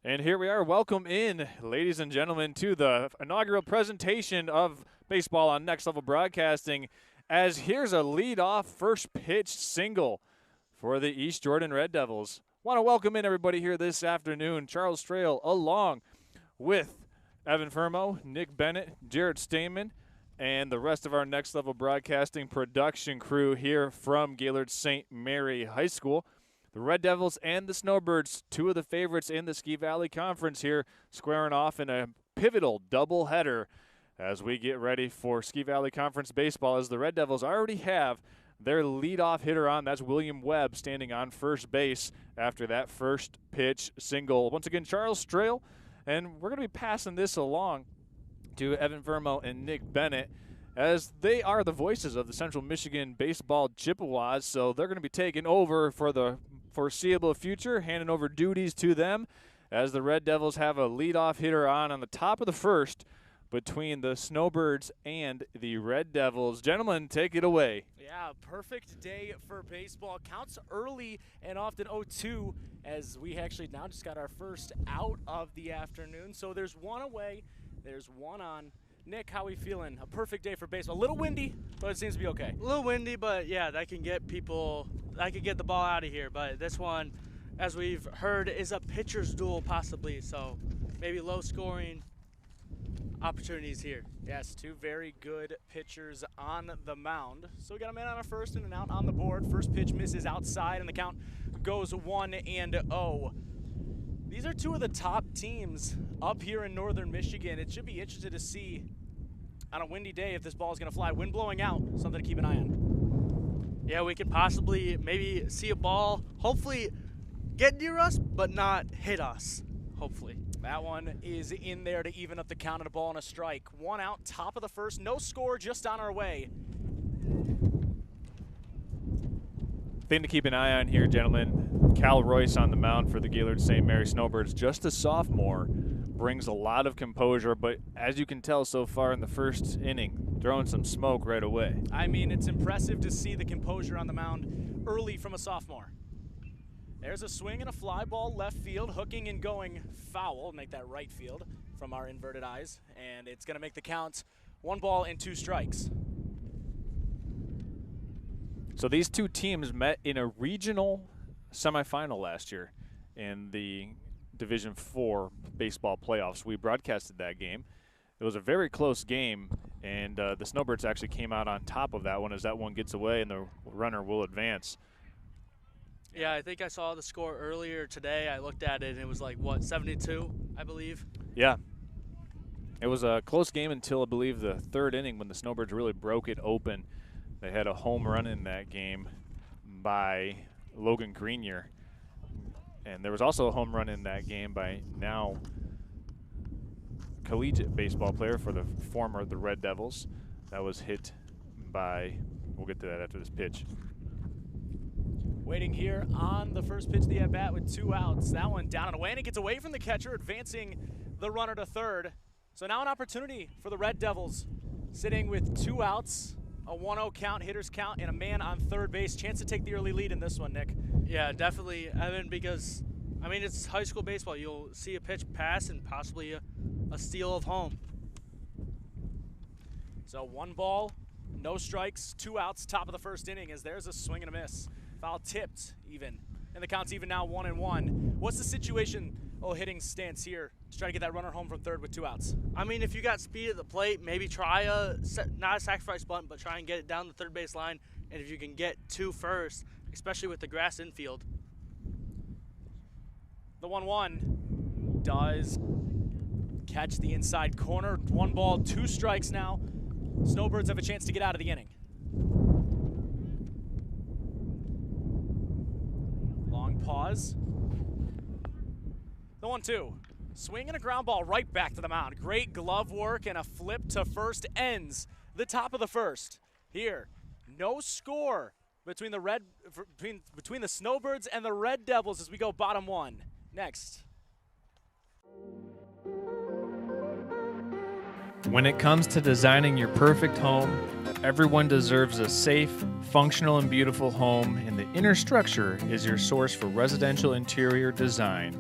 And here we are. Welcome in, ladies and gentlemen, to the inaugural presentation of baseball on Next Level Broadcasting. As here's a lead-off first pitch single for the East Jordan Red Devils. Want to welcome in everybody here this afternoon. Charles Strail along with Evan Fermo, Nick Bennett, Jared Stamen, and the rest of our Next Level Broadcasting production crew here from Gaylord St. Mary High School. The Red Devils and the Snowbirds, two of the favorites in the Ski Valley Conference here, squaring off in a pivotal doubleheader as we get ready for Ski Valley Conference baseball, as the Red Devils already have their leadoff hitter on. That's William Webb standing on first base after that first pitch single. Once again, Charles Strail, and we're going to be passing this along to Evan Vermo and Nick Bennett, as they are the voices of the Central Michigan baseball Chippewas, so they're going to be taking over for the foreseeable future, handing over duties to them as the Red Devils have a leadoff hitter on the top of the first between the Snowbirds and the Red Devils. Gentlemen, take it away. Yeah, perfect day for baseball. Counts early and often 0-2 as we actually now just got our first out of the afternoon. So there's one away, there's one on. Nick, how are we feeling? A perfect day for baseball. A little windy, but it seems to be okay. A little windy, but yeah, that can get the ball out of here. But this one, as we've heard, is a pitcher's duel possibly, so maybe low scoring opportunities here. Yes, two very good pitchers on the mound. So we got a man on a first and an out on the board. First pitch misses outside, and the count goes 1-0. These are two of the top teams up here in northern Michigan. It should be interesting to see on a windy day if this ball is going to fly. Wind blowing out, something to keep an eye on. Yeah, we can possibly maybe see a ball, hopefully get near us, but not hit us, hopefully. That one is in there to even up the count, and a ball and a strike. One out, top of the first, no score, just on our way. Thing to keep an eye on here, gentlemen. Cal Royce on the mound for the Gaylord St. Mary Snowbirds, just a sophomore, brings a lot of composure, but as you can tell so far in the first inning, throwing some smoke right away. I mean, it's impressive to see the composure on the mound early from a sophomore. There's a swing and a fly ball left field, hooking and going foul, make that right field from our inverted eyes, and it's going to make the count 1 ball and 2 strikes. So these two teams met in a regional semifinal last year in the Division IV baseball playoffs. We broadcasted that game. It was a very close game, and the Snowbirds actually came out on top of that one as that one gets away and the runner will advance. Yeah, I think I saw the score earlier today. I looked at it, and it was like, what, 72, I believe? Yeah. It was a close game until, I believe, the third inning when the Snowbirds really broke it open. They had a home run in that game by Logan Grenier. And there was also a home run in that game by now collegiate baseball player for the former the Red Devils. That was hit by, we'll get to that after this pitch. Waiting here on the first pitch of the at-bat with 2 outs. That one down and away, and it gets away from the catcher, advancing the runner to third. So now an opportunity for the Red Devils, sitting with 2 outs, a 1-0 count, hitter's count, and a man on third base. Chance to take the early lead in this one, Nick. Yeah, definitely, Evan, because, I mean, it's high school baseball. You'll see a pitch pass and possibly a steal of home. So 1 ball, no strikes, 2 outs, top of the first inning, as there's a swing and a miss. Foul tipped even, and the count's even now 1-1. What's the situation, hitting stance here to try to get that runner home from third with 2 outs? I mean, if you got speed at the plate, maybe try not a sacrifice bunt, but try and get it down the third base line. And if you can get 2 first, especially with the grass infield. The 1-1 does catch the inside corner. 1 ball, 2 strikes now. Snowbirds have a chance to get out of the inning. Long pause. The 1-2. Swing and a ground ball right back to the mound. Great glove work and a flip to first ends the top of the first. Here, no score between the Snowbirds and the Red Devils as we go bottom 1. Next. When it comes to designing your perfect home, everyone deserves a safe, functional, and beautiful home, and the inner structure is your source for residential interior design.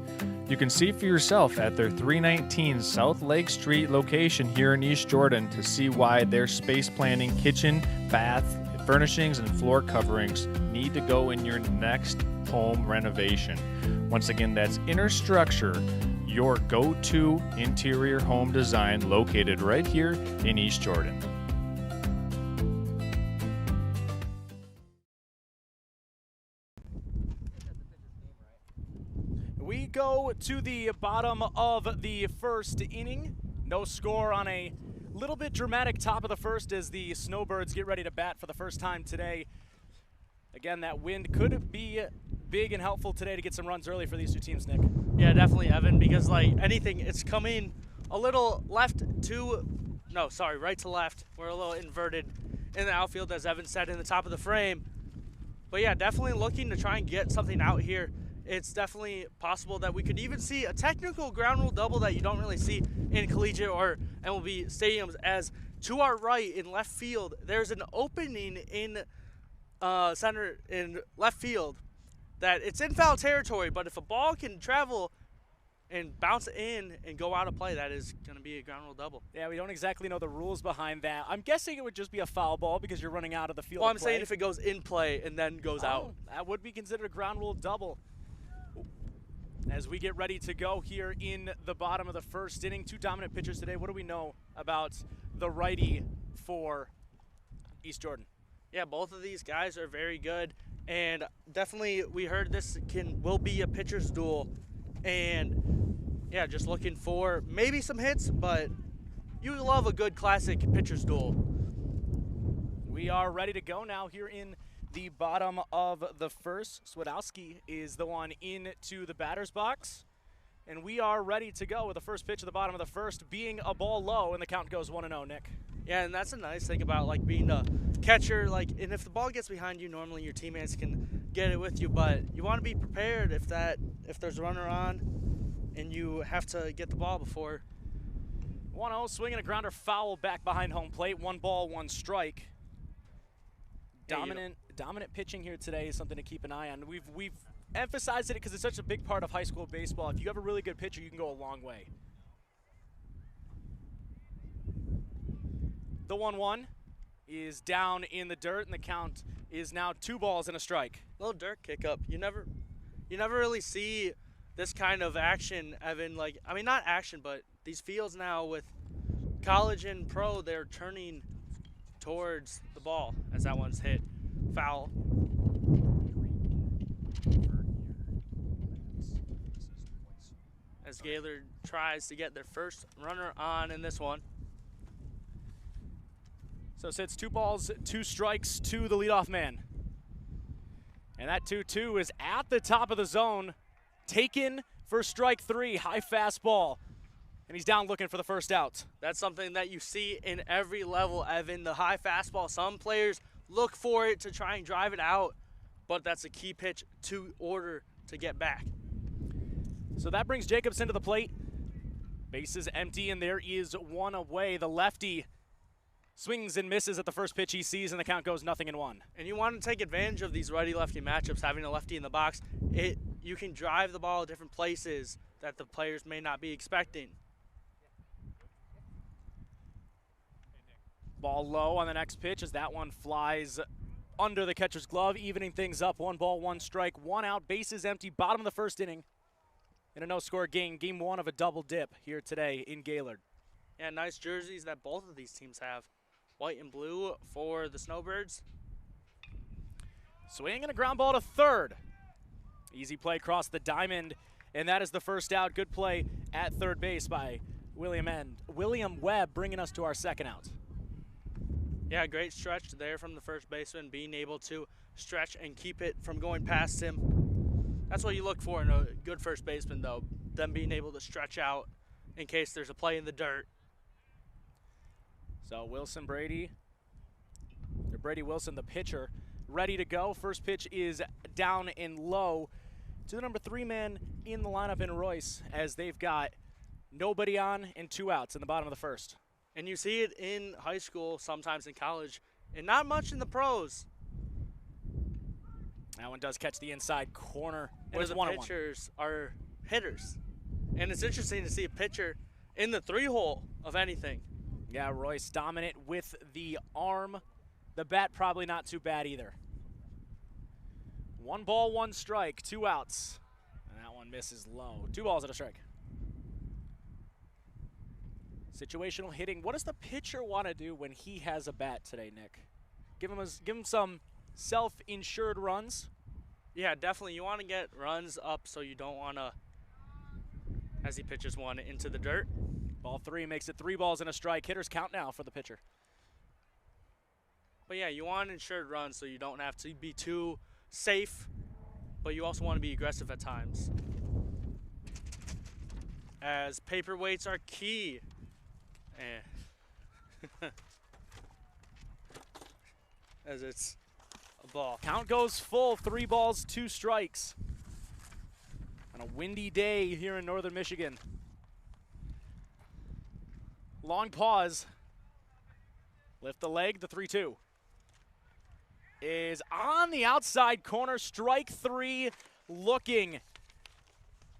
You can see for yourself at their 319 South Lake Street location here in East Jordan to see why their space planning, kitchen, bath, furnishings, and floor coverings need to go in your next home renovation. Once again, that's Inner Structure, your go-to interior home design, located right here in East Jordan. We go to the bottom of the first inning. No score on a little bit dramatic top of the first as the Snowbirds get ready to bat for the first time today. Again, that wind could be big and helpful today to get some runs early for these two teams, Nick. Yeah, definitely, Evan, because like anything, it's coming a little right to left. We're a little inverted in the outfield, as Evan said, in the top of the frame. But yeah, definitely looking to try and get something out here. It's definitely possible that we could even see a technical ground rule double that you don't really see in collegiate or MLB stadiums, as to our right in left field, there's an opening in center in left field that it's in foul territory, but if a ball can travel and bounce in and go out of play, that is going to be a ground rule double. Yeah, we don't exactly know the rules behind that. I'm guessing it would just be a foul ball because you're running out of the field. Well, I'm saying if it goes in play and then goes out. That would be considered a ground rule double. As we get ready to go here in the bottom of the first inning, two dominant pitchers today. What do we know about the righty for East Jordan? Yeah, both of these guys are very good, and definitely we heard this will be a pitcher's duel, and yeah, just looking for maybe some hits, but you love a good classic pitcher's duel. We are ready to go now here in the bottom of the first. Swedowski is the one into the batter's box, and we are ready to go with the first pitch at the bottom of the first being a ball low, and the count goes 1-0, Nick. Yeah, and that's a nice thing about like being a catcher, and if the ball gets behind you, normally your teammates can get it with you, but you want to be prepared if there's a runner on and you have to get the ball before. 1-0, swinging a grounder foul back behind home plate. 1 ball, 1 strike. Dominant pitching here today is something to keep an eye on. We've emphasized it because it's such a big part of high school baseball. If you have a really good pitcher, you can go a long way. The 1-1 is down in the dirt, and the count is now 2 balls and a strike. Little dirt kick up. You never really see this kind of action, Evan. Not action, but these fields now with college and pro, they're turning towards the ball as that one's hit foul. As Gaylord tries to get their first runner on in this one. So it's 2 balls, 2 strikes to the leadoff man. And that 2-2 is at the top of the zone, taken for strike 3, high fastball. And he's down looking for the first out. That's something that you see in every level, Evan. The high fastball, some players look for it to try and drive it out, but that's a key pitch to order to get back. So that brings Jacobson to the plate. Bases empty, and there is 1 away. The lefty swings and misses at the first pitch he sees, and the count goes 0-1. And you want to take advantage of these righty-lefty matchups, having a lefty in the box. You can drive the ball different places that the players may not be expecting. Ball low on the next pitch as that one flies under the catcher's glove, evening things up. 1 ball, 1 strike, 1 out, bases empty, bottom of the first inning. In a no-score game, game 1 of a double dip here today in Gaylord. Yeah, nice jerseys that both of these teams have. White and blue for the Snowbirds. Swing and a ground ball to third. Easy play across the diamond, and that is the first out. Good play at third base by William Webb, bringing us to our second out. Yeah, great stretch there from the first baseman, being able to stretch and keep it from going past him. That's what you look for in a good first baseman, though, them being able to stretch out in case there's a play in the dirt. So Brady Wilson, the pitcher, ready to go. First pitch is down and low to the number 3 man in the lineup in Royce, as they've got nobody on and 2 outs in the bottom of the first. And you see it in high school, sometimes in college, and not much in the pros. That one does catch the inside corner. And the pitchers are hitters. And it's interesting to see a pitcher in the 3-hole of anything. Yeah, Royce dominant with the arm. The bat probably not too bad either. 1 ball, 1 strike, 2 outs. And that one misses low. 2 balls and a strike. Situational hitting. What does the pitcher want to do when he has a bat today, Nick? Give him some self-insured runs. Yeah, definitely. You want to get runs up so you don't want to, as he pitches one into the dirt. Ball 3 makes it 3 balls and a strike. Hitters count now for the pitcher. But yeah, you want insured runs so you don't have to be too safe, but you also want to be aggressive at times. As paperweights are key. As it's a ball. Count goes full, 3 balls, 2 strikes. On a windy day here in northern Michigan. Long pause. Lift the leg, the 3-2. Is on the outside corner, strike 3, looking.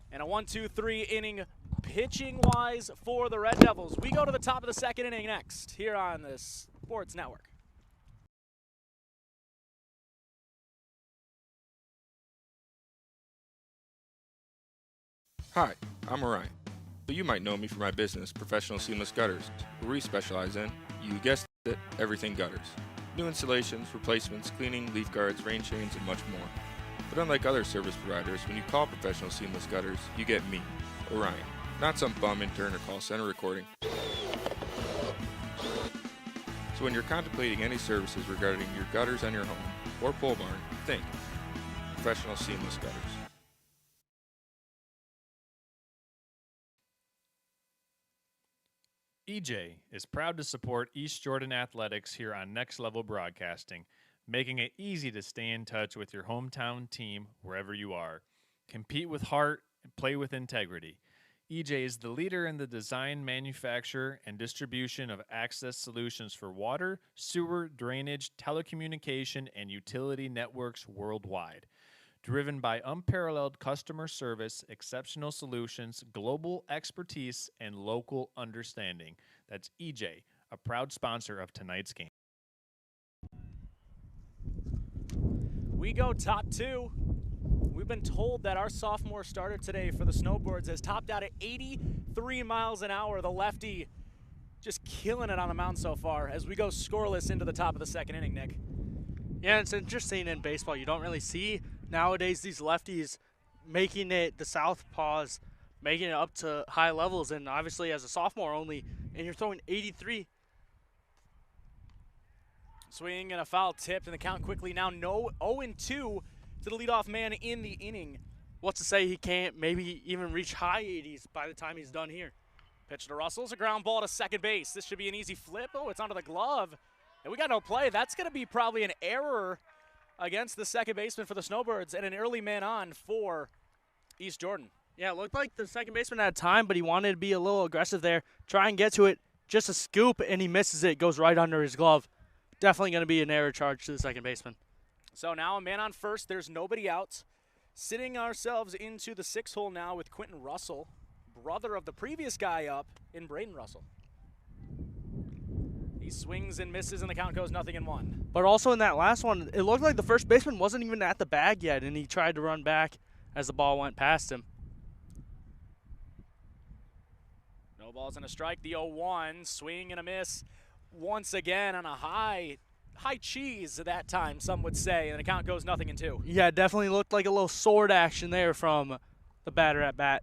And a 1-2-3 inning pitching-wise for the Red Devils. We go to the top of the 2nd inning next here on the Sports Network. Hi, I'm Orion, but you might know me for my business, Professional Seamless Gutters, where we specialize in, you guessed it, everything gutters. New installations, replacements, cleaning, leaf guards, rain chains, and much more. But unlike other service providers, when you call Professional Seamless Gutters, you get me, Orion, not some bum intern or call center recording. So when you're contemplating any services regarding your gutters on your home or pole barn, think Professional Seamless Gutters. EJ is proud to support East Jordan Athletics here on Next Level Broadcasting, making it easy to stay in touch with your hometown team wherever you are. Compete with heart and play with integrity. EJ is the leader in the design, manufacture, and distribution of access solutions for water, sewer, drainage, telecommunication, and utility networks worldwide. Driven by unparalleled customer service, exceptional solutions, global expertise, and local understanding. That's EJ, a proud sponsor of tonight's game. We go top 2. We've been told that our sophomore starter today for the Snowbirds has topped out at 83 miles an hour. The lefty just killing it on the mound so far as we go scoreless into the top of the 2nd inning, Nick. Yeah, it's interesting in baseball. You don't really see nowadays these lefties making it, the southpaws, making it up to high levels. And obviously as a sophomore only, and you're throwing 83. Swing and a foul tipped, and the count quickly now 0-2 to the leadoff man in the inning. What's to say he can't maybe even reach high 80s by the time he's done here? Pitch to Russell's a ground ball to second base. This should be an easy flip. Oh, it's onto the glove. And we got no play. That's going to be probably an error against the second baseman for the Snowbirds and an early man on for East Jordan. Yeah, it looked like the second baseman had time, but he wanted to be a little aggressive there. Try and get to it. Just a scoop, and he misses it. Goes right under his glove. Definitely going to be an error charge to the second baseman. So now a man on first. There's nobody out. Sitting ourselves into the 6th hole now with Quentin Russell, brother of the previous guy up in Braden Russell. He swings and misses, and the count goes 0-1. But also in that last one, it looked like the first baseman wasn't even at the bag yet, and he tried to run back as the ball went past him. No balls and a strike. The 0-1, swing and a miss once again on a high cheese that time, some would say, and the count goes 0-2. Yeah, it definitely looked like a little sword action there from the batter at bat.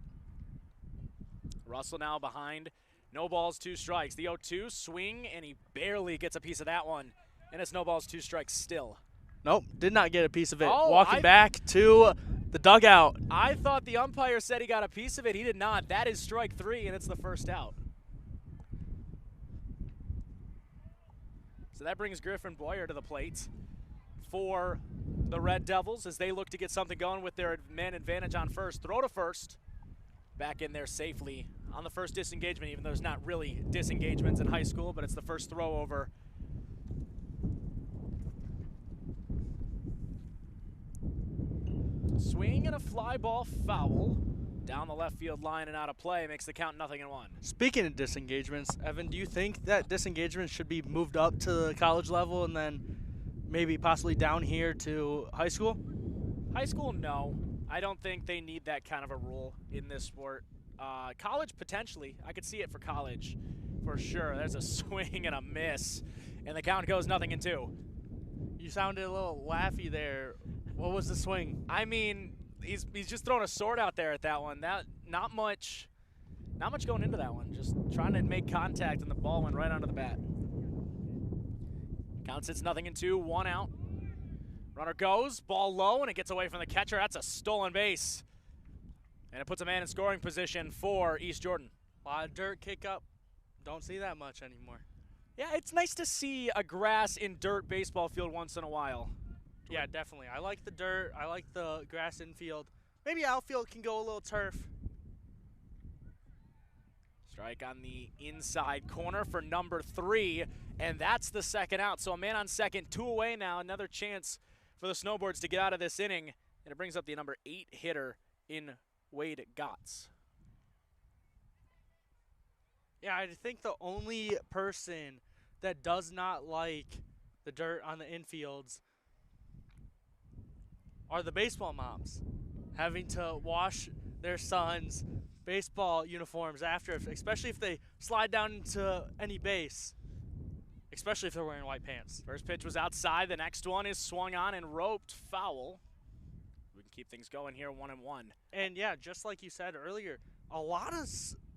Russell now behind. No balls, 2 strikes. The 0-2, swing, and he barely gets a piece of that one. And it's no balls, 2 strikes still. Nope, did not get a piece of it. Oh, Walking back to the dugout. I thought the umpire said he got a piece of it. He did not. That is strike 3, and it's the first out. So that brings Griffin Boyer to the plate for the Red Devils as they look to get something going with their man advantage on first. Throw to first. Back in there safely on the first disengagement, even though there's not really disengagements in high school, but it's the first throw over. Swing and a fly ball foul. down the left field line and out of play, makes the count 0-1. Speaking of disengagements, Evan, do you think that disengagements should be moved up to the college level and then maybe possibly down here to high school? High school, no. I don't think they need that kind of a rule in this sport. College, potentially. I could see it for college for sure. There's a swing and a miss, and the count goes 0-2. You sounded a little laughy there. What was the swing? I mean, he's just throwing a sword out there at that one. That not much going into that one. Just trying to make contact, and the ball went right onto the bat. Count sits 0-2, 1 out. Runner goes, ball low, and it gets away from the catcher. That's a stolen base. And it puts a man in scoring position for East Jordan. A lot of dirt kick up. Don't see that much anymore. Yeah, it's nice to see a grass in dirt baseball field once in a while. Yeah, definitely. I like the dirt. I like the grass infield. Maybe outfield can go a little turf. Strike on the inside corner for number 3, and that's the second out. So a man on second, 2 away now. Another chance for the Snowbirds to get out of this inning, and it brings up the number 8 hitter in Wade Gotts. Yeah, I think the only person that does not like the dirt on the infields are the baseball moms, having to wash their sons' baseball uniforms after, especially if they slide down into any base, especially if they're wearing white pants. First pitch was outside. The next one is swung on and roped foul. We can keep things going here, 1-1. And yeah, just like you said earlier, a lot of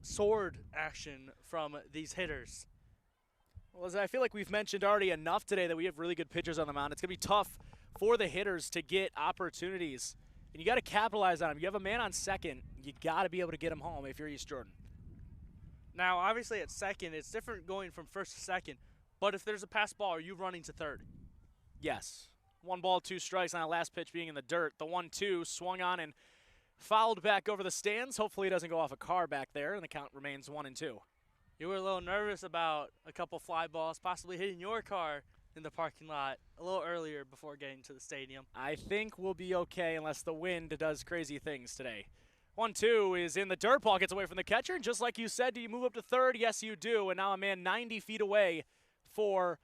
sword action from these hitters. Well, as I feel like we've mentioned already enough today that we have really good pitchers on the mound. It's going to be tough for the hitters to get opportunities, and you got to capitalize on them. You have a man on second, you got to be able to get him home if you're East Jordan. Now, obviously at second, it's different going from first to second, but if there's a pass ball, are you running to third? Yes. 1 ball, 2 strikes on that last pitch being in the dirt. The 1-2 swung on and fouled back over the stands. Hopefully it doesn't go off a car back there, and the count remains 1-2. You were a little nervous about a couple fly balls possibly hitting your car in the parking lot a little earlier before getting to the stadium. I think we'll be okay unless the wind does crazy things today. 1-2 is in the dirt. Ball gets away from the catcher, and just like you said, do you move up to third? Yes, you do, and now a man 90 feet away for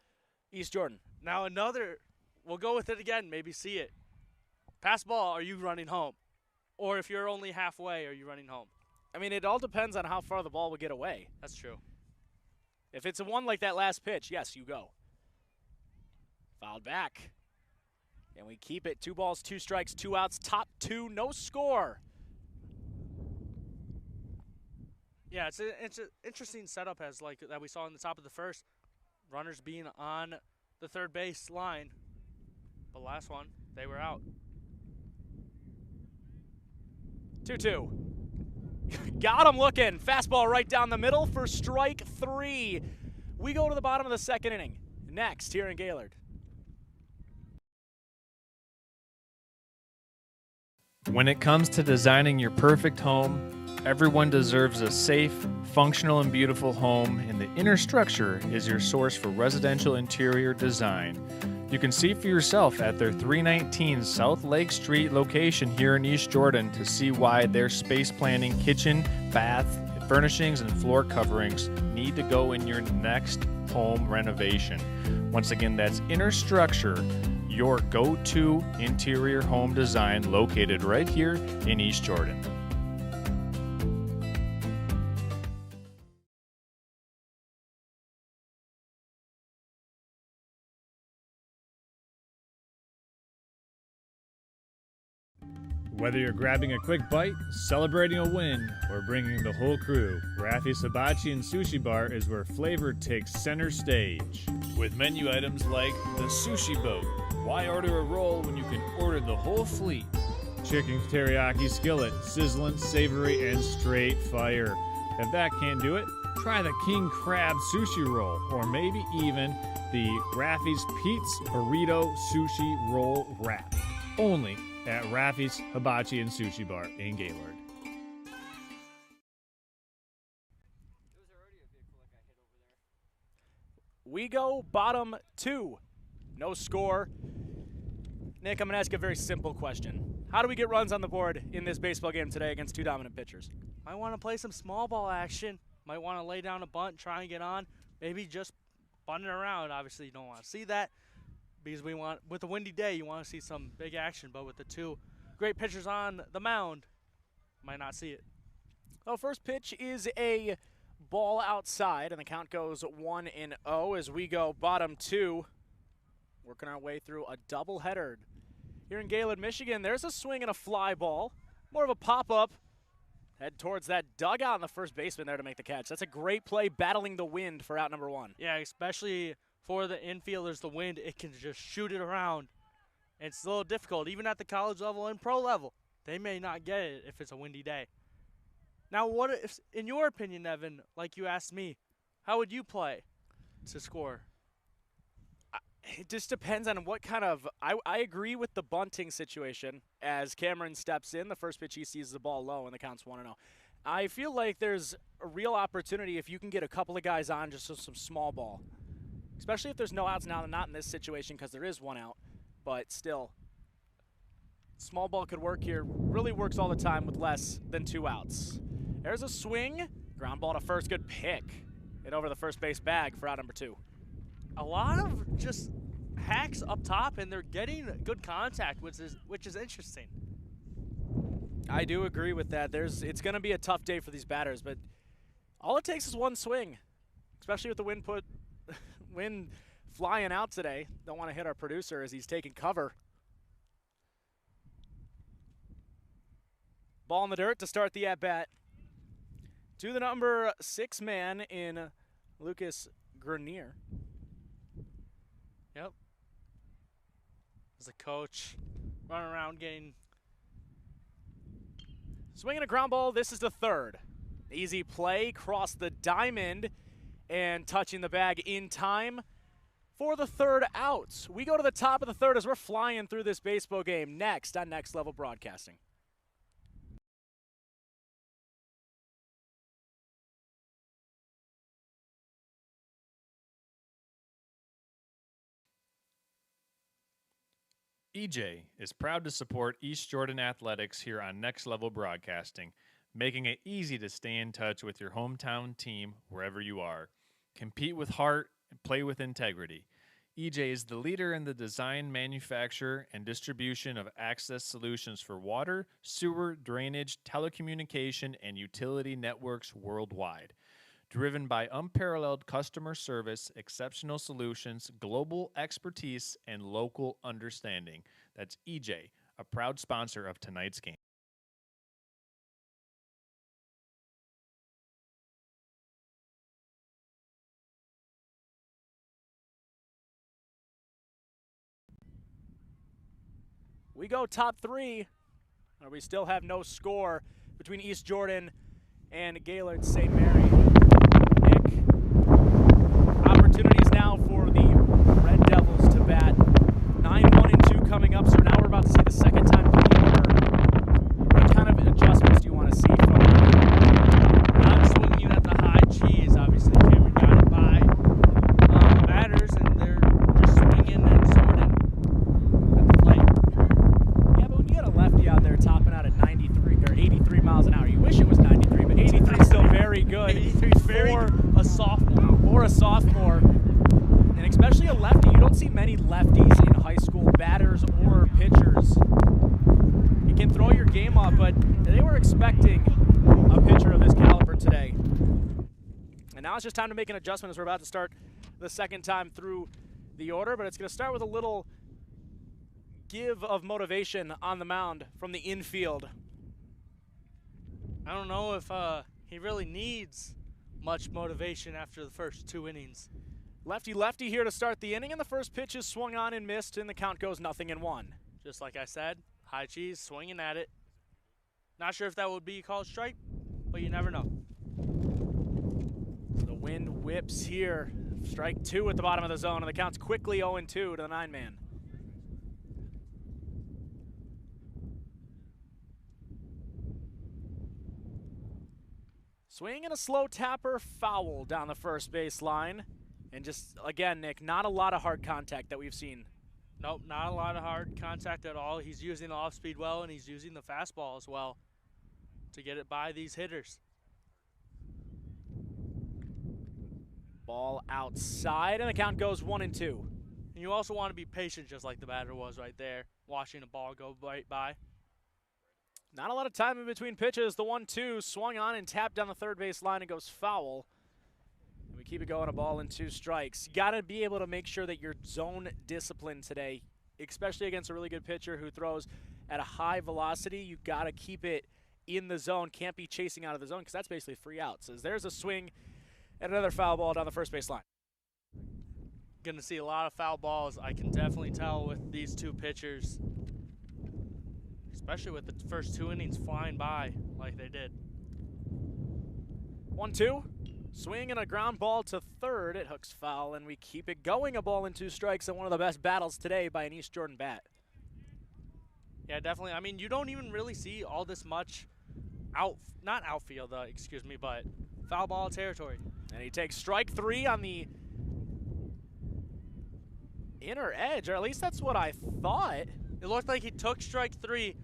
East Jordan. Now another, we'll go with it again, maybe see it. Pass ball, are you running home? Or if you're only halfway, are you running home? I mean, it all depends on how far the ball will get away. That's true. If it's a one like that last pitch, yes, you go. Fouled back. And we keep it. 2 balls, 2 strikes, 2 outs, top 2, no score. Yeah, it's an interesting setup as like that we saw in the top of the first. Runners being on the third base line. The last one, they were out. 2-2. Got him looking. Fastball right down the middle for strike 3. We go to the bottom of the second inning. Next here in Gaylord. When it comes to designing your perfect home, everyone deserves a safe, functional, and beautiful home, and the Inner Structure is your source for residential interior design. You can see for yourself at their 319 South Lake Street location here in East Jordan to see why their space planning, kitchen, bath, furnishings, and floor coverings need to go in your next home renovation. Once again, that's Inner Structure, your go-to interior home design located right here in East Jordan. Whether you're grabbing a quick bite, celebrating a win, or bringing the whole crew, Rafi's Hibachi and Sushi Bar is where flavor takes center stage. With menu items like the Sushi Boat. Why order a roll when you can order the whole fleet? Chicken teriyaki skillet, sizzling, savory, and straight fire. If that can't do it, try the King Crab Sushi Roll, or maybe even the Rafi's Pete's Burrito Sushi Roll Wrap. Only at Rafi's Hibachi and Sushi Bar in Gaylord. We go bottom 2. No score. Nick, I'm going to ask you a very simple question. How do we get runs on the board in this baseball game today against two dominant pitchers? Might want to play some small ball action. Might want to lay down a bunt, try and get on. Maybe just bunt it around. Obviously, you don't want to see that because with a windy day, you want to see some big action. But with the two great pitchers on the mound, might not see it. Well, first pitch is a ball outside, and the count goes 1-0 as we go bottom two. Working our way through a doubleheader here in Gaylord, Michigan. There's a swing and a fly ball. More of a pop-up. Head towards that dugout, and the first baseman there to make the catch. That's a great play, battling the wind for out number one. Yeah, especially for the infielders, the wind, it can just shoot it around. And it's a little difficult, even at the college level and pro level. They may not get it if it's a windy day. Now, what if, in your opinion, Evan, like you asked me, how would you play to score? It just depends on what kind of – I agree with the bunting situation. As Cameron steps in, the first pitch he sees the ball low, and the count's 1-0. I feel like there's a real opportunity if you can get a couple of guys on just some small ball, especially if there's no outs now. Not in this situation because there is one out, but still, small ball could work here. Really works all the time with less than two outs. There's a swing. Ground ball to first. Good pick. Hit over the first base bag for out number two. A lot of just hacks up top, and they're getting good contact, which is interesting. I do agree with that. It's going to be a tough day for these batters, but all it takes is one swing, especially with the wind flying out today. Don't want to hit our producer as he's taking cover. Ball in the dirt to start the at-bat. To the number 6 man in Lucas Grenier. Yep. As a coach, running around getting... Swinging a ground ball, this is the third. Easy play, cross the diamond, and touching the bag in time for the third out. We go to the top of the third as we're flying through this baseball game next on Next Level Broadcasting. EJ is proud to support East Jordan Athletics here on Next Level Broadcasting, making it easy to stay in touch with your hometown team wherever you are. Compete with heart and play with integrity. EJ is the leader in the design, manufacture, and distribution of access solutions for water, sewer, drainage, telecommunication, and utility networks worldwide. Driven by unparalleled customer service, exceptional solutions, global expertise, and local understanding. That's EJ, a proud sponsor of tonight's game. We go top three, where we still have no score between East Jordan and Gaylord St. Mary. Nick, opportunities now for the Red Devils to bat. 9-1-2 coming up, so now we're about to see the second time through the order. What kind of adjustments do you want to see from Not swinging at the high cheese, obviously. Cameron got it by the batters, and they're just swinging and sorting at the plate. Yeah, but when you got a lefty out there topping out at 93 or 83 miles an hour, you wish it was 93, but 83 is still very good. 83 is very a sophomore. Or a sophomore. And especially a lefty. You don't see many lefties in high school, batters or pitchers. You can throw your game off, but they were expecting a pitcher of this caliber today. And now it's just time to make an adjustment as we're about to start the second time through the order, but it's going to start with a little give of motivation on the mound from the infield. I don't know if he really needs much motivation after the first 2 innings. Lefty here to start the inning, and the first pitch is swung on and missed, and the count goes 0-1. Just like I said, high cheese, swinging at it. Not sure if that would be called strike, but you never know. The wind whips here. Strike 2 at the bottom of the zone, and the count's quickly 0-2 to the 9-man. Swing and a slow tapper, foul down the first base line. And just, again, Nick, not a lot of hard contact that we've seen Nope, not a lot of hard contact at all. He's using the off-speed well, and he's using the fastball as well to get it by these hitters. Ball outside, and the count goes 1-2. And you also want to be patient, just like the batter was right there, watching the ball go right by. Not a lot of time in between pitches. The 1-2 swung on and tapped down the third base line and goes foul. And we keep it going, a ball and 2 strikes. You got to be able to make sure that you're zone disciplined today, especially against a really good pitcher who throws at a high velocity. You got to keep it in the zone. Can't be chasing out of the zone because that's basically 3 outs. As there's a swing and another foul ball down the first base line. Going to see a lot of foul balls. I can definitely tell with these 2 pitchers, especially with the first 2 innings flying by like they did. 1-2. Swing and a ground ball to third. It hooks foul, and we keep it going. A ball and 2 strikes, and one of the best battles today by an East Jordan bat. Yeah, definitely. I mean, you don't even really see all this much not outfield, excuse me, but foul ball territory. And he takes strike 3 on the inner edge, or at least that's what I thought. It looked like he took strike 3,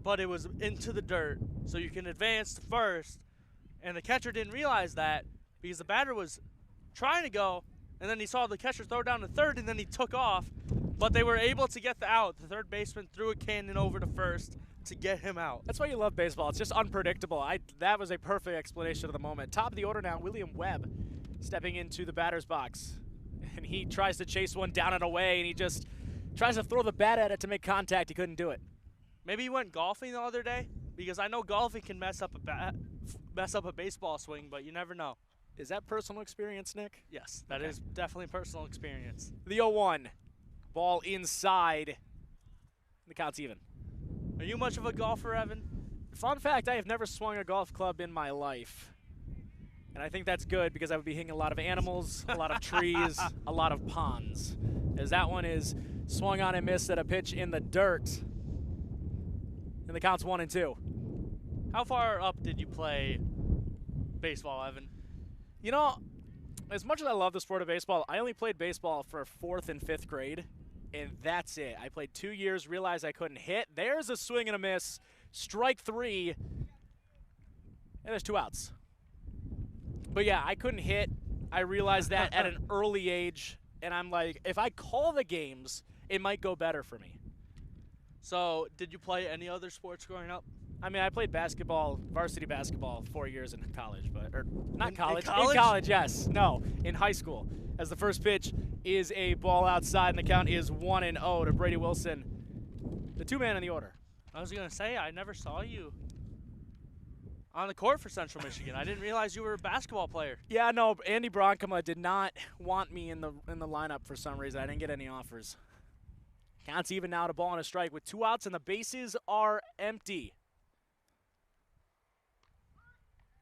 but it was into the dirt. So you can advance to first, and the catcher didn't realize that because the batter was trying to go, and then he saw the catcher throw down to third, and then he took off. But they were able to get the out. The third baseman threw a cannon over to first to get him out. That's why you love baseball. It's just unpredictable. That was a perfect explanation of the moment. Top of the order now, William Webb stepping into the batter's box. And he tries to chase one down and away, and he just tries to throw the bat at it to make contact. He couldn't do it. Maybe he went golfing the other day, because I know golfing can mess up a baseball swing, but you never know. Is that personal experience, Nick? Yes, that is definitely personal experience. The 0-1. Ball inside. The count's even. Are you much of a golfer, Evan? Fun fact, I have never swung a golf club in my life. And I think that's good because I would be hitting a lot of animals, a lot of trees, a lot of ponds. As that one is swung on and missed at a pitch in the dirt. And the count's 1-2. How far up did you play baseball, Evan? You know, as much as I love the sport of baseball, I only played baseball for 4th and 5th grade, and that's it. I played 2 years, realized I couldn't hit. There's a swing and a miss, strike 3, and there's 2 outs. But yeah, I couldn't hit. I realized that at an early age, and I'm like, if I call the games, it might go better for me. So, did you play any other sports growing up? I mean, I played basketball, varsity basketball, 4 years in college, not college. In college? In college, yes. No, in high school. As the first pitch is a ball outside, and the count is 1-0 to Brady Wilson, the 2-man in the order. I was going to say, I never saw you on the court for Central Michigan. I didn't realize you were a basketball player. Yeah, no, Andy Bronkema did not want me in the lineup for some reason. I didn't get any offers. Count's even now to ball and a strike with 2 outs, and the bases are empty.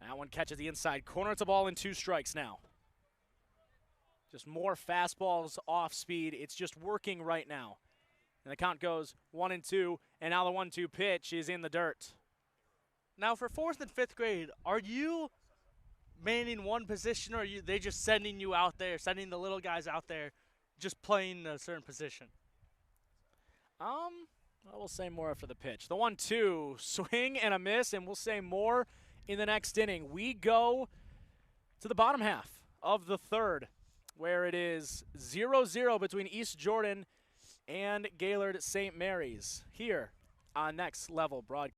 That one catches the inside corner. It's a ball and 2 strikes now. Just more fastballs off speed. It's just working right now. And the count goes 1-2, and now the 1-2 pitch is in the dirt. Now for 4th and 5th grade, are you manning one position, or are they just sending you out there, sending the little guys out there, just playing a certain position? I will say more after the pitch. The 1-2, swing and a miss, and we'll say more in the next inning. We go to the bottom half of the third, where it is 0-0 between East Jordan and Gaylord St. Mary's here on Next Level Broadcast.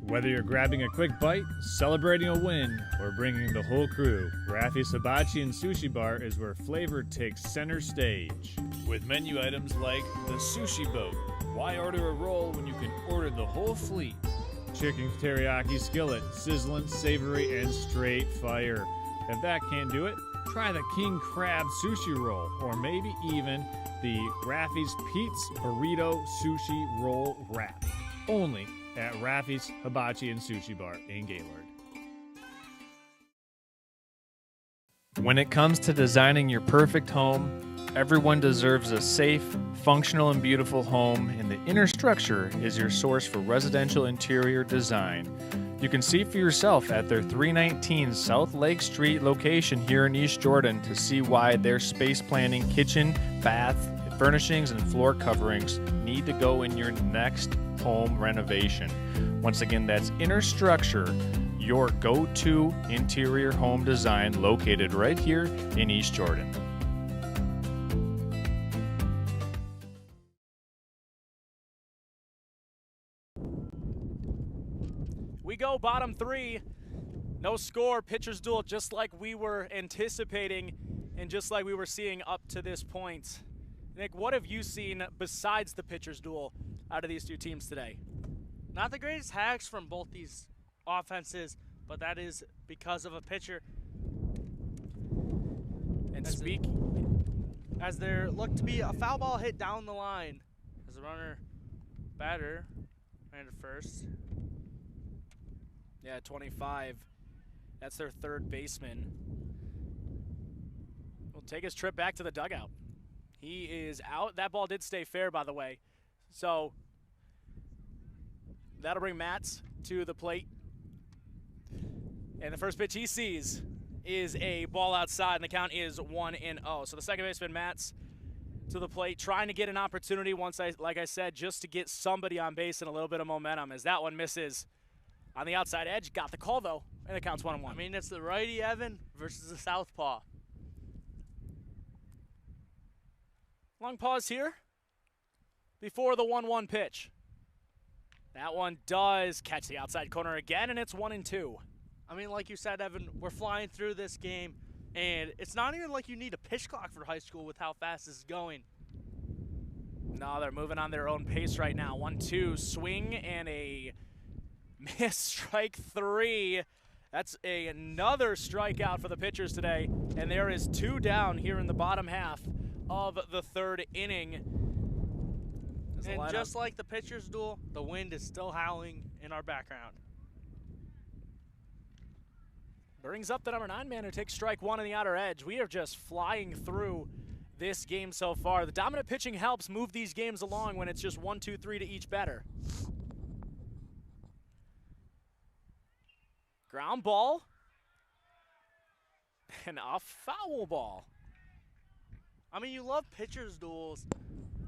Whether you're grabbing a quick bite, celebrating a win, or bringing the whole crew, Raffy's Hibachi and Sushi Bar is where flavor takes center stage. With menu items like the Sushi Boat. Why order a roll when you can order the whole fleet? Chicken teriyaki skillet, sizzling, savory, and straight fire. If that can't do it, try the King Crab Sushi Roll, or maybe even the Raffy's Pete's Burrito Sushi Roll Wrap. Only at Raffy's Hibachi and Sushi Bar in Gaylord. When it comes to designing your perfect home, everyone deserves a safe, functional, and beautiful home, and the inner structure is your source for residential interior design. You can see for yourself at their 319 South Lake Street location here in East Jordan to see why their space planning, kitchen, bath, furnishings, and floor coverings need to go in your next home renovation. Once again, that's Inner Structure, your go-to interior home design located right here in East Jordan. We go bottom three. No score, pitcher's duel, just like we were anticipating and just like we were seeing up to this point. Nick, what have you seen besides the pitcher's duel out of these two teams today? Not the greatest hacks from both these offenses, but that is because of a pitcher. And as there looked to be a foul ball hit down the line as the batter ran to first. Yeah, 25. That's their third baseman. Will take his trip back to the dugout. He is out. That ball did stay fair, by the way. So that'll bring Matz to the plate. And the first pitch he sees is a ball outside, and the count is 1-0. So the second baseman, Matz, to the plate, trying to get an opportunity like I said, just to get somebody on base and a little bit of momentum, as that one misses on the outside edge. Got the call, though, and the count's 1-1. I mean, it's the righty, Evan, versus the southpaw. Long pause here before the 1-1 pitch. That one does catch the outside corner again, and it's 1-2. I mean, like you said, Evan, we're flying through this game, and it's not even like you need a pitch clock for high school with how fast this is going. No, they're moving on their own pace right now. 1-2, swing and a miss, strike three. That's another strikeout for the pitchers today, and there is 2 down here in the bottom half of the third inning. And just like the pitcher's duel, the wind is still howling in our background. Brings up the number 9 man who takes strike one on the outer edge. We are just flying through this game so far. The dominant pitching helps move these games along when it's just 1, 2, 3 to each batter. Ground ball. And a foul ball. I mean, you love pitcher's duels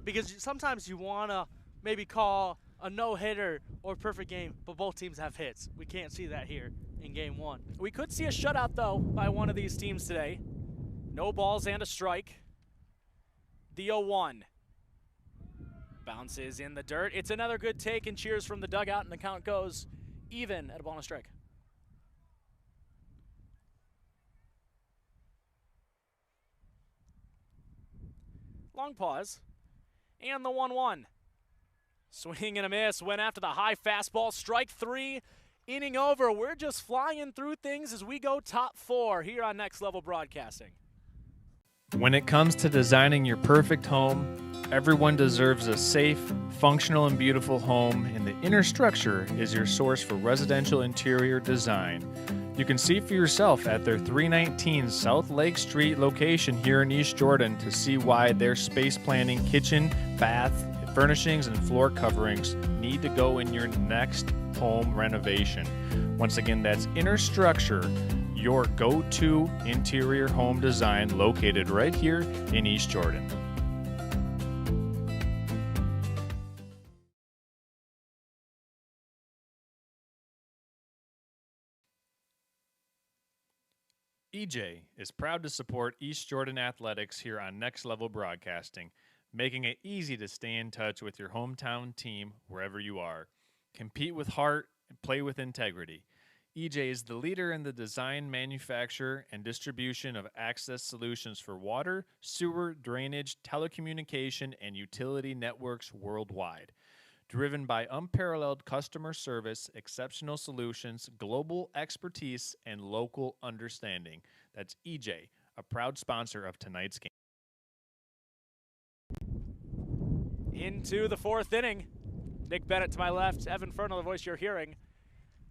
because sometimes you want to maybe call a no-hitter or perfect game, but both teams have hits. We can't see that here in game one. We could see a shutout, though, by one of these teams today. No balls and a strike. The 0-1. Bounces in the dirt. It's another good take and cheers from the dugout, and the count goes even at a ball and a strike. Long pause. And the 1-1. Swing and a miss. Went after the high fastball. Strike three. Inning over. We're just flying through things as we go top 4 here on Next Level Broadcasting. When it comes to designing your perfect home, everyone deserves a safe, functional, and beautiful home, and the Inner Structure is your source for residential interior design. You can see for yourself at their 319 South Lake Street location here in East Jordan to see why their space planning, kitchen, bath, furnishings, and floor coverings need to go in your next home renovation. Once again, that's Inner Structure, your go-to interior home design located right here in East Jordan. EJ is proud to support East Jordan Athletics here on Next Level Broadcasting, making it easy to stay in touch with your hometown team wherever you are. Compete with heart and play with integrity. EJ is the leader in the design, manufacture, and distribution of access solutions for water, sewer, drainage, telecommunication, and utility networks worldwide. Driven by unparalleled customer service, exceptional solutions, global expertise, and local understanding. That's EJ, a proud sponsor of tonight's game. Into the 4th inning. Nick Bennett to my left, Evan Fernal, the voice you're hearing.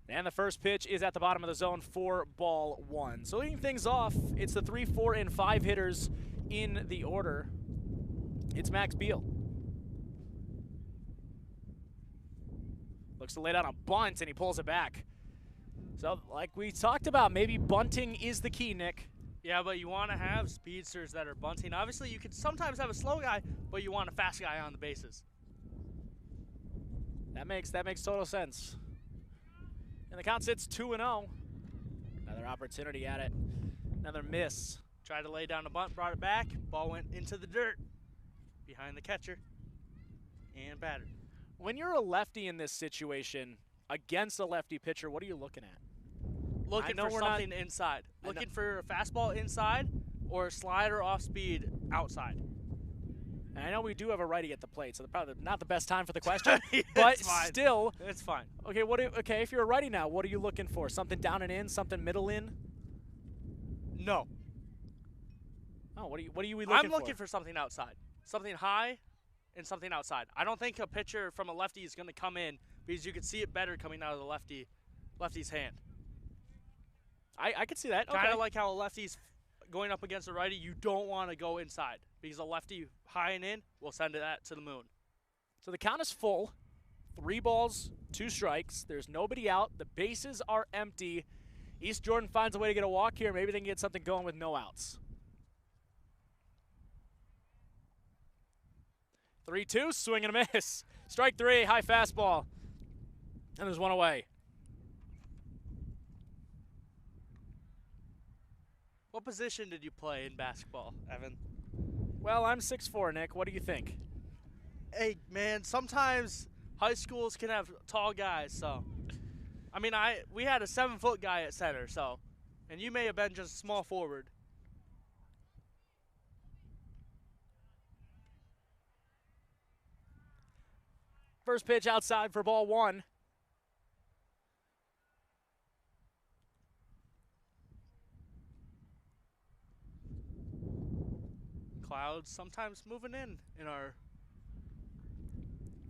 And the first pitch is at the bottom of the zone for ball 1. So leading things off, it's the 3, 4, and 5 hitters in the order. It's Max Beal. Looks to lay down a bunt, and he pulls it back. So, like we talked about, maybe bunting is the key, Nick. Yeah, but you want to have speedsters that are bunting. Obviously, you could sometimes have a slow guy, but you want a fast guy on the bases. That makes total sense. And the count sits 2-0. Another opportunity at it. Another miss. Tried to lay down a bunt, brought it back. Ball went into the dirt behind the catcher and batted. When you're a lefty in this situation against a lefty pitcher, what are you looking at? Looking for something inside. Looking for a fastball inside or a slider off speed outside. And I know we do have a righty at the plate, so probably not the best time for the question, but still. It's fine. Okay, okay, if you're a righty now, what are you looking for? Something down and in, something middle in? No. Oh, what are you looking for? I'm looking for something outside. Something high and something outside. I don't think a pitcher from a lefty is going to come in because you can see it better coming out of the lefty's hand. I could see that. Kind okay. of like how a lefty's going up against a righty, you don't want to go inside because a lefty high and in will send that to the moon. So the count is full. 3 balls, 2 strikes. There's nobody out. The bases are empty. East Jordan finds a way to get a walk here. Maybe they can get something going with no outs. 3-2, swing and a miss. Strike 3, high fastball. And there's one away. What position did you play in basketball, Evan? Well, I'm 6'4", Nick. What do you think? Hey, man, sometimes high schools can have tall guys, so. I mean, we had a 7-foot guy at center, so. And you may have been just a small forward. First pitch outside for ball 1. Clouds sometimes moving in our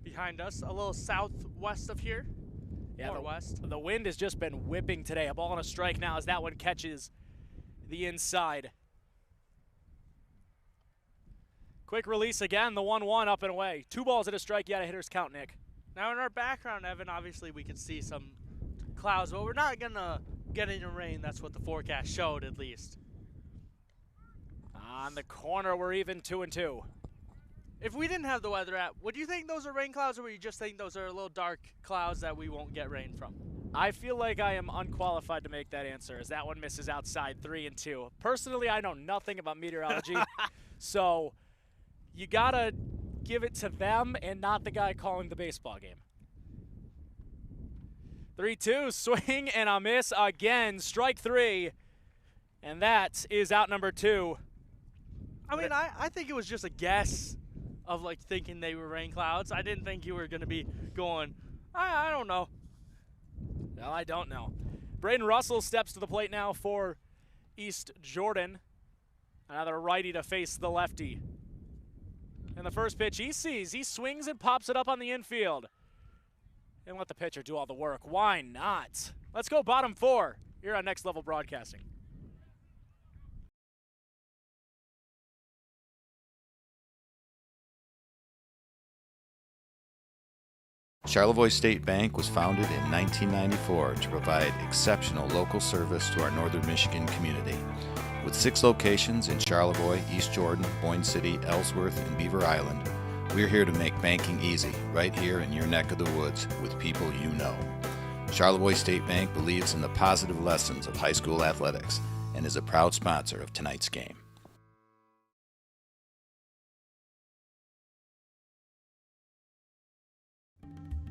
behind us, a little southwest of here. Yeah, northwest. The wind has just been whipping today. A ball and a strike now as that one catches the inside. Quick release again, the 1-1 up and away. 2 balls and a strike, you got a hitter's count, Nick. Now in our background, Evan, obviously we can see some clouds, but we're not gonna get any rain. That's what the forecast showed, at least. On the corner, we're even 2-2. If we didn't have the weather app, would you think those are rain clouds, or would you just think those are a little dark clouds that we won't get rain from? I feel like I am unqualified to make that answer, as that one misses outside 3-2. Personally, I know nothing about meteorology, so you gotta give it to them and not the guy calling the baseball game. 3-2, swing and a miss again, strike 3, and that is out number 2. I mean, I think it was just a guess of, like, thinking they were rain clouds. I didn't think you were going to be going, I don't know. Well, I don't know. Braden Russell steps to the plate now for East Jordan. Another righty to face the lefty. And the first pitch he sees, he swings and pops it up on the infield. And let the pitcher do all the work. Why not? Let's go bottom 4 here on Next Level Broadcasting. Charlevoix State Bank was founded in 1994 to provide exceptional local service to our northern Michigan community. With 6 locations in Charlevoix, East Jordan, Boyne City, Ellsworth, and Beaver Island, we're here to make banking easy, right here in your neck of the woods, with people you know. Charlevoix State Bank believes in the positive lessons of high school athletics and is a proud sponsor of tonight's game.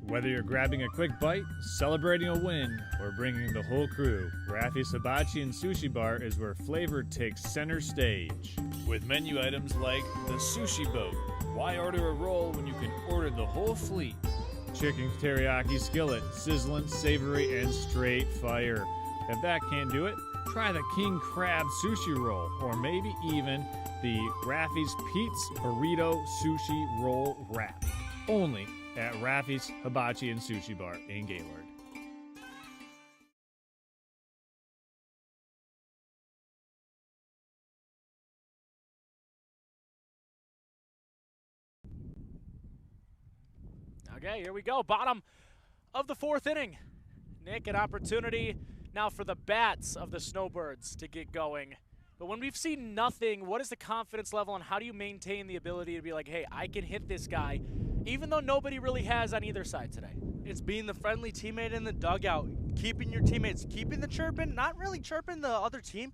Whether you're grabbing a quick bite, celebrating a win, or bringing the whole crew, Raffi's Hibachi and Sushi Bar is where flavor takes center stage. With menu items like the Sushi Boat. Why order a roll when you can order the whole fleet? Chicken teriyaki skillet, sizzling, savory, and straight fire. If that can't do it, try the King Crab Sushi Roll, or maybe even the Raffi's Pete's Burrito Sushi Roll Wrap. Only at Raffi's Hibachi and Sushi Bar in Gaylord. Okay, here we go. Bottom of the 4th inning. Nick, an opportunity now for the bats of the Snowbirds to get going. But when we've seen nothing, what is the confidence level and how do you maintain the ability to be like, hey, I can hit this guy, even though nobody really has on either side today? It's being the friendly teammate in the dugout, keeping your teammates, keeping the chirping, not really chirping the other team.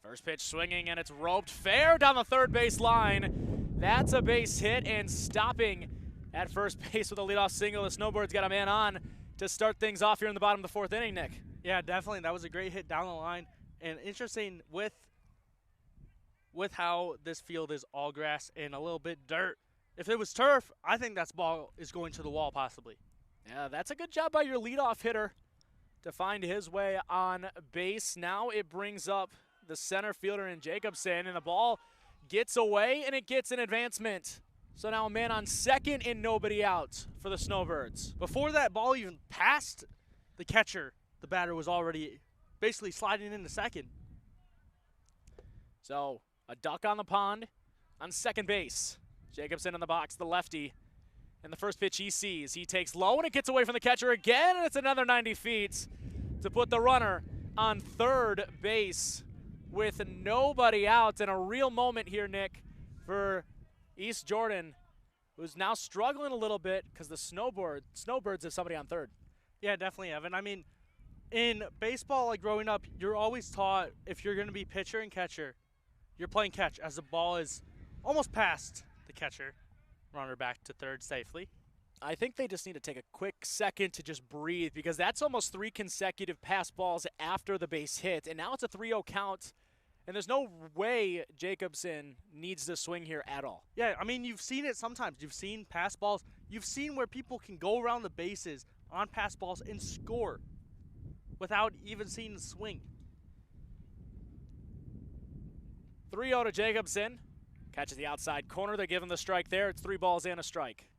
First pitch swinging, and it's roped fair down the third base line. That's a base hit, and stopping at first base with a leadoff single. The Snowbirds got a man on to start things off here in the bottom of the fourth inning, Nick. Yeah, definitely. That was a great hit down the line. And interesting with how this field is all grass and a little bit dirt. If it was turf, I think that ball is going to the wall possibly. Yeah, that's a good job by your leadoff hitter to find his way on base. Now it brings up the center fielder in Jacobson, and the ball gets away and it gets an advancement. So now a man on second and nobody out for the Snowbirds. Before that ball even passed the catcher, the batter was already basically sliding into second. So a duck on the pond on second base. Jacobson in the box, the lefty. And the first pitch he sees, he takes low and it gets away from the catcher again, and it's another 90 feet to put the runner on third base with nobody out. And a real moment here, Nick, for East Jordan, who's now struggling a little bit because the Snowbirds have somebody on third. Yeah, definitely, Evan. I mean, in baseball, like growing up, you're always taught if you're going to be pitcher and catcher, you're playing catch as the ball is almost past the catcher. Runner back to third safely. I think they just need to take a quick second to just breathe, because that's almost 3 consecutive pass balls after the base hit, and now it's a 3-0 count, and there's no way Jacobson needs to swing here at all. Yeah, I mean, you've seen it sometimes. You've seen pass balls. You've seen where people can go around the bases on pass balls and score without even seeing the swing. 3-0 to Jacobson. Catches the outside corner. They give him the strike there. It's 3 balls and a strike.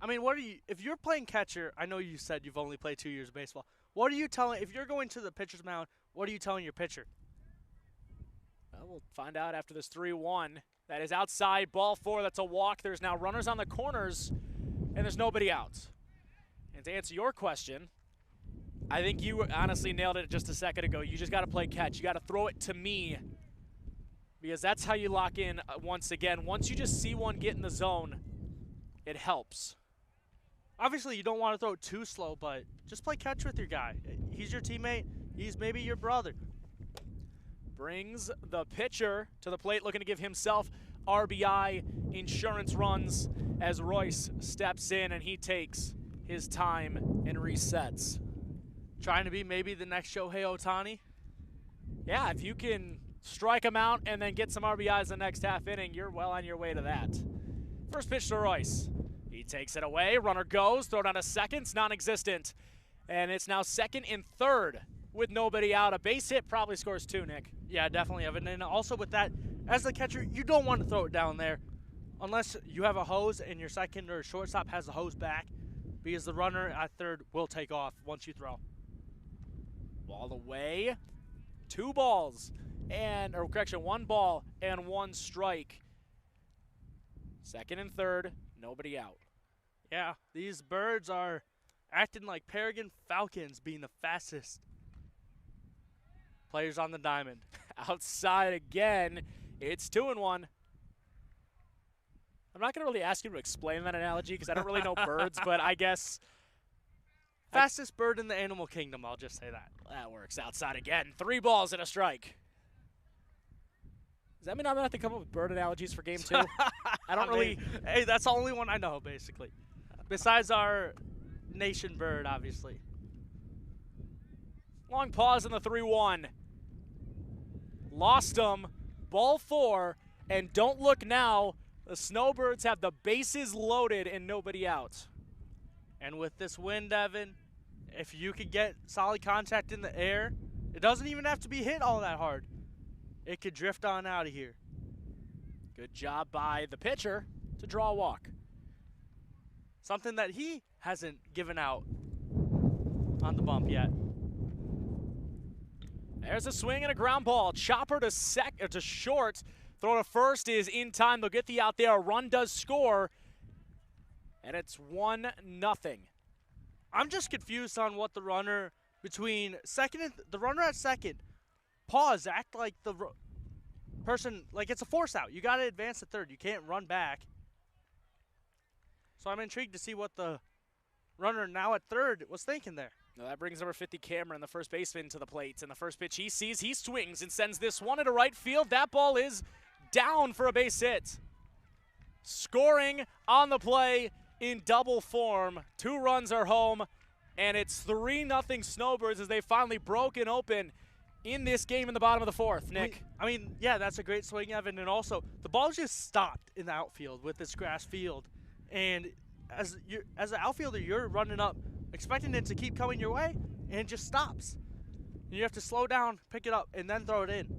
I mean, if you're playing catcher, I know you said you've only played 2 years of baseball. What are you telling, if you're going to the pitcher's mound, what are you telling your pitcher? Well, we'll find out after this 3-1. That is outside, ball 4. That's a walk. There's now runners on the corners, and there's nobody out. And to answer your question, I think you honestly nailed it just a second ago. You just got to play catch. You got to throw it to me, because that's how you lock in once again. Once you just see one get in the zone, it helps. Obviously, you don't want to throw it too slow, but just play catch with your guy. He's your teammate. He's maybe your brother. Brings the pitcher to the plate, looking to give himself RBI insurance runs as Royce steps in and he takes his time and resets. Trying to be maybe the next Shohei Ohtani? Yeah, if you can strike him out and then get some RBIs the next half inning, you're well on your way to that. First pitch to Royce. He takes it away. Runner goes. Throw down to second. It's non-existent. And it's now second and third with nobody out. A base hit probably scores 2, Nick. Yeah, definitely, Evan. And also with that, as the catcher, you don't want to throw it down there unless you have a hose and your second or shortstop has the hose back, because the runner at third will take off once you throw. Ball away. 2 balls. Or correction, 1 ball and 1 strike. Second and third, nobody out. Yeah, these birds are acting like peregrine falcons, being the fastest players on the diamond. Outside again, it's 2-1. I'm not going to really ask you to explain that analogy because I don't really know birds, but I guess. Fastest bird in the animal kingdom, I'll just say that. That works. Outside again, 3 balls and a strike. Does that mean I'm going to have to come up with bird analogies for game 2? I don't really. Hey, that's the only one I know, basically. Besides our nation bird, obviously. Long pause in the 3-1. Lost him. Ball 4. And don't look now. The Snowbirds have the bases loaded and nobody out. And with this wind, Evan, if you could get solid contact in the air, it doesn't even have to be hit all that hard. It could drift on out of here. Good job by the pitcher to draw a walk. Something that he hasn't given out on the bump yet. There's a swing and a ground ball. Chopper to short. Throw to first is in time. They'll get the out there. A run does score. And it's 1-0. I'm just confused on what the runner between second and the runner at second pause, act like the person, like it's a force out. You got to advance to third. You can't run back. So I'm intrigued to see what the runner now at third was thinking there. Now that brings number 50 Cameron, the first baseman, to the plate. And the first pitch he sees, he swings and sends this one into right field. That ball is down for a base hit. Scoring on the play in double form. 2 runs are home, and it's 3-0 Snowbirds as they've finally broken open in this game in the bottom of the 4th. Nick. I mean, yeah, that's a great swing, Evan. And also, the ball just stopped in the outfield with this grass field. And as an outfielder, you're running up, expecting it to keep coming your way, and it just stops. And you have to slow down, pick it up, and then throw it in.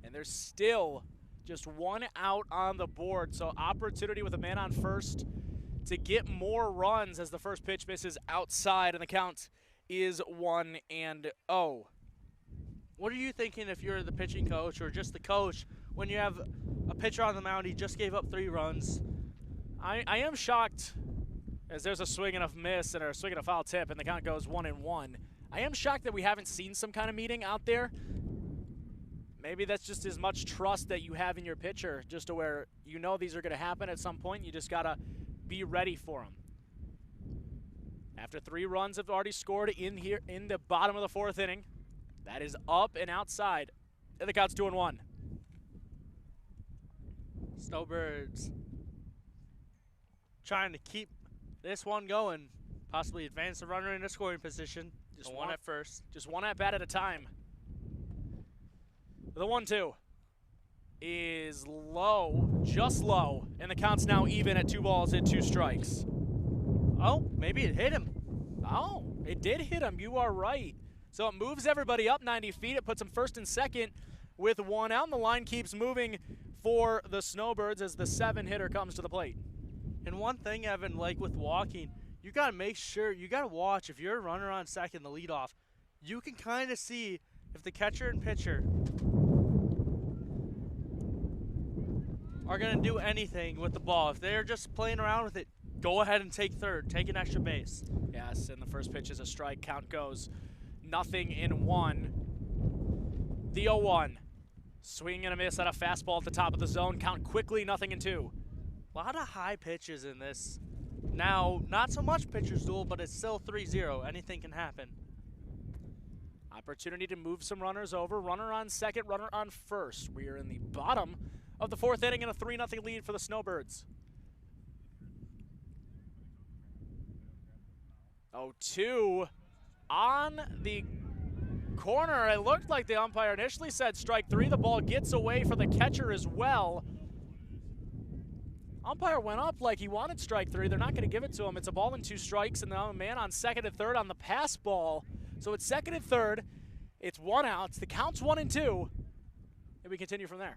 And there's still just 1 out on the board, so opportunity with a man on first to get more runs as the first pitch misses outside, and the count is 1-0. What are you thinking if you're the pitching coach or just the coach when you have a pitcher on the mound, he just gave up 3 runs? I am shocked as there's a swing and a miss and a swing and a foul tip, and the count goes 1-1. I am shocked that we haven't seen some kind of meeting out there. Maybe that's just as much trust that you have in your pitcher, just to where you know these are going to happen at some point. You just got to be ready for them. After 3 runs have already scored in here in the bottom of the 4th inning, that is up and outside, and the count's 2-1. Snowbirds trying to keep this one going, possibly advance the runner into scoring position. Just one at first. Just 1 at bat at a time. The 1-2 is low, just low, and the count's now even at 2 balls and 2 strikes. Oh, maybe it hit him. Oh, it did hit him. You are right. So it moves everybody up 90 feet. It puts them first and second with 1 out, and the line keeps moving for the Snowbirds as the 7-hitter comes to the plate. And one thing, Evan, like with walking, you got to make sure, you got to watch if you're a runner on second, the leadoff, you can kind of see if the catcher and pitcher are going to do anything with the ball. If they're just playing around with it, go ahead and take third, take an extra base. Yes, and the first pitch is a strike. Count goes 0-1. The 0-1. Swing and a miss at a fastball at the top of the zone. Count quickly 0-2. A lot of high pitches in this. Now, not so much pitcher's duel, but it's still 3-0. Anything can happen. Opportunity to move some runners over. Runner on second, runner on first. We are in the bottom of the 4th inning and a 3-0 lead for the Snowbirds. 0-2 on the corner. It looked like the umpire initially said strike 3. The ball gets away for the catcher as well. Umpire went up like he wanted strike 3. They're not going to give it to him. It's a ball and 2 strikes, and now a man on second and third on the pass ball. So it's second and third. It's 1 out. The count's 1-2, and we continue from there.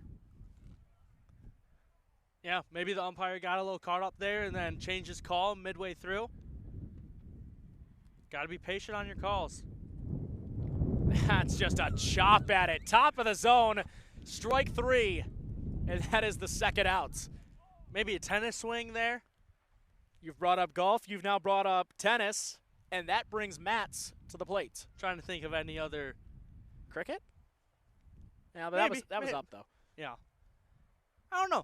Yeah, maybe the umpire got a little caught up there and then changed his call midway through. Got to be patient on your calls. That's just a chop at it. Top of the zone, strike 3, and that is the second out. Maybe a tennis swing there. You've brought up golf. You've now brought up tennis, and that brings Mats to the plate. Trying to think of any other. Cricket? Yeah, but maybe, that was up, though. Yeah. I don't know.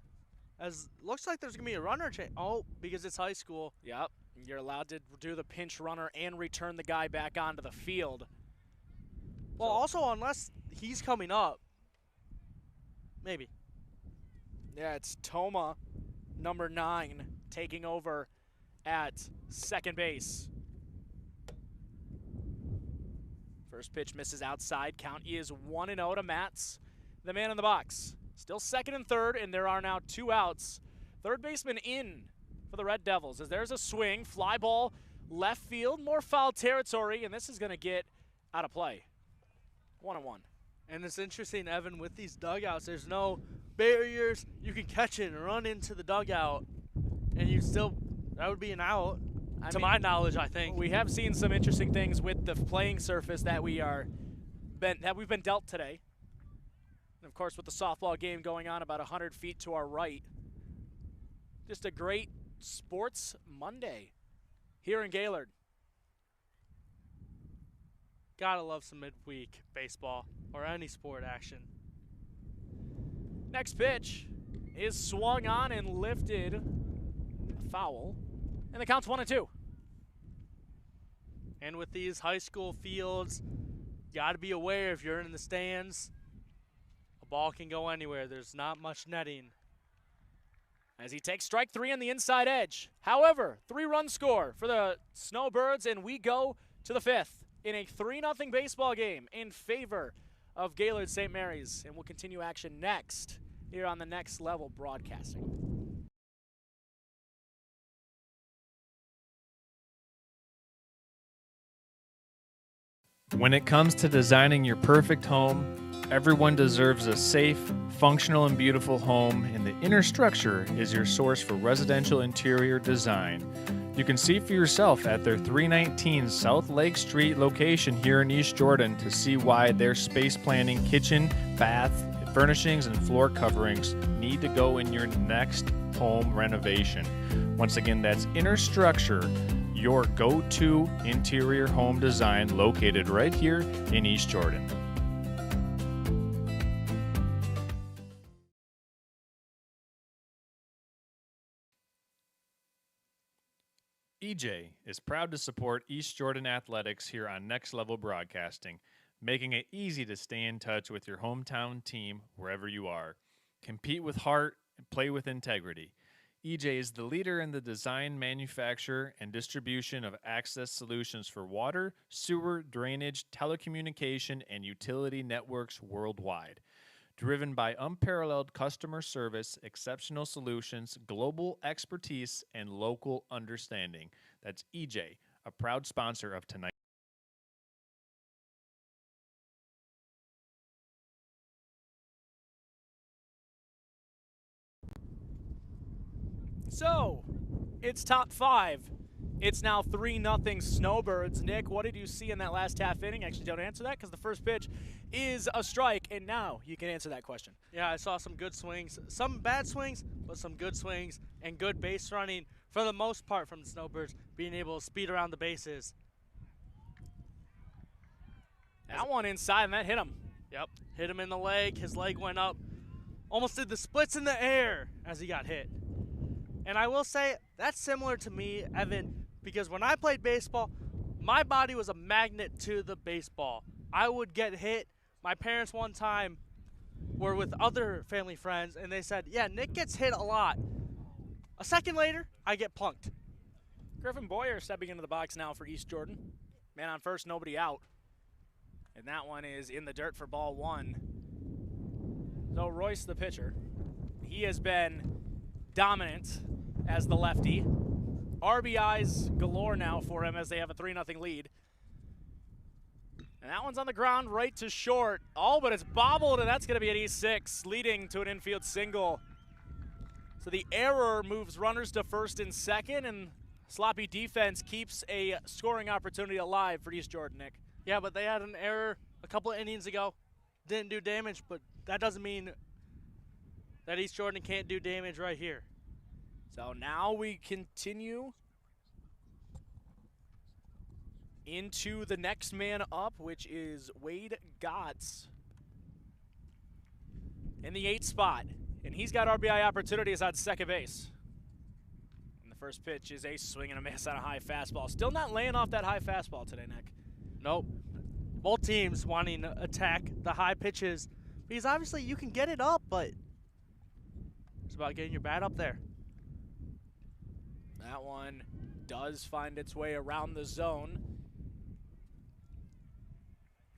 As looks like there's going to be a runner change. Oh, because it's high school. Yep. You're allowed to do the pinch runner and return the guy back onto the field. Well, also, unless he's coming up. Maybe. Yeah, it's Toma, number 9, taking over at second base. First pitch misses outside. Count is 1-0 to Mats, the man in the box. Still second and third, and there are now 2 outs. Third baseman in for the Red Devils as there's a swing. Fly ball left field, more foul territory, and this is going to get out of play. 1-1. And it's interesting, Evan, with these dugouts, there's no barriers. You can catch it and run into the dugout, and you still, that would be an out. To my knowledge, I think. We have seen some interesting things with the playing surface that we've been dealt today. And of course, with the softball game going on about 100 feet to our right. Just a great sports Monday here in Gaylord. Gotta love some midweek baseball or any sport action. Next pitch is swung on and lifted. A foul. And the count's 1-2. And with these high school fields, you gotta be aware if you're in the stands, a ball can go anywhere. There's not much netting. As he takes strike 3 on the inside edge. However, 3-run score for the Snowbirds, and we go to the 5th in a 3-0 baseball game in favor of Gaylord St. Mary's. And we'll continue action next here on the Next Level Broadcasting. When it comes to designing your perfect home, everyone deserves a safe, functional, and beautiful home, and the Inner Structure is your source for residential interior design. You can see for yourself at their 319 South Lake Street location here in East Jordan to see why their space planning, kitchen, bath, furnishings, and floor coverings need to go in your next home renovation. Once again, that's Inner Structure, your go-to interior home design located right here in East Jordan. EJ is proud to support East Jordan Athletics here on Next Level Broadcasting, making it easy to stay in touch with your hometown team wherever you are. Compete with heart and play with integrity. EJ is the leader in the design, manufacture, and distribution of access solutions for water, sewer, drainage, telecommunication, and utility networks worldwide. Driven by unparalleled customer service, exceptional solutions, global expertise, and local understanding. That's EJ, a proud sponsor of tonight. So, it's top 5. It's now 3-0 Snowbirds. Nick, what did you see in that last half inning? Actually, don't answer that because the first pitch is a strike, and now you can answer that question. Yeah, I saw some good swings, some bad swings, but some good swings and good base running for the most part from the Snowbirds, being able to speed around the bases. That one inside, and that hit him. Yep, hit him in the leg. His leg went up, almost did the splits in the air as he got hit. And I will say, that's similar to me, Evan, because when I played baseball, my body was a magnet to the baseball. I would get hit. My parents one time were with other family friends, and they said, yeah, Nick gets hit a lot. A second later, I get plunked. Griffin Boyer stepping into the box now for East Jordan. Man on first, nobody out. And that one is in the dirt for ball 1. So Royce, the pitcher, he has been dominant as the lefty. RBIs galore now for him as they have a 3-0 lead. And that one's on the ground right to short. Oh, but it's bobbled, and that's going to be an E6, leading to an infield single. So the error moves runners to first and second, and sloppy defense keeps a scoring opportunity alive for East Jordan, Nick. Yeah, but they had an error a couple of innings ago. Didn't do damage, but that doesn't mean that East Jordan can't do damage right here. So now we continue into the next man up, which is Wade Gotts in the 8th spot. And he's got RBI opportunities on second base. And the first pitch is a swing and a miss on a high fastball. Still not laying off that high fastball today, Nick. Nope. Both teams wanting to attack the high pitches because obviously you can get it up, but it's about getting your bat up there. That one does find its way around the zone.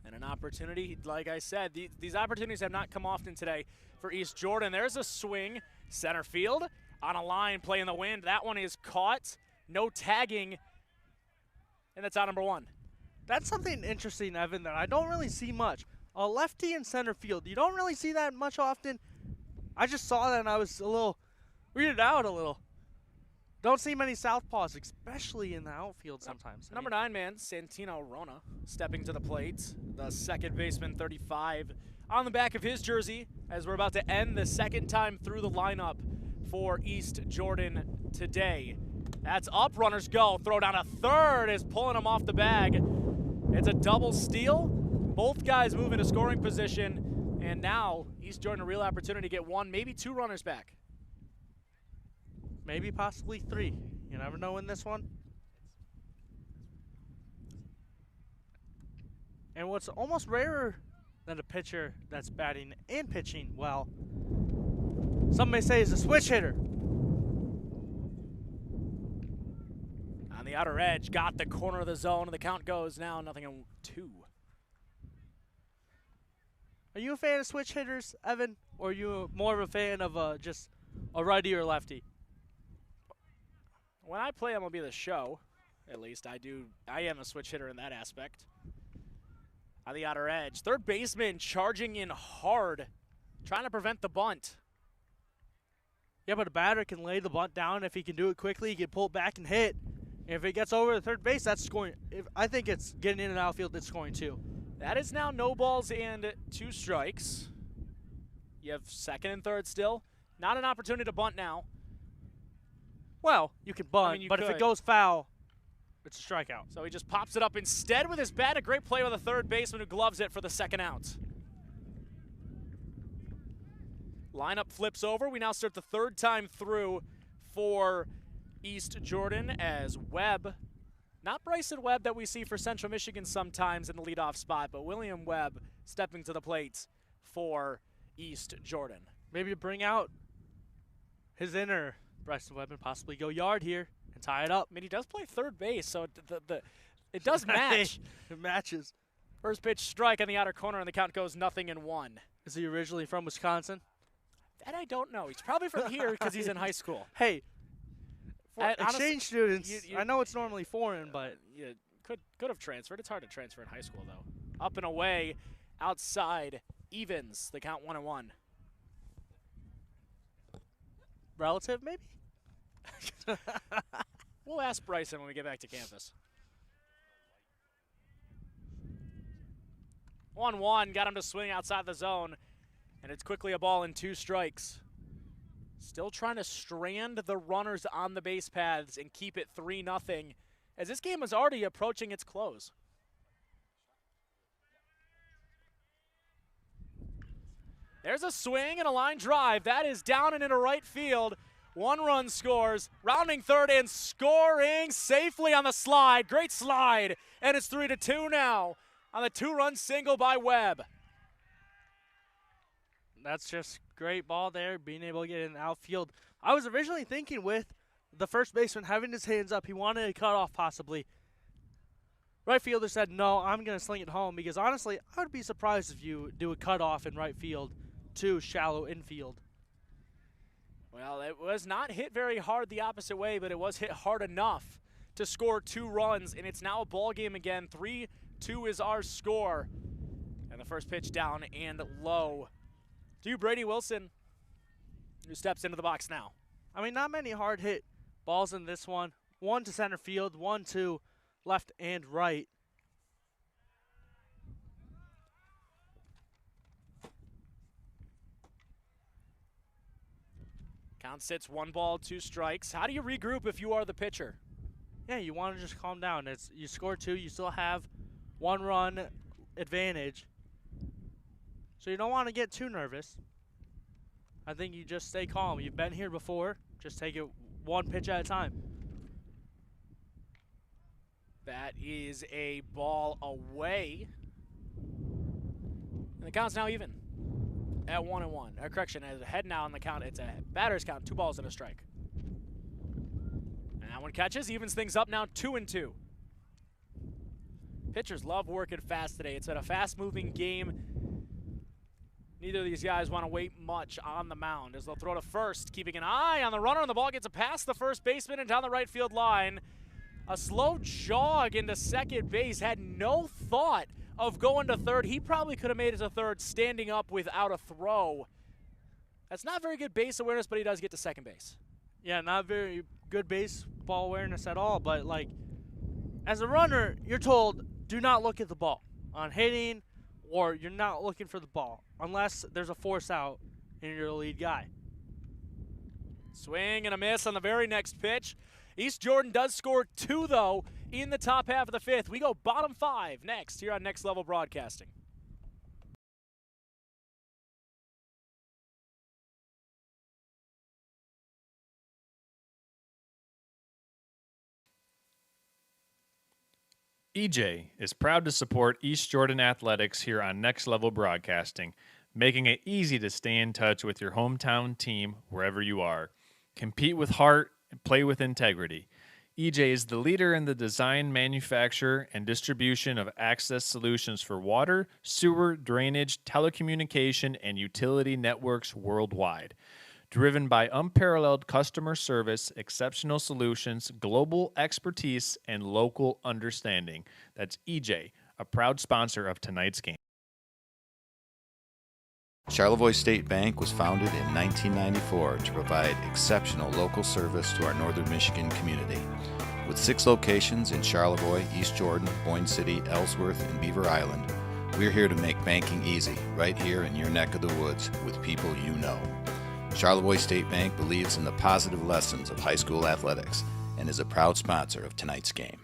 And an opportunity, like I said, these opportunities have not come often today for East Jordan. There's a swing, center field, on a line, play in the wind. That one is caught, no tagging, and that's out number 1. That's something interesting, Evan, that I don't really see much. A lefty in center field, you don't really see that much often. I just saw that and I was a little weirded out a little. Don't see many southpaws, especially in the outfield sometimes. Number 9 man, Santino Rona, stepping to the plate. The second baseman, 35, on the back of his jersey as we're about to end the second time through the lineup for East Jordan today. That's up, runners go. Throw down a third is pulling him off the bag. It's a double steal. Both guys move into scoring position, and now East Jordan a real opportunity to get one, maybe two runners back. Maybe possibly three. You never know in this one. And what's almost rarer than a pitcher that's batting and pitching well, some may say is a switch hitter. On the outer edge, got the corner of the zone, and the count goes now 0-2. Are you a fan of switch hitters, Evan? Or are you more of a fan of just a righty or lefty? When I play MLB The Show, at least I am a switch hitter in that aspect. On the outer edge, third baseman charging in hard, trying to prevent the bunt. Yeah, but a batter can lay the bunt down. If he can do it quickly, he can pull it back and hit. And if it gets over the third base, that's scoring. I think it's getting in and outfield, it's scoring too. That is now no balls and 2 strikes. You have second and third still. Not an opportunity to bunt now. Well, you can bunt, you but if could. it goes foul, it's a strikeout. So he just pops it up instead with his bat. A great play with the third baseman who gloves it for the second out. Lineup flips over. We now start the third time through for East Jordan as Webb, not Bryson Webb that we see for Central Michigan sometimes in the leadoff spot, but William Webb stepping to the plate for East Jordan. Maybe to bring out his inner Bryson Webb and possibly go yard here and tie it up. I mean, he does play third base, so it does match. It matches. First pitch strike on the outer corner, and the count goes 0-1. Is he originally from Wisconsin? That I don't know. He's probably from here because he's in high school. Hey, Honestly, exchange students, you- I know it's normally foreign, but You could have transferred. It's hard to transfer in high school, though. Up and away, outside, evens. The count 1-1. relative maybe? We'll ask Bryson when we get back to campus. 1-1, got him to swing outside the zone, and it's quickly a ball and 2 strikes. Still trying to strand the runners on the base paths and keep it 3-0, as this game is already approaching its close. There's a swing and a line drive. That is down and into right field. 1 run scores, rounding third and scoring safely on the slide. Great slide, and it's 3-2 now on the 2-run single by Webb. That's just great ball there, being able to get in the outfield. I was originally thinking with the first baseman having his hands up, he wanted a cutoff possibly. Right fielder said, no, I'm going to sling it home, because honestly, I would be surprised if you do a cutoff in right field to shallow infield. Well, it was not hit very hard the opposite way, but it was hit hard enough to score 2 runs, and it's now a ball game again. 3-2 is our score. And the first pitch down and low to Brady Wilson, who steps into the box now. I mean, not many hard hit balls in this one. 1 to center field, 1 to left and right. Count sits 1 ball, 2 strikes. How do you regroup if you are the pitcher? Yeah, you want to just calm down. You score 2, you still have 1 run advantage. So you don't want to get too nervous. I think you just stay calm. You've been here before. Just take it 1 pitch at a time. That is a ball away. And the count's now even at 1-1. Correction, as a head now on the count, it's a batter's count, 2 balls and a strike. And that one catches, evens things up now 2-2. Pitchers love working fast today. It's been a fast-moving game. Neither of these guys want to wait much on the mound as they'll throw to first, keeping an eye on the runner, and the ball gets it past the first baseman and down the right field line. A slow jog into second base, had no thought of going to third. He probably could have made it to third standing up without a throw. That's not very good base awareness, but he does get to second base. Yeah, not very good baseball awareness at all, but like as a runner, you're told do not look at the ball on hitting, or you're not looking for the ball unless there's a force out and you're the lead guy. Swing and a miss on the very next pitch. East Jordan does score 2, though, in the top half of the fifth. We go bottom five next here on Next Level Broadcasting. EJ is proud to support East Jordan Athletics here on Next Level Broadcasting, making it easy to stay in touch with your hometown team wherever you are. Compete with heart and play with integrity. EJ is the leader in the design, manufacture, and distribution of access solutions for water, sewer, drainage, telecommunication, and utility networks worldwide. Driven by unparalleled customer service, exceptional solutions, global expertise, and local understanding. That's EJ, a proud sponsor of tonight's game. Charlevoix State Bank was founded in 1994 to provide exceptional local service to our northern Michigan community. With 6 locations in Charlevoix, East Jordan, Boyne City, Ellsworth, and Beaver Island, we're here to make banking easy right here in your neck of the woods with people you know. Charlevoix State Bank believes in the positive lessons of high school athletics and is a proud sponsor of tonight's game.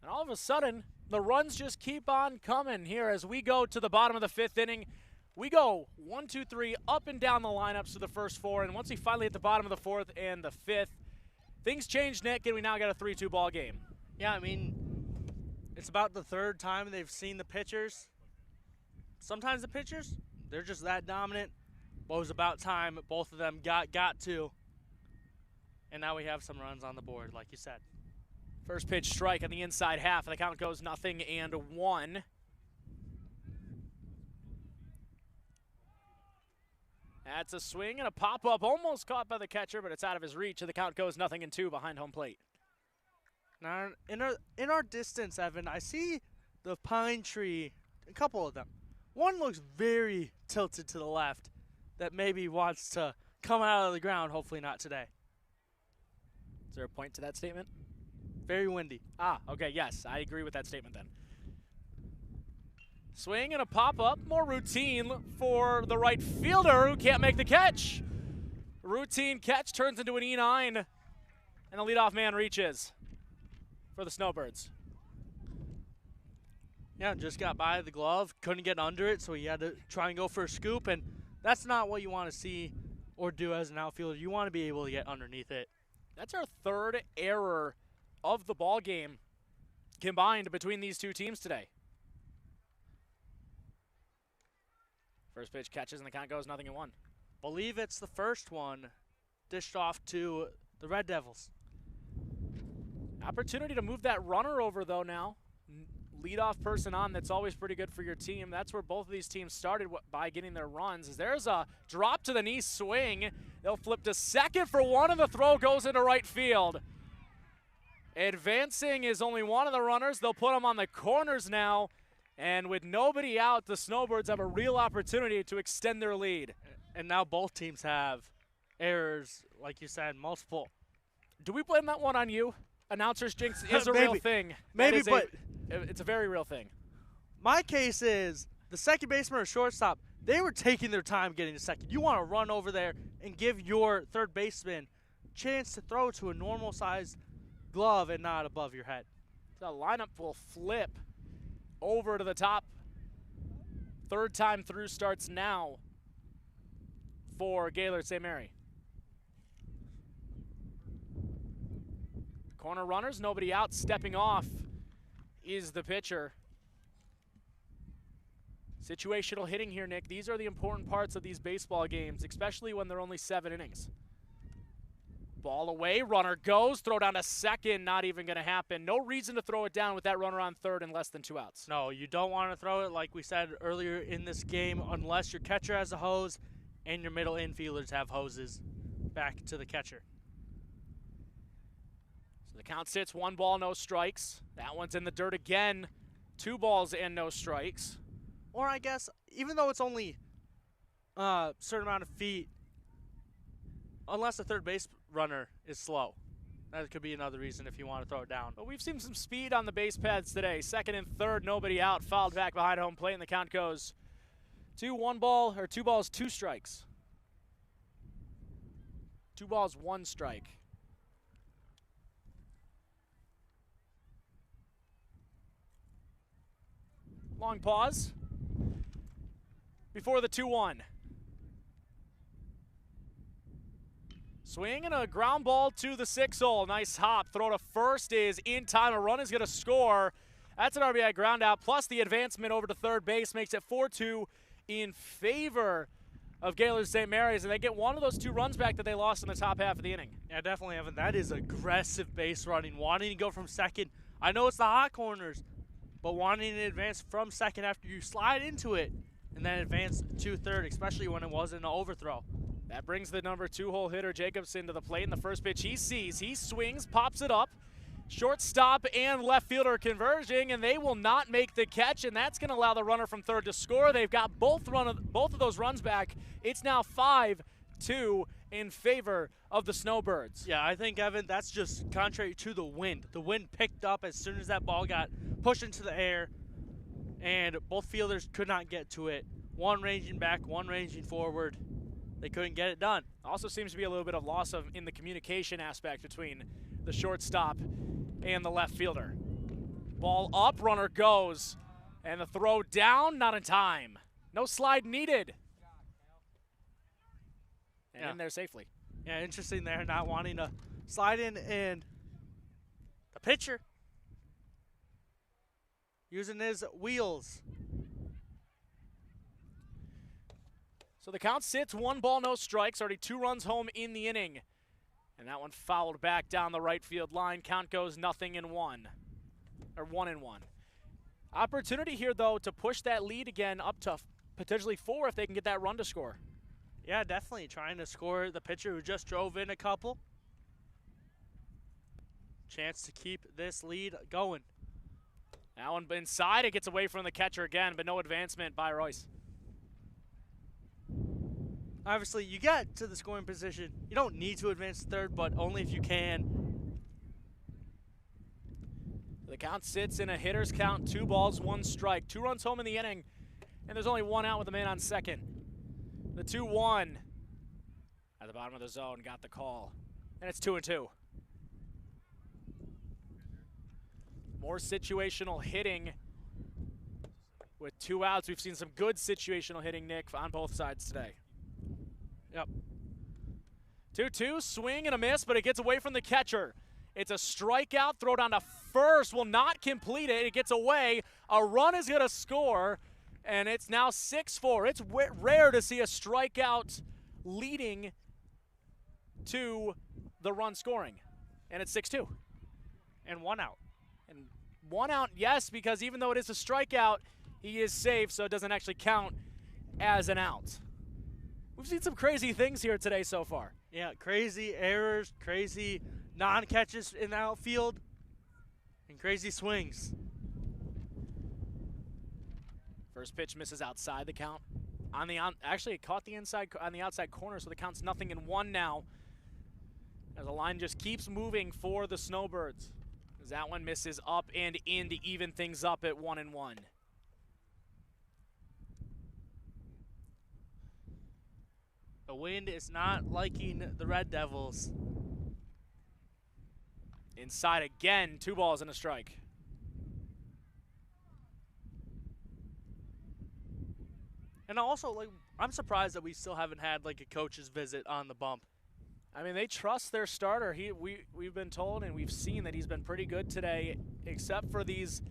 And all of a sudden, the runs just keep on coming here as we go to the bottom of the fifth inning. We go 1, 2, 3 up and down the lineups to the first 4, and once we finally hit the bottom of the fourth and the fifth, things change, Nick, and we now got a 3-2 ball game. Yeah, I mean, it's about the third time they've seen the pitchers. Sometimes the pitchers, they're just that dominant. But it was about time both of them got to. And now we have some runs on the board, like you said. First pitch strike on the inside half, and the count goes 0-1. That's a swing and a pop-up, almost caught by the catcher, but it's out of his reach, and the count goes 0-2 behind home plate. Now, in our distance, Evan, I see the pine tree, a couple of them. One looks very tilted to the left that maybe wants to come out of the ground, hopefully not today. Is there a point to that statement? Very windy. Ah, okay, yes, I agree with that statement then. Swing and a pop-up, more routine for the right fielder who can't make the catch. Routine catch turns into an E9, and the leadoff man reaches for the Snowbirds. Yeah, just got by the glove, couldn't get under it, so he had to try and go for a scoop, and that's not what you want to see or do as an outfielder. You want to be able to get underneath it. That's our third error of the ball game combined between these two teams today. First pitch catches and the count goes 0-1. Believe it's the first one dished off to the Red Devils. Opportunity to move that runner over though now. Leadoff person on, that's always pretty good for your team. That's where both of these teams started by getting their runs. As there's a drop to the knee swing. They'll flip to second for one, and the throw goes into right field. Advancing is only one of the runners. They'll put them on the corners now. And with nobody out, the Snowbirds have a real opportunity to extend their lead. And now both teams have errors, like you said, multiple. Do we blame that one on you? Announcer's jinx is a real thing. Maybe, but it's a very real thing. My case is the second baseman or shortstop, they were taking their time getting to second. You want to run over there and give your third baseman a chance to throw to a normal-sized glove and not above your head. The lineup will flip over to the top. Third time through starts now for Gaylord St. Mary. Corner runners, nobody out. Stepping off is the pitcher. Situational hitting here, Nick. These are the important parts of these baseball games, especially when they're only 7 innings. Ball away, runner goes, throw down to second, not even going to happen. No reason to throw it down with that runner on third and less than 2 outs. No, you don't want to throw it, like we said earlier in this game, unless your catcher has a hose and your middle infielders have hoses back to the catcher. So the count sits 1 ball, no strikes. That one's in the dirt again. 2 balls and no strikes. Or I guess, even though it's only a certain amount of feet, unless the third base runner is slow. That could be another reason if you want to throw it down. But we've seen some speed on the base paths today. Second and third, nobody out. Fouled back behind home plate, and the count goes 2 balls, 2 strikes. 2 balls, 1 strike. Long pause before the 2-1. Swing and a ground ball to the 6-hole. Nice hop. Throw to first is in time. A run is going to score. That's an RBI ground out. Plus the advancement over to third base makes it 4-2 in favor of Gaylord St. Mary's. And they get one of those 2 runs back that they lost in the top half of the inning. Yeah, definitely, Evan. That is aggressive base running. Wanting to go from second. I know it's the hot corners, but wanting to advance from second after you slide into it and then advance to third, especially when it wasn't an overthrow. That brings the number 2-hole hitter Jacobson to the plate in the first pitch he sees. He swings, pops it up. Shortstop and left fielder converging, and they will not make the catch, and that's going to allow the runner from third to score. They've got both of those runs back. It's now 5-2 in favor of the Snowbirds. Yeah, I think, Evan, that's just contrary to the wind. The wind picked up as soon as that ball got pushed into the air, and both fielders could not get to it. One ranging back, one ranging forward. They couldn't get it done. Also seems to be a little bit of loss in the communication aspect between the shortstop and the left fielder. Ball up, runner goes, and the throw down, not in time. No slide needed. And in there safely. Yeah, interesting there, not wanting to slide in, and the pitcher using his wheels. So the count sits 1 ball, no strikes, already 2 runs home in the inning. And that one fouled back down the right field line. Count goes 0-1, or 1-1. Opportunity here, though, to push that lead again up to potentially 4 if they can get that run to score. Yeah, definitely trying to score the pitcher who just drove in a couple. Chance to keep this lead going. That one inside, it gets away from the catcher again, but no advancement by Royce. Obviously, you get to the scoring position. You don't need to advance to third, but only if you can. The count sits in a hitter's count, 2 balls, 1 strike. 2 runs home in the inning, and there's only 1 out with a man on second. The 2-1 at the bottom of the zone got the call, and it's 2-2. More situational hitting with 2 outs. We've seen some good situational hitting, Nick, on both sides today. Yep. 2-2, swing and a miss, but it gets away from the catcher. It's a strikeout, throw down to first, will not complete it. It gets away. A run is going to score, and it's now 6-4. It's rare to see a strikeout leading to the run scoring, and it's 6-2. And 1 out. And 1 out, yes, because even though it is a strikeout, he is safe, so it doesn't actually count as an out. We've seen some crazy things here today so far. Yeah, crazy errors, crazy non-catches in the outfield, and crazy swings. First pitch misses outside the count. Actually, it caught the inside on the outside corner, so the count's 0-1 now. As the line just keeps moving for the Snowbirds. As that one misses up and in to even things up at 1-1. The wind is not liking the Red Devils. Inside again, 2 balls and a strike. And also, I'm surprised that we still haven't had a coach's visit on the bump. I mean, they trust their starter. We've been told and we've seen that he's been pretty good today, except for these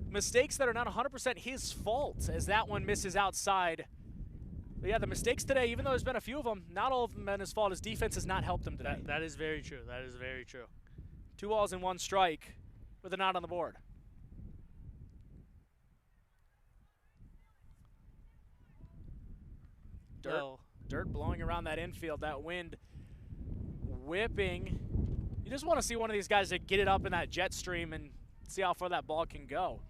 mistakes that are not 100% his fault, as that one misses outside. But yeah, the mistakes today, even though there's been a few of them, not all of them been his fault. His defense has not helped him today. That is very true. That is very true. 2 balls and 1 strike with an out on the board. Dirt blowing around that infield, that wind whipping. You just want to see one of these guys to get it up in that jet stream and see how far that ball can go.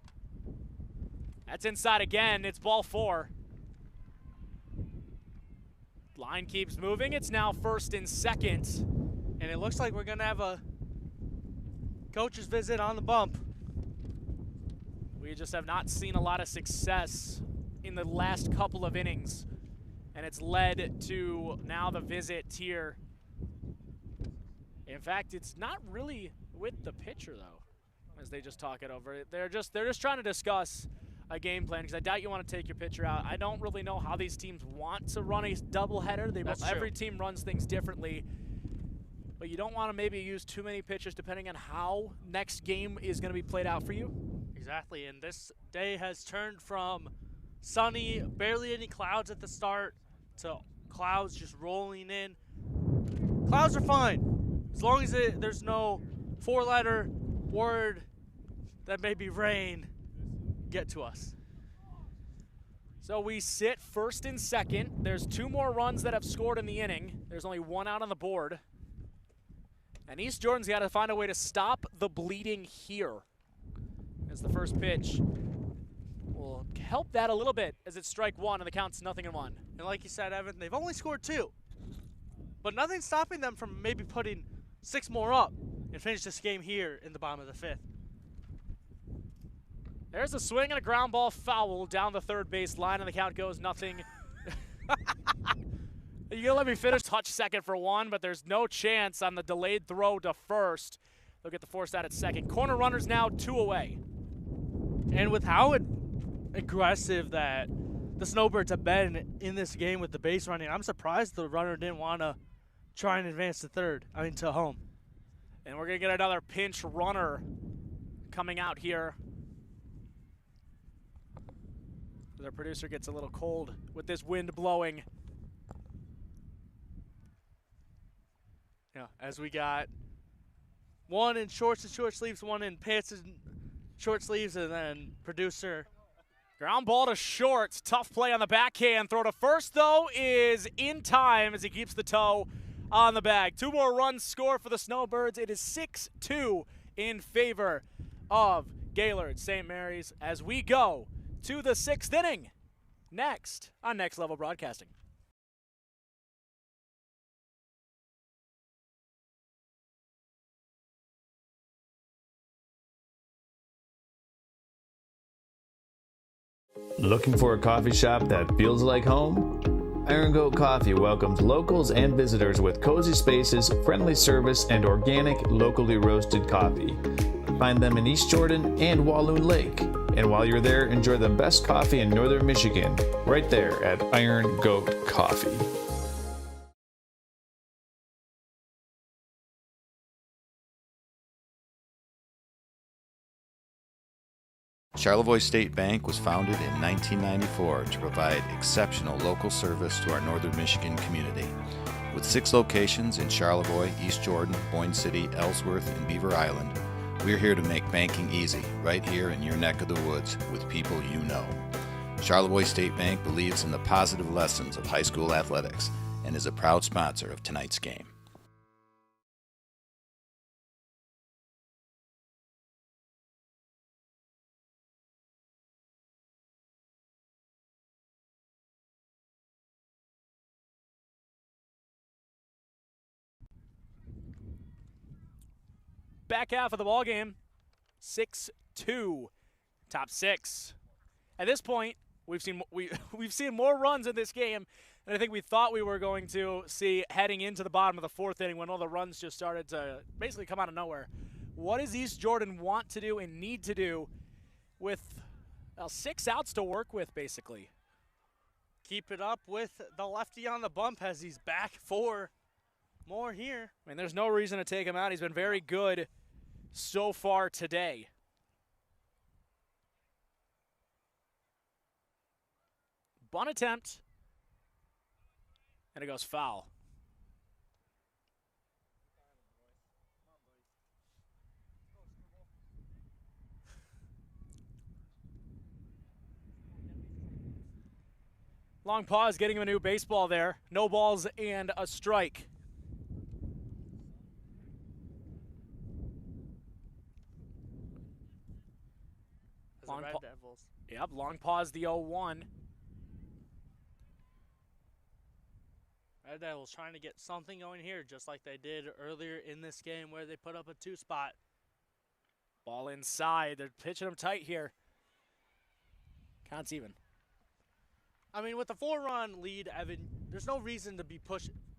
That's inside again. It's ball 4. Line keeps moving. It's now 1st and 2nd. And it looks like we're going to have a Coach's visit on the bump. We just have not seen a lot of success in the last couple of innings, and it's led to now the visit here. In fact, it's not really with the pitcher though, as they just talk it over. They're just trying to discuss a game plan, because I doubt you want to take your pitcher out. I don't really know how these teams want to run a doubleheader. Every team runs things differently, but you don't want to maybe use too many pitchers depending on how next game is going to be played out for you. Exactly, and this day has turned from sunny, barely any clouds at the start, to clouds just rolling in. Clouds are fine, as long as there's no four-letter word that may be rain get to us. So we sit first and second. There's 2 more runs that have scored in the inning. There's only 1 out on the board. And East Jordan's got to find a way to stop the bleeding here, as the first pitch will help that a little bit, as it's strike 1 and the count's 0-1. And like you said, Evan, they've only scored 2, but nothing's stopping them from maybe putting 6 more up and finish this game here in the bottom of the 5th. There's a swing and a ground ball foul down the third base line, and the count goes 0. You're gonna let me finish touch second for 1, but there's no chance on the delayed throw to first. They'll get the force out at second. Corner runners now 2 away. And with how aggressive that the Snowbirds have been in this game with the base running, I'm surprised the runner didn't want to try and advance to home. And we're gonna get another pinch runner coming out here. Their producer gets a little cold with this wind blowing. Yeah, as we got 1 in shorts and short sleeves, 1 in pants and short sleeves, and then producer. Ground ball to shorts. Tough play on the backhand. Throw to first, though, is in time as he keeps the toe on the bag. 2 more runs score for the Snowbirds. It is 6-2 in favor of Gaylord St. Mary's as we go to the 6th inning next on Next Level Broadcasting. Looking for a coffee shop that feels like home? Iron Goat Coffee welcomes locals and visitors with cozy spaces, friendly service, and organic, locally roasted coffee. Find them in East Jordan and Walloon Lake. And while you're there, enjoy the best coffee in Northern Michigan, right there at Iron Goat Coffee. Charlevoix State Bank was founded in 1994 to provide exceptional local service to our Northern Michigan community. With 6 locations in Charlevoix, East Jordan, Boyne City, Ellsworth, and Beaver Island, we're here to make banking easy, right here in your neck of the woods with people you know. Charlevoix State Bank believes in the positive lessons of high school athletics and is a proud sponsor of tonight's game. Back half of the ball game, 6-2, top 6. At this point, we've seen more runs in this game than I think we thought we were going to see heading into the bottom of the 4th inning, when all the runs just started to basically come out of nowhere. What does East Jordan want to do and need to do with 6 outs to work with, basically? Keep it up with the lefty on the bump as he's back for more here. I mean, there's no reason to take him out. He's been very good so far today. Bunt attempt, and it goes foul. Long pause, getting him a new baseball there. No balls and a strike. Long Red Devils. Yep, long pause, the 0-1. Red Devils trying to get something going here, just like they did earlier in this game where they put up a 2 spot. Ball inside. They're pitching him tight here. Count's even. I mean, with the 4-run lead, Evan, there's no reason to be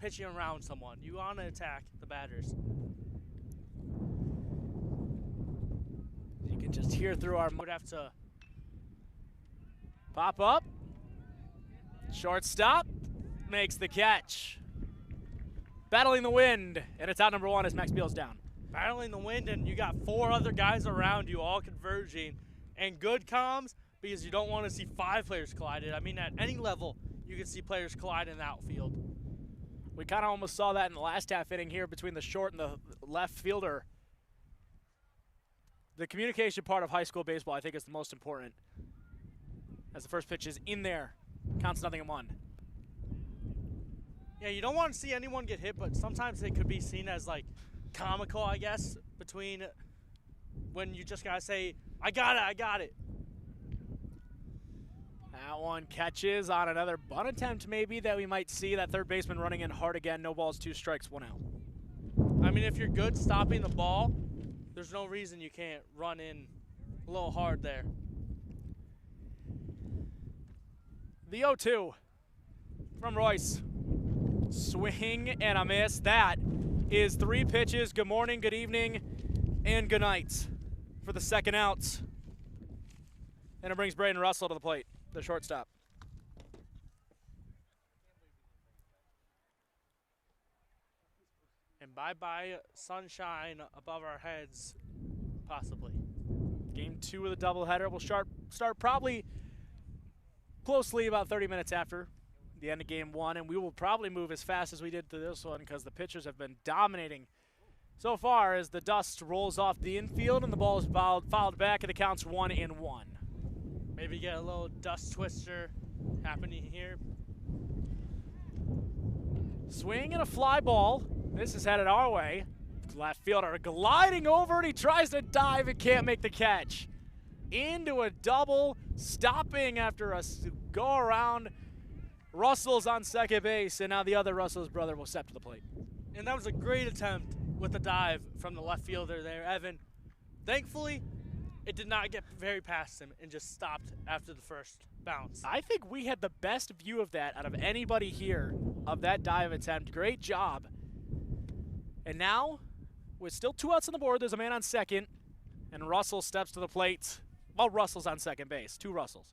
pitching around someone. You want to attack the batters. You can just hear through our... Would have to Pop up. Shortstop makes the catch. Battling the wind, and it's out number 1 as Max Beal's down. battling the wind, and you got 4 other guys around you all converging, and good comms because you don't want to see 5 players collided. I mean, at any level, you can see players collide in the outfield. We kind of almost saw that in the last half inning here between the short and the left fielder. The communication part of high school baseball, I think, is the most important. As the first pitch is in there, counts 0-1. Yeah, you don't want to see anyone get hit, but sometimes it could be seen as, like, comical, I guess, between when you just got to say, I got it. That one catches on another bunt attempt maybe that we might see. That third baseman running in hard again. No balls, 2 strikes, 1 out. I mean, if you're good stopping the ball, there's no reason you can't run in a little hard there. The 0-2 from Royce. Swing and a miss. That is 3 pitches. Good morning, good evening, and good night for the second out. And it brings Braden Russell to the plate, the shortstop. And bye-bye sunshine above our heads, possibly. Game 2 of the doubleheader will start probably closely about 30 minutes after the end of game 1, and we will probably move as fast as we did to this one because the pitchers have been dominating so far as the dust rolls off the infield and the ball is fouled back and it counts 1-1. Maybe get a little dust twister happening here. Swing and a fly ball. This is headed our way. Left fielder gliding over and he tries to dive and can't make the catch. Into a double, stopping after a go around. Russell's on second base, and now the other Russell's brother will step to the plate. And that was a great attempt with the dive from the left fielder there, Evan. Thankfully, it did not get very past him and just stopped after the first bounce. I think we had the best view of that out of anybody here, of that dive attempt. Great job. And now, with still 2 outs on the board, there's a man on second, and Russell steps to the plate. Well, Russell's on second base, 2 Russells.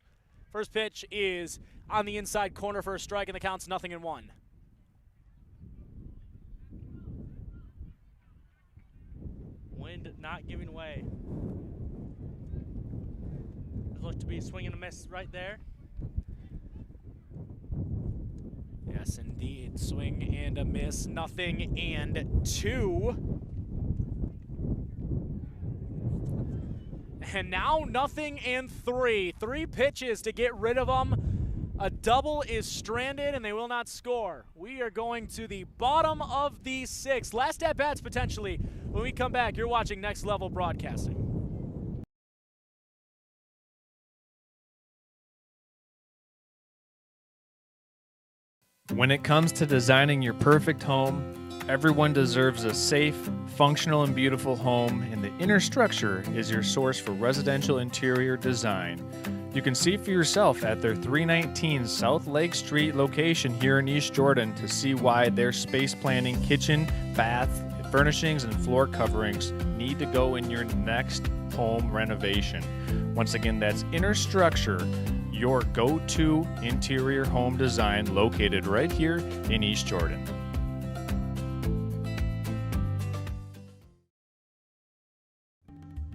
First pitch is on the inside corner for a strike, and the count's 0-1. Wind not giving way. It looked to be a swing and a miss right there. Yes, indeed. Swing and a miss. 0-2. And now 0-3. 3 pitches to get rid of them. A double is stranded, and they will not score. We are going to the bottom of the 6th. Last at-bats potentially. When we come back, you're watching Next Level Broadcasting. When it comes to designing your perfect home, everyone deserves a safe, functional, and beautiful home, and the Inner Structure is your source for residential interior design. You can see for yourself at their 319 South Lake Street location here in East Jordan to see why their space planning, kitchen, bath, furnishings, and floor coverings need to go in your next home renovation. Once again, that's Inner Structure, your go-to interior home design located right here in East Jordan.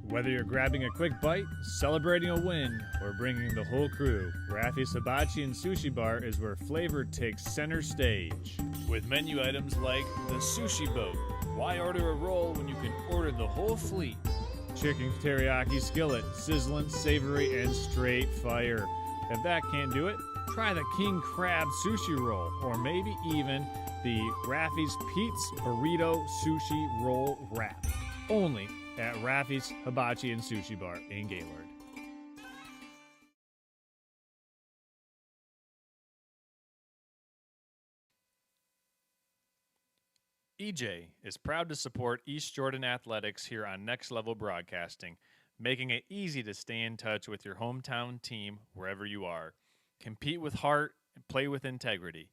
Whether you're grabbing a quick bite, celebrating a win, or bringing the whole crew, Raffi's Hibachi and Sushi Bar is where flavor takes center stage. With menu items like the Sushi Boat. Why order a roll when you can order the whole fleet? Chicken teriyaki skillet, sizzling, savory, and straight fire. If that can't do it, try the King Crab Sushi Roll, or maybe even the Raffi's Pete's Burrito Sushi Roll Wrap. Only at Raffi's Hibachi and Sushi Bar in Gaylord. EJ is proud to support East Jordan Athletics here on Next Level Broadcasting, making it easy to stay in touch with your hometown team wherever you are. Compete with heart and play with integrity.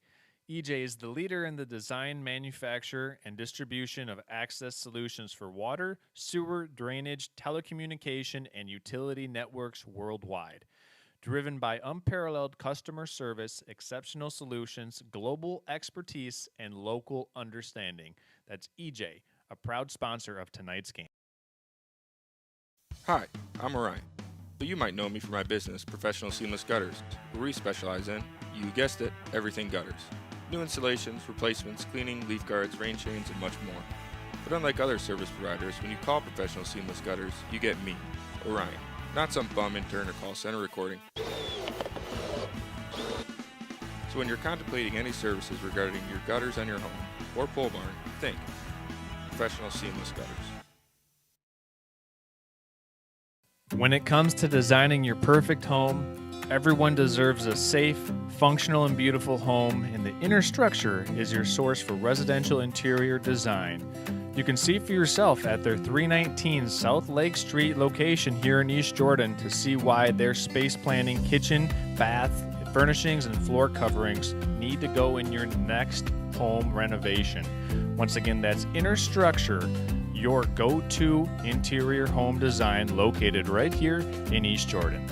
EJ is the leader in the design, manufacture, and distribution of access solutions for water, sewer, drainage, telecommunication, and utility networks worldwide. Driven by unparalleled customer service, exceptional solutions, global expertise, and local understanding. That's EJ, a proud sponsor of tonight's game. Hi, I'm Orion, but you might know me for my business, Professional Seamless Gutters, where we specialize in, you guessed it, everything gutters. New installations, replacements, cleaning, leaf guards, rain chains, and much more. But unlike other service providers, when you call Professional Seamless Gutters, you get me, Orion, not some bum intern or call center recording. So when you're contemplating any services regarding your gutters on your home or pole barn, think Professional Seamless Gutters. When it comes to designing your perfect home, everyone deserves a safe, functional, and beautiful home, and the inner structure is your source for residential interior design. You can see for yourself at their 319 South Lake Street location here in East Jordan to see why their space planning, kitchen, bath, furnishings, and floor coverings need to go in your next home renovation. Once again, that's Inner Structure, your go-to interior home design located right here in East Jordan.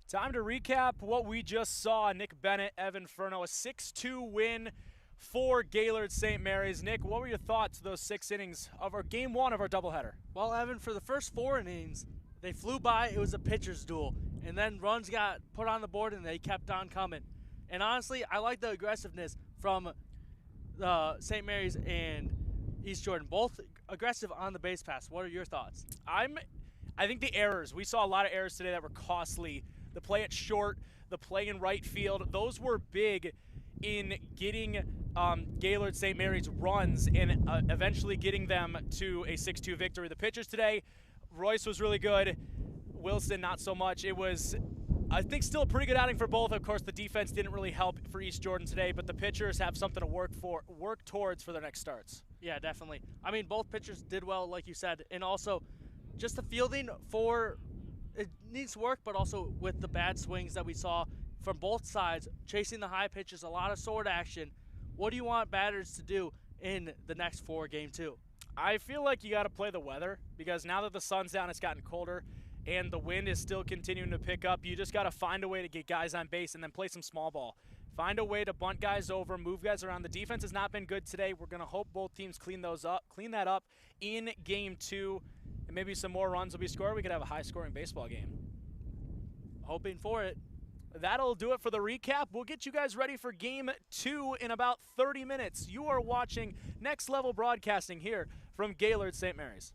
Time to recap what we just saw. Nick Bennett, Evan Furno, a 6-2 win for Gaylord St. Mary's. Nick, what were your thoughts of those 6 innings of our game 1 of our doubleheader? Well, Evan, for the first 4 innings, they flew by. It was a pitcher's duel. And then runs got put on the board, and they kept on coming. And honestly, I like the aggressiveness from St. Mary's and East Jordan. Both aggressive on the base pass. What are your thoughts? I think the errors. We saw a lot of errors today that were costly. The play at short, the play in right field, those were big in getting Gaylord St. Mary's runs and eventually getting them to a 6-2 victory. The pitchers today, Royce was really good. Wilson, not so much. It was, I think, still a pretty good outing for both. Of course, the defense didn't really help for East Jordan today, but the pitchers have something to work towards for their next starts. Yeah, definitely. I mean, both pitchers did well, like you said, and also just the fielding for it needs work, but also with the bad swings that we saw from both sides, chasing the high pitches, a lot of sword action. What do you want batters to do in the next 4 game 2? I feel like you got to play the weather, because now that the sun's down, it's gotten colder, and the wind is still continuing to pick up. You just got to find a way to get guys on base and then play some small ball. Find a way to bunt guys over, move guys around. The defense has not been good today. We're going to hope both teams clean that up in game 2. And maybe some more runs will be scored. We could have a high-scoring baseball game. Hoping for it. That'll do it for the recap. We'll get you guys ready for game 2 in about 30 minutes. You are watching Next Level Broadcasting here from Gaylord St. Mary's.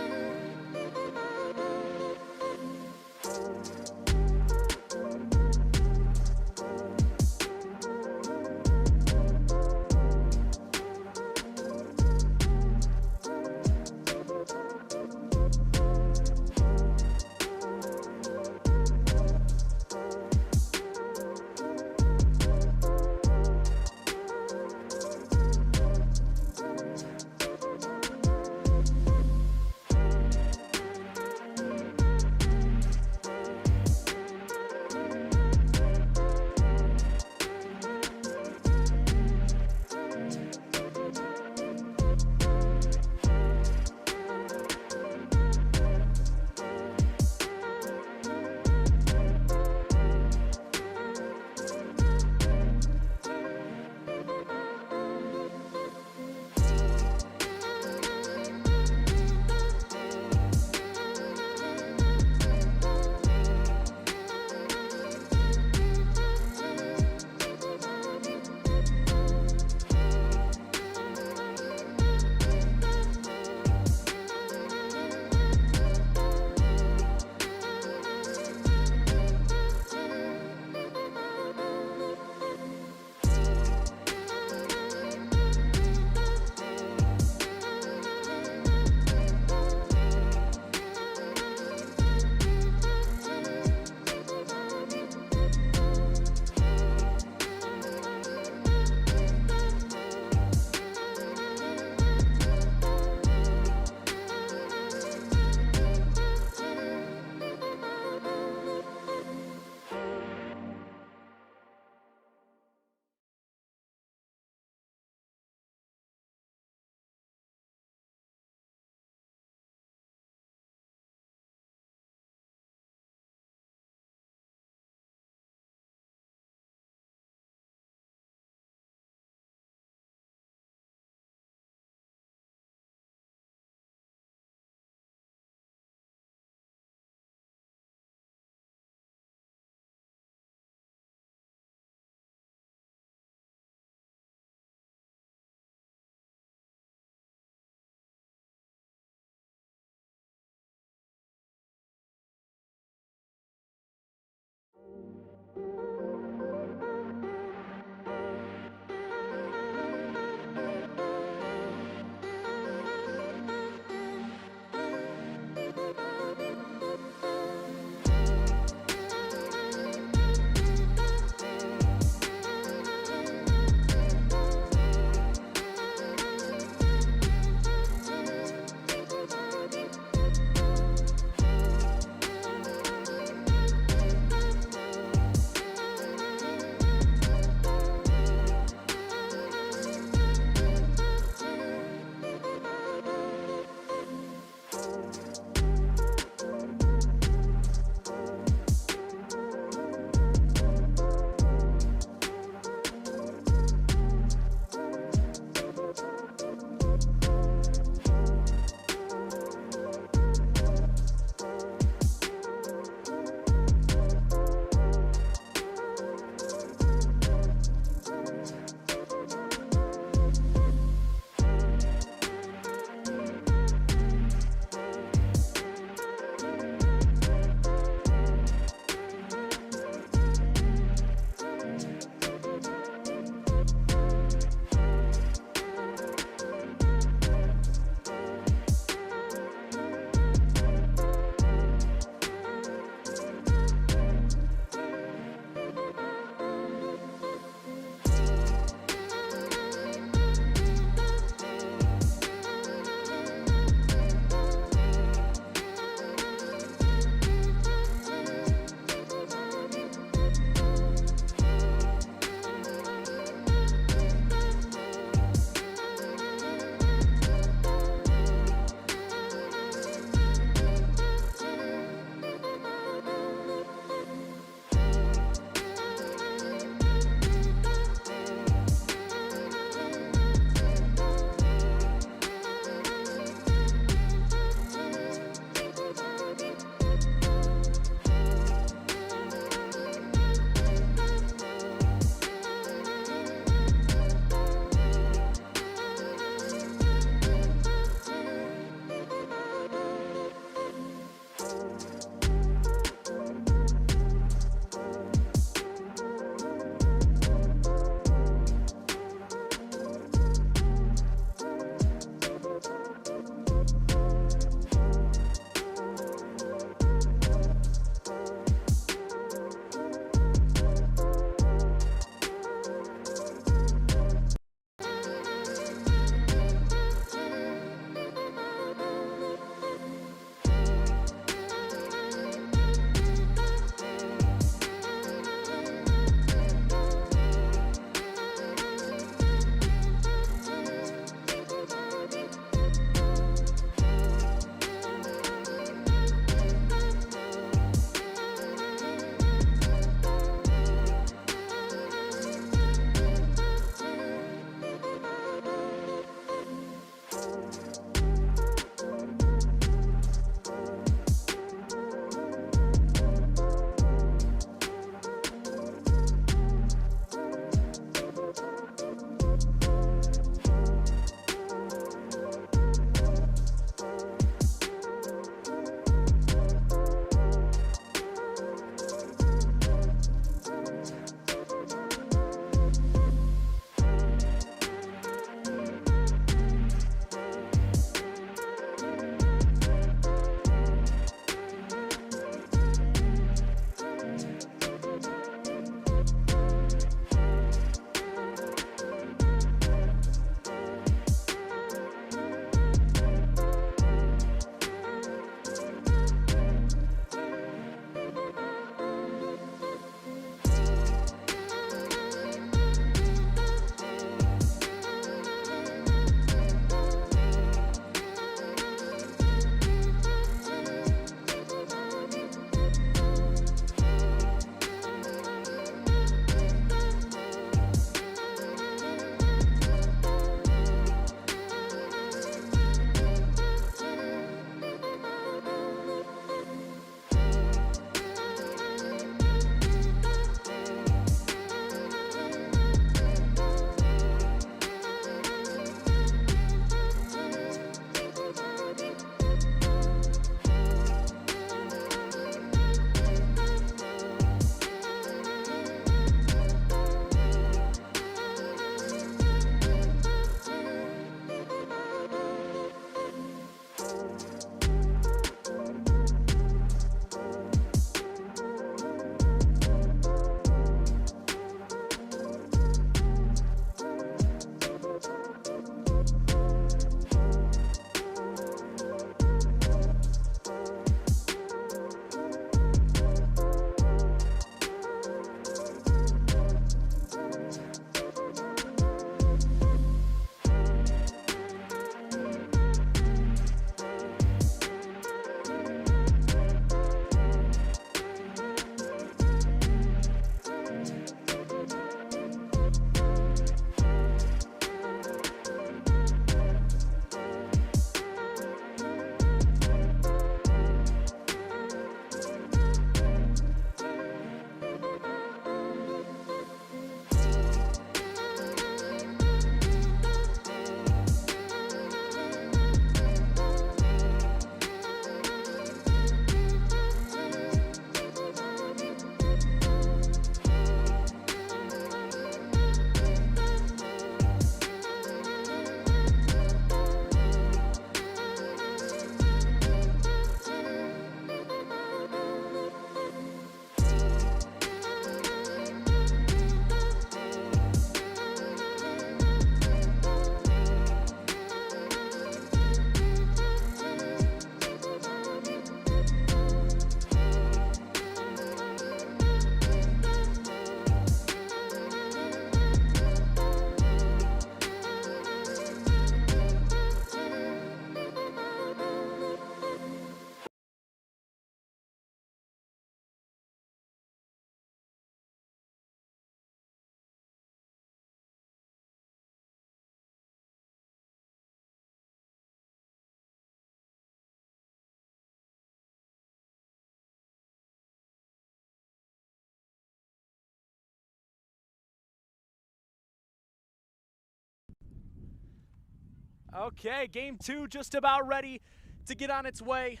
Okay, game 2 just about ready to get on its way.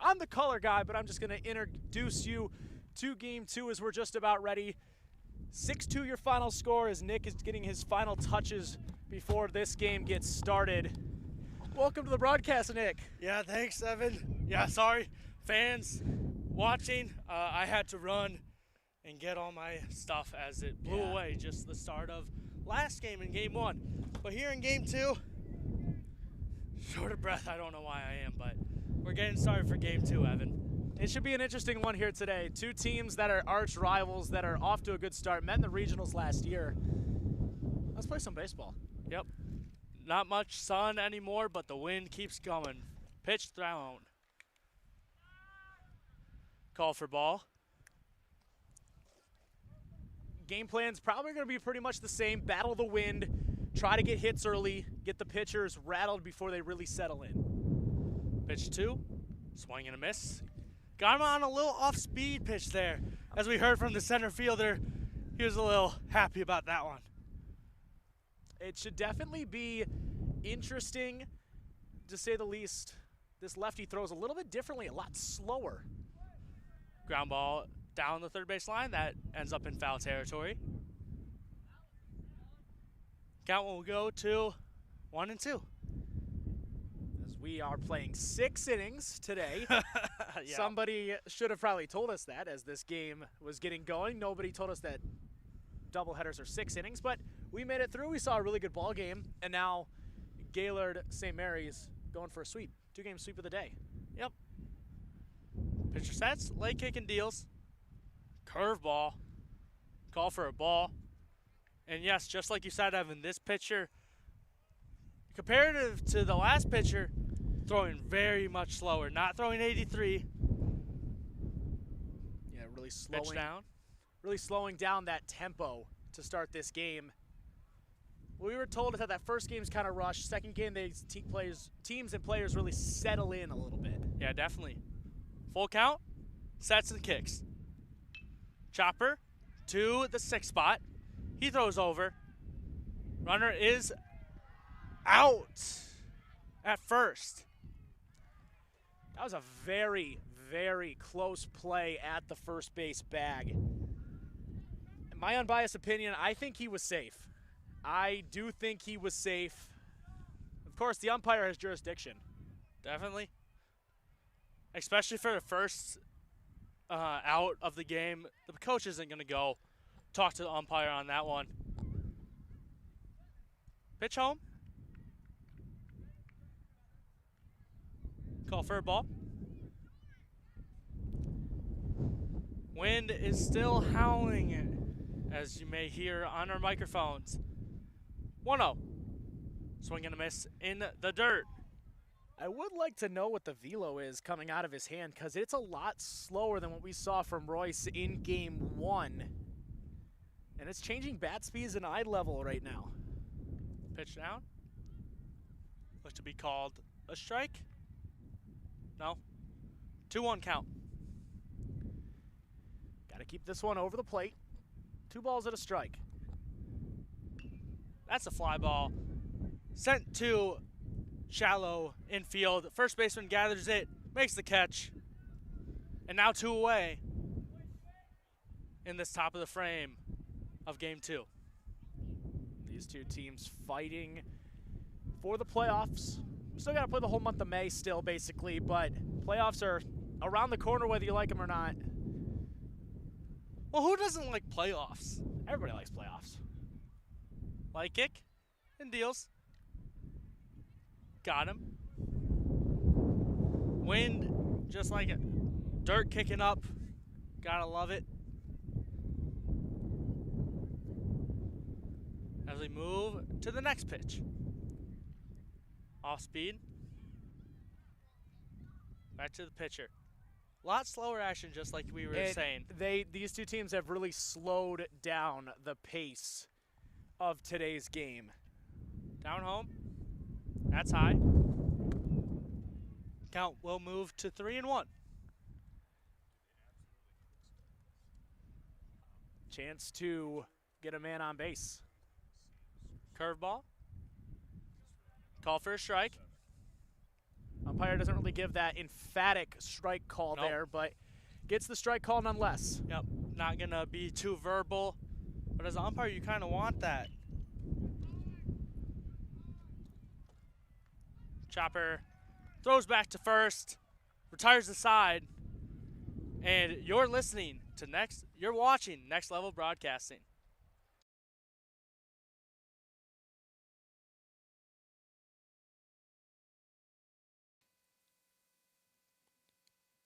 I'm the color guy, but I'm just going to introduce you to game 2 as we're just about ready. 6-2 your final score as Nick is getting his final touches before this game gets started. Welcome to the broadcast, Nick. Yeah, thanks, Evan. Yeah, sorry, fans watching. I had to run and get all my stuff as it blew away just the start of last game in game 1. But here in game 2, short of breath, I don't know why I am, but we're getting started for game 2, Evan. It should be an interesting one here today. Two teams that are arch rivals that are off to a good start. Met in the regionals last year. Let's play some baseball. Yep. Not much sun anymore, but the wind keeps coming. Pitch thrown. Call for ball. Game plan's probably going to be pretty much the same. Battle the wind. Try to get hits early. Get the pitchers rattled before they really settle in. Pitch 2. Swing and a miss. Got him on a little off-speed pitch there. As we heard from the center fielder, he was a little happy about that one. It should definitely be interesting, to say the least. This lefty throws a little bit differently, a lot slower. Ground ball down the third base line. That ends up in foul territory. Count will go to 1-2. As we are playing 6 innings today. Yeah. Somebody should have probably told us that as this game was getting going. Nobody told us that doubleheaders are 6 innings, but we made it through. We saw a really good ball game, and now Gaylord St. Mary's going for a sweep. 2-game sweep of the day. Yep. Pitcher sets, leg kick and deals. Curveball. Call for a ball. And yes, just like you said, Evan, this pitcher, comparative to the last pitcher, throwing very much slower. Not throwing 83. Yeah, really Pitch down. Really slowing down that tempo to start this game. We were told that that first game's kind of rushed. Second game, teams and players really settle in a little bit. Yeah, definitely. Full count, sets and kicks. Chopper to the 6th spot. He throws over. Runner is out at first. That was a very, very close play at the first base bag. In my unbiased opinion, I think he was safe. I do think he was safe. Of course, the umpire has jurisdiction. Definitely. Especially for the first out of the game. The coach isn't going to go talk to the umpire on that one. Pitch home. Call for a ball. Wind is still howling, as you may hear on our microphones. 1-0. Swing and a miss in the dirt. I would like to know what the velo is coming out of his hand because it's a lot slower than what we saw from Royce in game 1. And it's changing bat speeds and eye level right now. Pitch down. Looks to be called a strike. No. 2-1 count. Got to keep this one over the plate. 2 balls and a strike. That's a fly ball. Sent to shallow infield. First baseman gathers it, makes the catch. And now 2 away in this top of the frame of game 2. These two teams fighting for the playoffs. We still got to play the whole month of May still, basically, but playoffs are around the corner whether you like them or not. Well, who doesn't like playoffs? Everybody likes playoffs. Light kick and deals. Got him. Wind, just like it. Dirt kicking up. Gotta love it. As we move to the next pitch. Off speed. Back to the pitcher. A lot slower action, just like we were saying. These two teams have really slowed down the pace of today's game. Down home. That's high. Count will move to 3-1. Chance to get a man on base. Curveball. Call for a strike. Umpire doesn't really give that emphatic strike call Nope. there, but gets the strike call nonetheless. Yep, not going to be too verbal. But as an umpire, you kind of want that. Chopper throws back to first, retires the side, and you're listening to you're watching Next Level Broadcasting.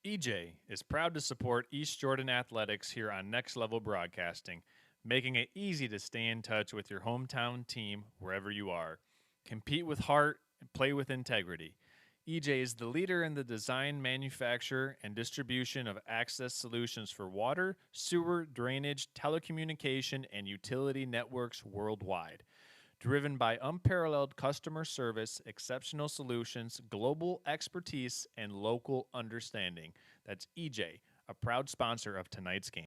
EJ is proud to support East Jordan Athletics here on Next Level Broadcasting, making it easy to stay in touch with your hometown team wherever you are. Compete with heart and play with integrity. EJ is the leader in the design, manufacture, and distribution of access solutions for water, sewer, drainage, telecommunication, and utility networks worldwide. Driven by unparalleled customer service, exceptional solutions, global expertise, and local understanding. That's EJ, a proud sponsor of tonight's game.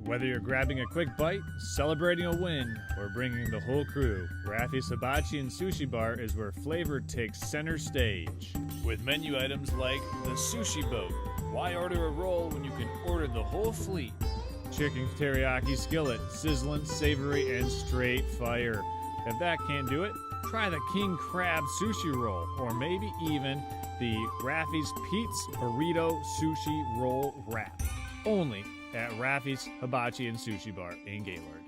Whether you're grabbing a quick bite, celebrating a win, or bringing the whole crew, Raffy's Hibachi and Sushi Bar is where flavor takes center stage. With menu items like the Sushi Boat. Why order a roll when you can order the whole fleet? Chicken teriyaki skillet, sizzling, savory, and straight fire. If that can't do it, try the King Crab Sushi Roll, or maybe even the Raffy's Pete's Burrito Sushi Roll Wrap. Only at Raffy's Hibachi and Sushi Bar in Gaylord.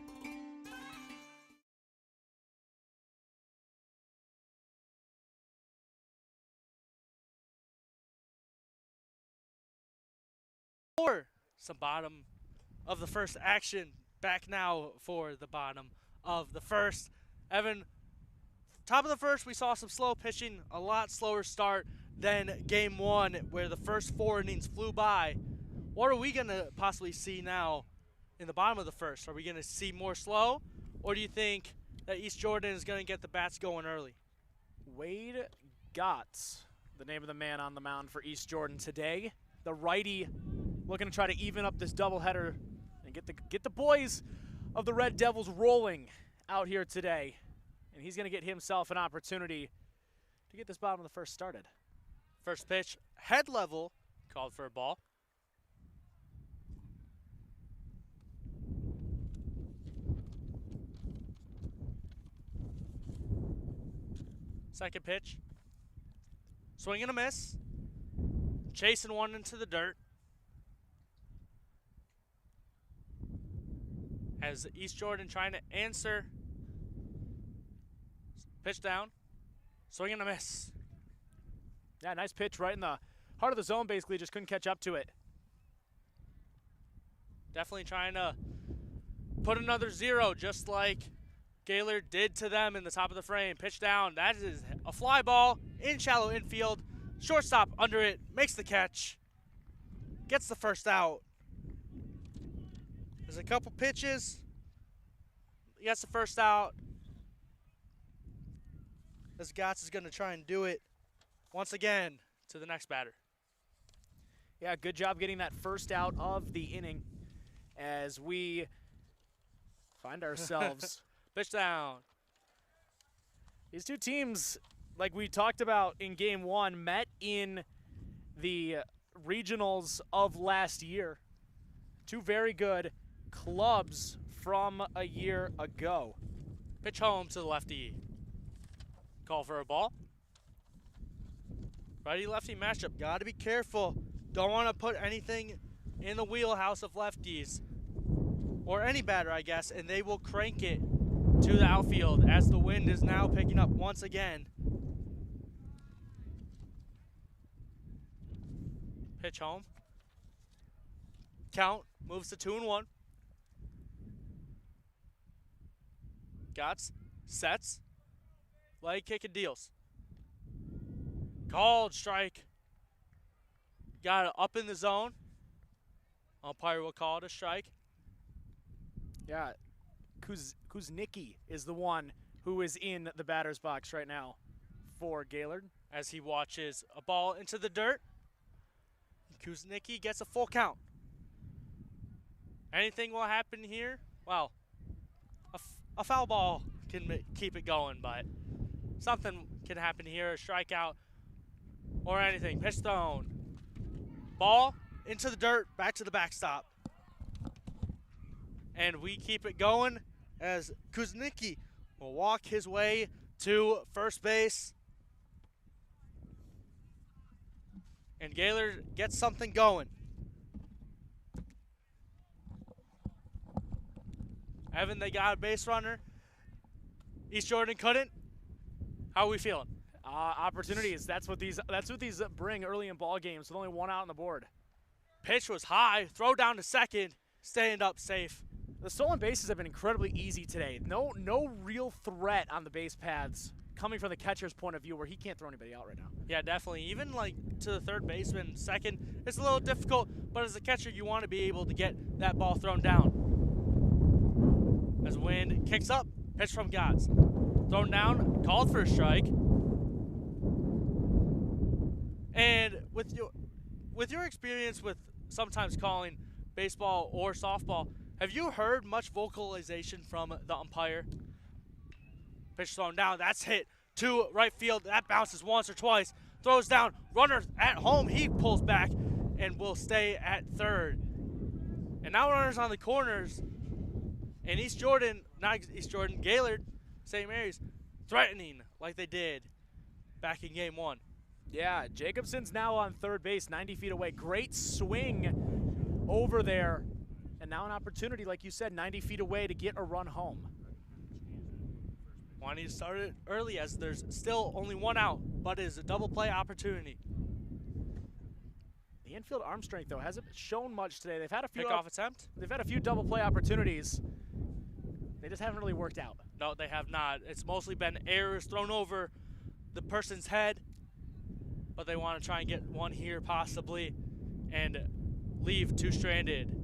Or some bottom of the first action. Back now for the bottom of the first. Evan, top of the first, we saw some slow pitching, a lot slower start than game one, where the first 4 innings flew by. What are we going to possibly see now in the bottom of the first? Are we going to see more slow, or do you think that East Jordan is going to get the bats going early? Wade Gotts, the name of the man on the mound for East Jordan today. The righty looking to try to even up this doubleheader and get the boys of the Red Devils rolling out here today. And he's going to get himself an opportunity to get this bottom of the first started. First pitch, head level, called for a ball. Second pitch, swing and a miss. Chasing one into the dirt. As East Jordan trying to answer. Pitch down. Swing and a miss. Yeah, nice pitch right in the heart of the zone, basically. Just couldn't catch up to it. Definitely trying to put another 0, just like Gaylord did to them in the top of the frame. Pitch down. That is a fly ball in shallow infield. Shortstop under it. Makes the catch. Gets the first out. There's a couple pitches. He gets the first out. As Gotts is going to try and do it once again to the next batter. Yeah, good job getting that first out of the inning as we find ourselves. Pitch down. These two teams, like we talked about in game one, met in the regionals of last year. Two very good clubs from a year ago. Pitch home to the lefty. Call for a ball. Righty-lefty matchup. Got to be careful. Don't want to put anything in the wheelhouse of lefties. Or any batter, I guess, and they will crank it to the outfield as the wind is now picking up once again. Pitch home. Count moves to 2-1. Gotts sets. Leg kick and deals. Called strike. Got it up in the zone. Umpire will call it a strike. Yeah, Kuznicki is the one who is in the batter's box right now for Gaylord. As he watches a ball into the dirt. Kuznicki gets a full count. Anything will happen here? Well, a foul ball can keep it going, but something can happen here, a strikeout or anything. Pitch thrown. Ball into the dirt, back to the backstop. And we keep it going as Kuznicki will walk his way to first base. And Gaylord gets something going. Evan, they got a base runner. East Jordan couldn't. How are we feeling? Opportunities. That's what these bring early in ball games with only one out on the board. Pitch was high. Throw down to second. Stand up safe. The stolen bases have been incredibly easy today. No real threat on the base paths coming from the catcher's point of view where he can't throw anybody out right now. Yeah, definitely. Even like to the third baseman, second, it's a little difficult, but as a catcher, you want to be able to get that ball thrown down. As wind kicks up, pitch from Gotts. Thrown down, called for a strike. And with your experience with sometimes calling baseball or softball, have you heard much vocalization from the umpire? Pitch thrown down, that's hit to right field. That bounces once or twice, throws down, runner at home, he pulls back and will stay at third. And now runners on the corners, and Gaylord, St. Mary's, threatening like they did back in game one. Yeah, Jacobson's now on third base, 90 feet away. Great swing over there. And now an opportunity, like you said, 90 feet away to get a run home. Wanting to start it early as there's still only one out, but it is a double play opportunity. The infield arm strength, though, hasn't shown much today. They've had a few Pickoff attempt. They've had a few double play opportunities. They just haven't really worked out. No, they have not. It's mostly been errors thrown over the person's head, but they want to try and get one here possibly and leave two stranded.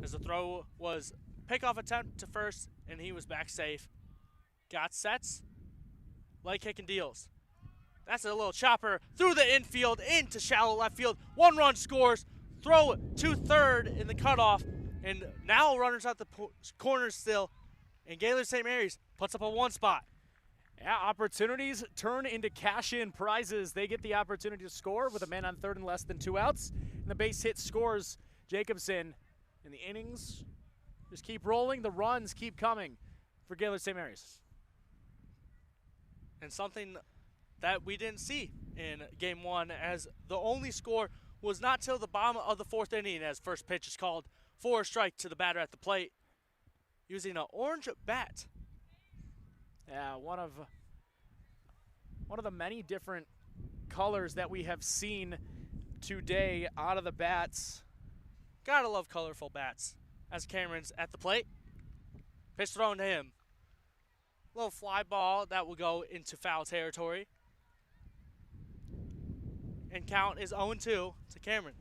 As the throw was pickoff attempt to first, and he was back safe. Got sets, leg kick and deals. That's a little chopper through the infield into shallow left field. One run scores, throw to third in the cutoff, and now runners at the corners still, and Gaylord St. Mary's puts up a one spot. Yeah, opportunities turn into cash-in prizes. They get the opportunity to score with a man on third and less than two outs, and the base hit scores Jacobson. And the innings just keep rolling. The runs keep coming for Gaylord St. Mary's. And something that we didn't see in game one, as the only score was not till the bottom of the fourth inning as first pitch is called for a strike to the batter at the plate using an orange bat. Yeah, one of the many different colors that we have seen today out of the bats. Gotta love colorful bats. As Cameron's at the plate. Pitch thrown to him. Little fly ball that will go into foul territory. And count is 0-2 to Cameron.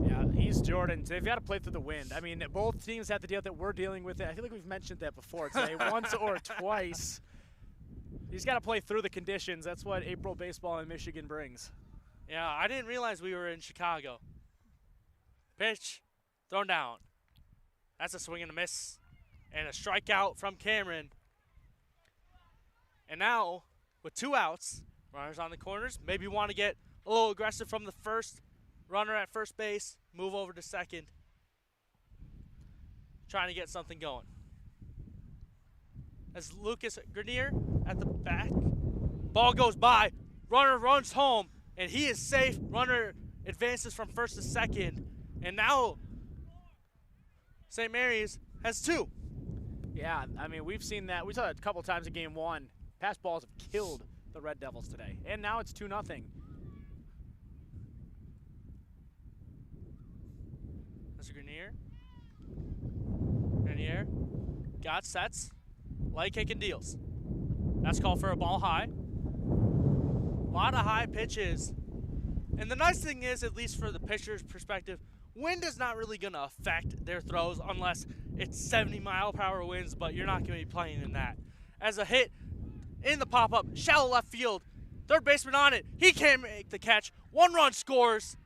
Yeah, East Jordan, they've got to play through the wind. I mean, both teams have the deal that we're dealing with. I feel like we've mentioned that before today, once or twice. He's got to play through the conditions. That's what April baseball in Michigan brings. Yeah, I didn't realize we were in Chicago. Pitch, thrown down. That's a swing and a miss. And a strikeout from Cameron. And now, with two outs, runners on the corners, maybe want to get a little aggressive from the first runner at first base, move over to second. Trying to get something going. As Lucas Grenier at the back. Ball goes by, runner runs home, and he is safe. Runner advances from first to second. And now St. Mary's has two. Yeah, I mean, we've seen that. We saw that a couple times in game one. Pass balls have killed the Red Devils today. And now it's 2-0. That's Grenier. Grenier got sets. Light kick and deals. That's called for a ball high. A lot of high pitches. And the nice thing is, at least for the pitcher's perspective, wind is not really going to affect their throws unless it's 70-mile-per-hour winds, but you're not going to be playing in that. As a hit in the pop-up, shallow left field, third baseman on it. He can't make the catch. One run scores.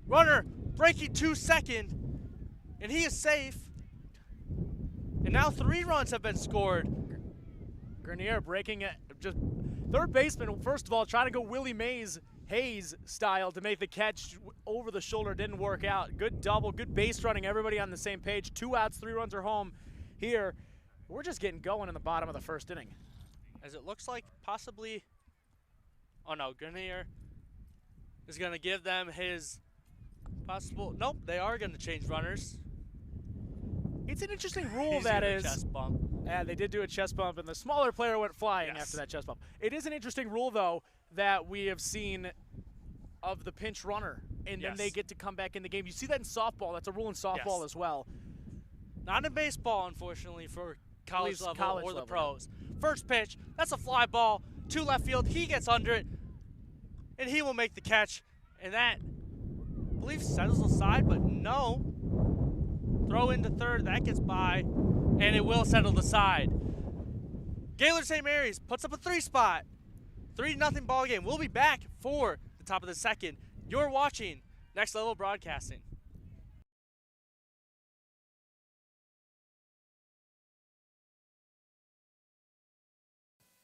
Runner breaking to second, and he is safe. And now 3 runs have been scored. Grenier breaking it. Just third baseman, first of all, trying to go Willie Mays Hayes style to make the catch over the shoulder. Didn't work out. Good double, good base running. Everybody on the same page. 2 outs, 3 runs are home here. We're just getting going in the bottom of the first inning. As it looks like possibly, oh no, Grenier is going to give them his possible, nope, they are going to change runners. It's an interesting rule He's that doing a is. chest bump. Yeah, they did do a chest bump, and the smaller player went flying Yes. after that chest bump. It is an interesting rule, though, that we have seen of the pinch runner, and then Yes. they get to come back in the game. You see that in softball. That's a rule in softball Yes. as well. Not in baseball, unfortunately, for college least level college or the level. pros. First pitch, that's a fly ball to left field. He gets under it, and he will make the catch. And that, I believe, settles the side, but no. Throw into third, that gets by, and it will settle the side. Gaylord St. Mary's puts up a 3 spot. 3-0 ball game. We'll be back for the top of the second. You're watching Next Level Broadcasting.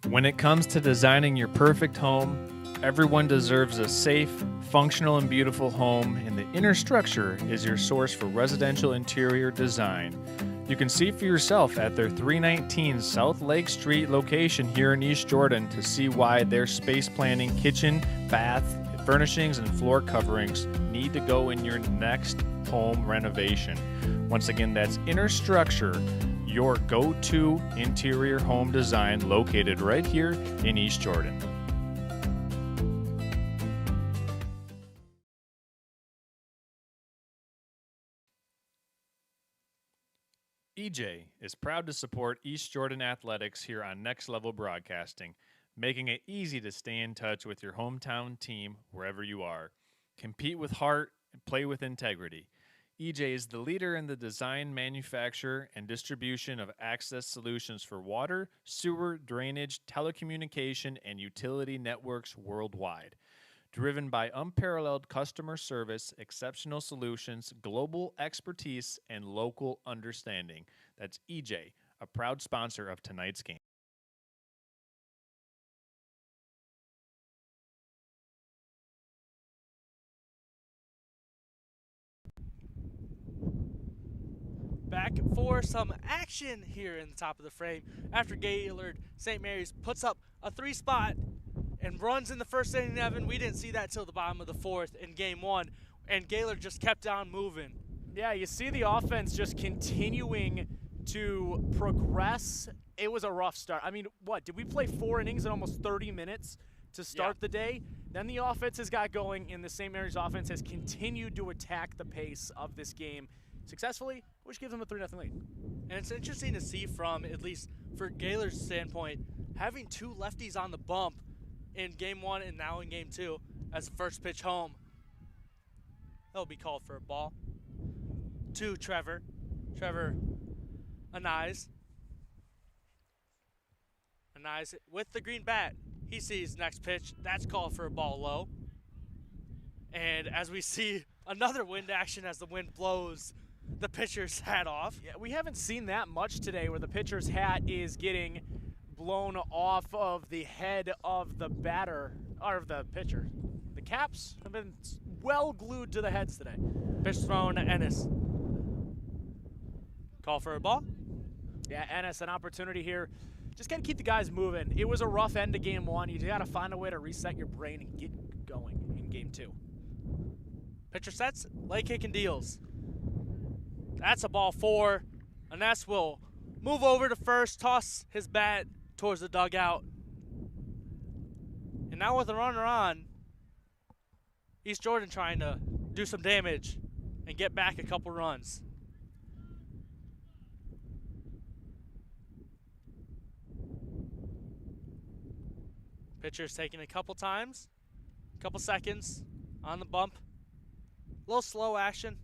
When it comes to designing your perfect home, everyone deserves a safe, functional, and beautiful home, and the Inner Structure is your source for residential interior design. You can see for yourself at their 319 South Lake Street location here in East Jordan to see why their space planning, kitchen, bath, furnishings, and floor coverings need to go in your next home renovation. Once again, that's Inner Structure, your go-to interior home design located right here in East Jordan. EJ is proud to support East Jordan Athletics here on Next Level Broadcasting, making it easy to stay in touch with your hometown team wherever you are. Compete with heart and play with integrity. EJ is the leader in the design, manufacture, and distribution of access solutions for water, sewer, drainage, telecommunication, and utility networks worldwide. Driven by unparalleled customer service, exceptional solutions, global expertise, and local understanding. That's EJ, a proud sponsor of tonight's game. Back for some action here in the top of the frame after Gaylord St. Mary's puts up a 3 spot and runs in the first inning. Evan, we didn't see that till the bottom of the 4th in game 1, and Gaylord just kept on moving. Yeah, you see the offense just continuing to progress. It was a rough start. I mean, what, did we play 4 innings in almost 30 minutes to start the day? Then the offense has got going, and the St. Mary's offense has continued to attack the pace of this game successfully, which gives them a 3-0 lead. And it's interesting to see from, at least for Gaylord's standpoint, having 2 lefties on the bump in game 1 and now in game 2 as the first pitch home. That'll be called for a ball. To Trevor. Trevor Anais. Anais with the green bat. He sees next pitch. That's called for a ball low. And as we see another wind action as the wind blows the pitcher's hat off. Yeah, we haven't seen that much today where the pitcher's hat is getting blown off of the head of the batter, or of the pitcher. The caps have been well glued to the heads today. Pitch thrown to Ennis. Call for a ball. Yeah, Ennis, an opportunity here. Just got to keep the guys moving. It was a rough end to game 1. You got to find a way to reset your brain and get going in game 2. Pitcher sets, leg kick and deals. That's a ball 4. Aness will move over to first, toss his bat towards the dugout. And now with a runner on, East Jordan trying to do some damage and get back a couple runs. Pitcher's taking a couple times, a couple seconds on the bump. A little slow action.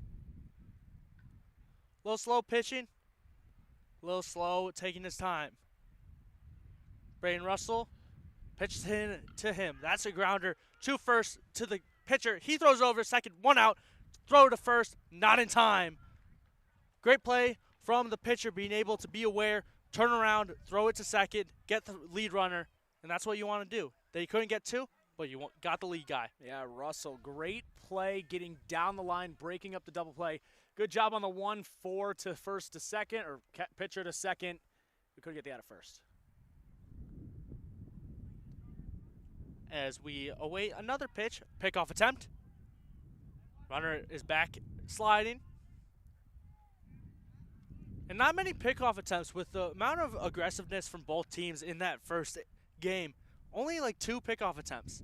A little slow pitching. A little slow taking his time. Braden Russell pitches in to him. That's a grounder to first to the pitcher. He throws over second, 1 out. Throw to first, not in time. Great play from the pitcher being able to be aware, turn around, throw it to second, get the lead runner, and that's what you want to do. They couldn't get two, but you got the lead guy. Yeah, Russell, great play getting down the line, breaking up the double play. Good job on the 1-4 to first to second, or pitcher to second. We couldn't get the out of first. As we await another pitch, pickoff attempt. Runner is back sliding. And not many pickoff attempts with the amount of aggressiveness from both teams in that first game. Only like 2 pickoff attempts.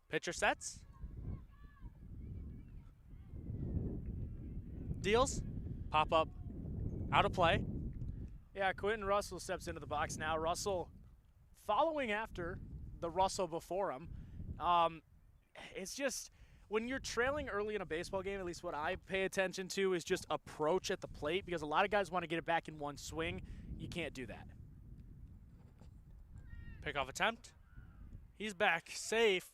Pitcher sets. Deals. Pop up. Out of play. Yeah, Quentin Russell steps into the box now. Russell following after the Russell before him. It's just, when you're trailing early in a baseball game, at least what I pay attention to is just approach at the plate, because a lot of guys want to get it back in one swing. You can't do that. Pickoff attempt. He's back safe.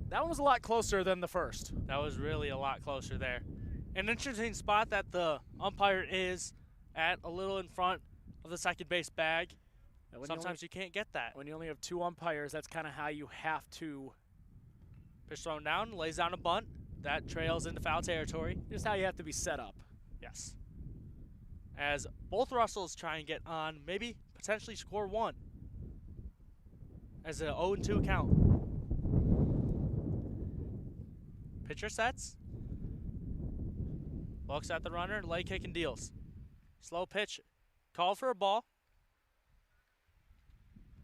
That one was a lot closer than the first. That was really a lot closer there. An interesting spot that the umpire is at, a little in front of the second base bag. Sometimes you can't get that. When you only have 2 umpires, that's kind of how you have to. Pitch thrown down, lays down a bunt. That trails into foul territory. Just how you have to be set up. Yes. As both Russells try and get on, maybe potentially score 1. As an 0-2 count. Pitcher sets. Looks at the runner, leg kick and deals. Slow pitch. Call for a ball.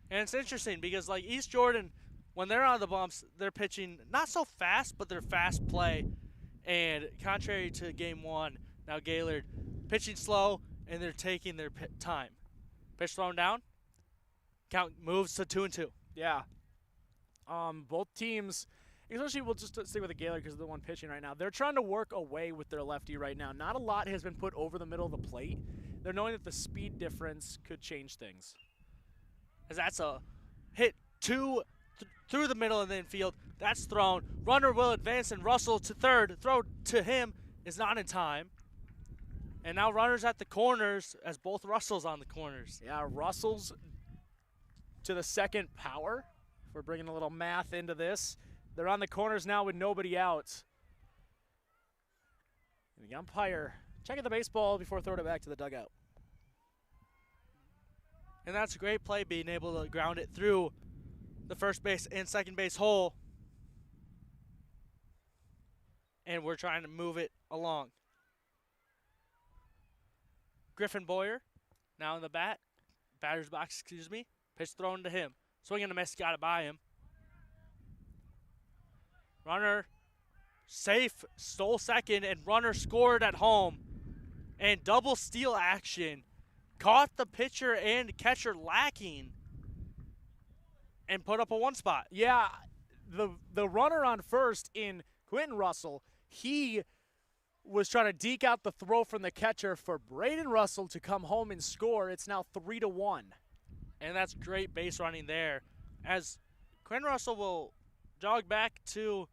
And it's interesting because, like, East Jordan, when they're on the bumps, they're pitching not so fast, but they're fast play. And contrary to game 1, now Gaylord pitching slow, and they're taking their time. Pitch thrown down. Count moves to 2-2. Yeah. Both teams, especially we'll just stick with the Gaylord because they're the one pitching right now. They're trying to work away with their lefty right now. Not a lot has been put over the middle of the plate. They're knowing that the speed difference could change things. As that's a hit through the middle of the infield. That's thrown. Runner will advance, and Russell to third. Throw to him is not in time. And now runners at the corners as both Russells on the corners. Yeah, Russell's to the second power. We're bringing a little math into this. They're on the corners now with nobody out. And the umpire checking the baseball before throwing it back to the dugout. And that's a great play, being able to ground it through the first base and second base hole. And we're trying to move it along. Griffin Boyer now in the batter's box, excuse me. Pitch thrown to him. Swing and a miss, got it by him. Runner safe, stole second, and runner scored at home. And double steal action. Caught the pitcher and catcher lacking and put up a 1 spot. Yeah, the runner on first in Quentin Russell, he was trying to deke out the throw from the catcher for Braden Russell to come home and score. It's now 3-1. And that's great base running there, as Quentin Russell will jog back to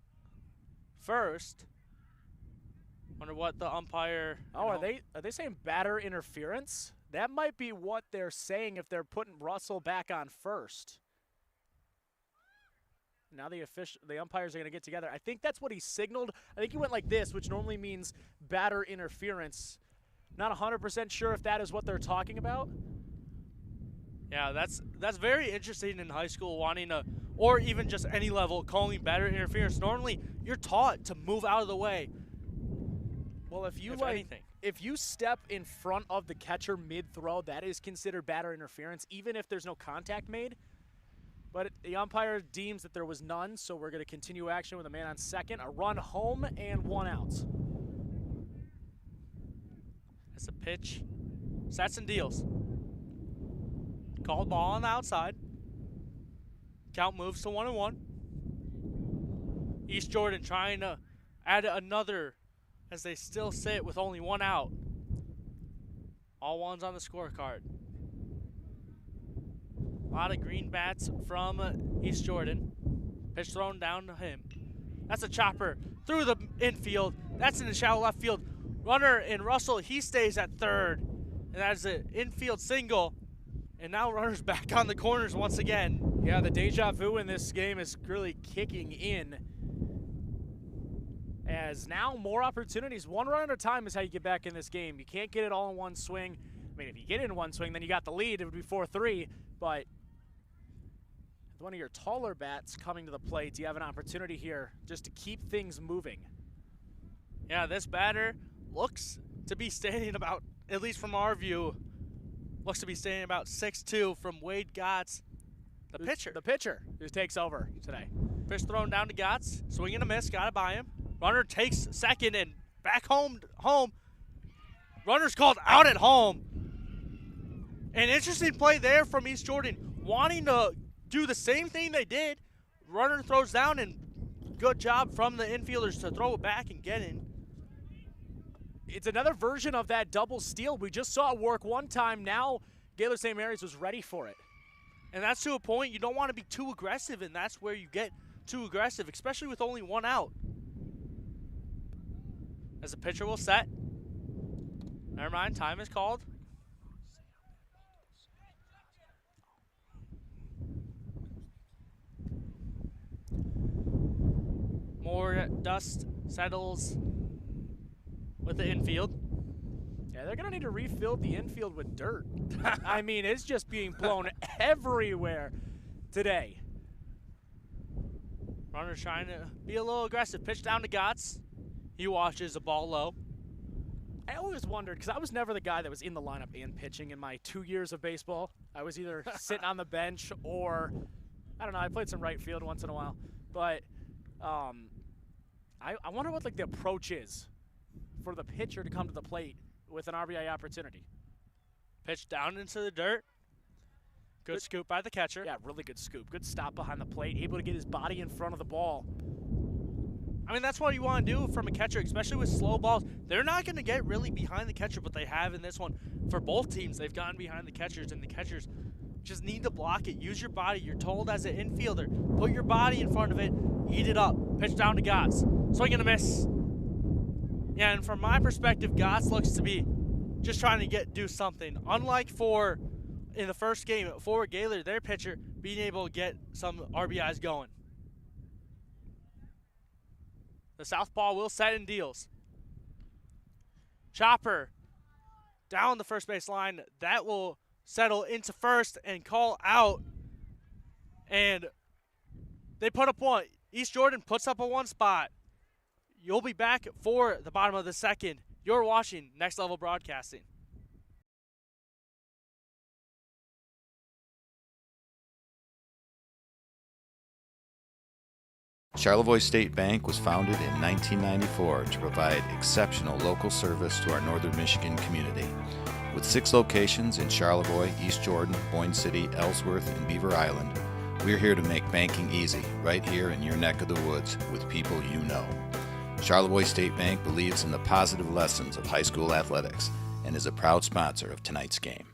first. Wonder what the umpire. Oh, are they saying batter interference? That might be what they're saying if they're putting Russell back on first. Now the umpires are going to get together. I think that's what he signaled. I think he went like this, which normally means batter interference. Not 100% sure if that is what they're talking about. Yeah, that's very interesting in high school, wanting to, or even just any level, calling batter interference. Normally, you're taught to move out of the way. Well, if you anything. If you step in front of the catcher mid-throw, that is considered batter interference, even if there's no contact made. But the umpire deems that there was none, so we're going to continue action with a man on second, a run home, and 1 out. That's a pitch. Sets and deals. Called ball on the outside. Count moves to 1-1. East Jordan trying to add another as they still sit with only 1 out. All ones on the scorecard. A lot of green bats from East Jordan. Pitch thrown down to him. That's a chopper through the infield. That's in the shallow left field. Runner in Russell, he stays at third. And that's an infield single. And now runner's back on the corners once again. Yeah, the deja vu in this game is really kicking in. As now more opportunities. One run at a time is how you get back in this game. You can't get it all in one swing. I mean, if you get it in one swing, then you got the lead. It would be 4-3. But one of your taller bats coming to the plate, you have an opportunity here just to keep things moving. Yeah, this batter looks to be standing about, at least from our view, looks to be standing about 6'2" from Wade Gotts, the pitcher. The pitcher who takes over today. Pitch thrown down to Gotts, swing and a miss, got it by him. Runner takes second and back home. Runner's called out at home. An interesting play there from East Jordan, wanting to do the same thing they did. Runner throws down, and good job from the infielders to throw it back and get in. It's another version of that double steal. We just saw it work one time. Now Gaylord St. Mary's was ready for it. And that's to a point you don't want to be too aggressive, and that's where you get too aggressive, especially with only one out. As the pitcher will set. Never mind, time is called. More dust settles with the infield. Yeah, they're going to need to refill the infield with dirt. I mean, it's just being blown everywhere today. Runner's trying to be a little aggressive. Pitch down to Gotts. He watches the ball low. I always wondered, because I was never the guy that was in the lineup and pitching in my 2 years of baseball. I was either sitting on the bench or, I don't know, I played some right field once in a while. But I wonder what like the approach is for the pitcher to come to the plate with an RBI opportunity. Pitch down into the dirt. Good scoop by the catcher. Yeah, really good scoop. Good stop behind the plate. Able to get his body in front of the ball. I mean, that's what you want to do from a catcher, especially with slow balls. They're not going to get really behind the catcher, but they have in this one. For both teams, they've gotten behind the catchers, and the catchers just need to block it. Use your body. You're told as an infielder, put your body in front of it, eat it up. Pitch down to Gotts. Swing and a miss. Yeah, and from my perspective, Gotts looks to be just trying to do something. Unlike in the first game for Gaylord, their pitcher being able to get some RBIs going. The southpaw will set and deals. Chopper down the first base line. That will settle into first and call out. And they put up one. East Jordan puts up a one spot. You'll be back for the bottom of the second. You're watching Next Level Broadcasting. Charlevoix State Bank was founded in 1994 to provide exceptional local service to our northern Michigan community. With 6 locations in Charlevoix, East Jordan, Boyne City, Ellsworth, and Beaver Island, we're here to make banking easy, right here in your neck of the woods with people you know. Charlevoix State Bank believes in the positive lessons of high school athletics and is a proud sponsor of tonight's game.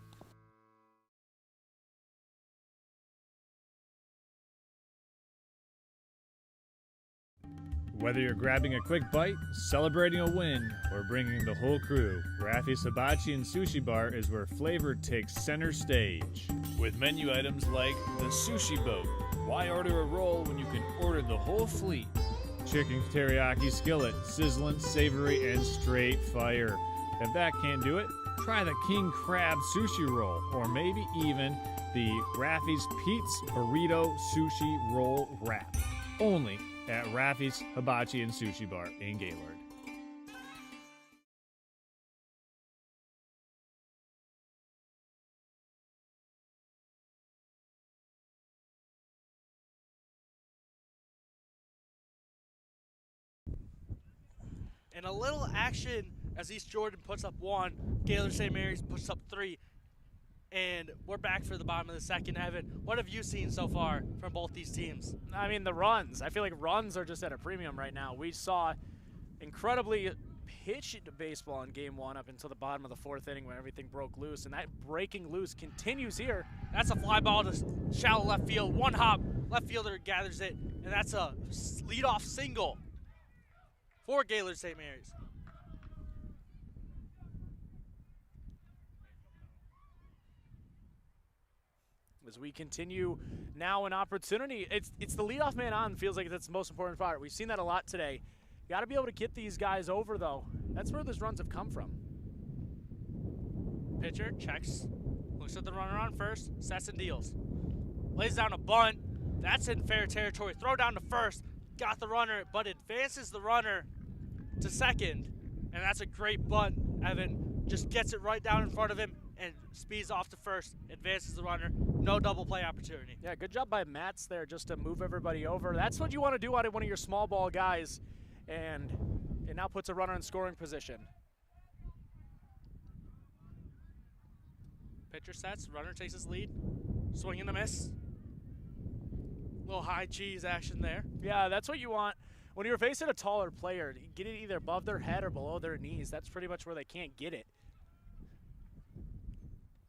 Whether you're grabbing a quick bite, celebrating a win, or bringing the whole crew, Raffi's Hibachi and Sushi Bar is where flavor takes center stage. With menu items like the Sushi Boat. Why order a roll when you can order the whole fleet? Chicken teriyaki skillet, sizzling, savory, and straight fire. If that can't do it, try the King Crab Sushi Roll, or maybe even the Raffi's Pete's Burrito Sushi Roll Wrap. Only at Raffi's Hibachi and Sushi Bar in Gaylord. And a little action as East Jordan puts up 1, Gaylord St. Mary's puts up 3. And we're back for the bottom of the second. Evan, what have you seen so far from both these teams? I mean, the runs. I feel like runs are just at a premium right now. We saw incredibly pitched baseball in Game 1 up until the bottom of the 4th inning when everything broke loose. And that breaking loose continues here. That's a fly ball to shallow left field. One hop, left fielder gathers it. And that's a leadoff single for Gaylord St. Mary's. As we continue now an opportunity, it's the leadoff man on, feels like that's the most important part. We've seen that a lot today. You got to be able to get these guys over, though. That's where those runs have come from. Pitcher checks, looks at the runner on first, sets and deals. Lays down a bunt. That's in fair territory. Throw down to first. Got the runner, but advances the runner to second. And that's a great bunt. Evan just gets it right down in front of him and speeds off to first, advances the runner. No double play opportunity. Yeah, good job by Mats there just to move everybody over. That's what you want to do out of one of your small ball guys. And it now puts a runner in scoring position. Pitcher sets, runner takes his lead. Swing and a miss. Little high cheese action there. Yeah, that's what you want. When you're facing a taller player, you get it either above their head or below their knees. That's pretty much where they can't get it.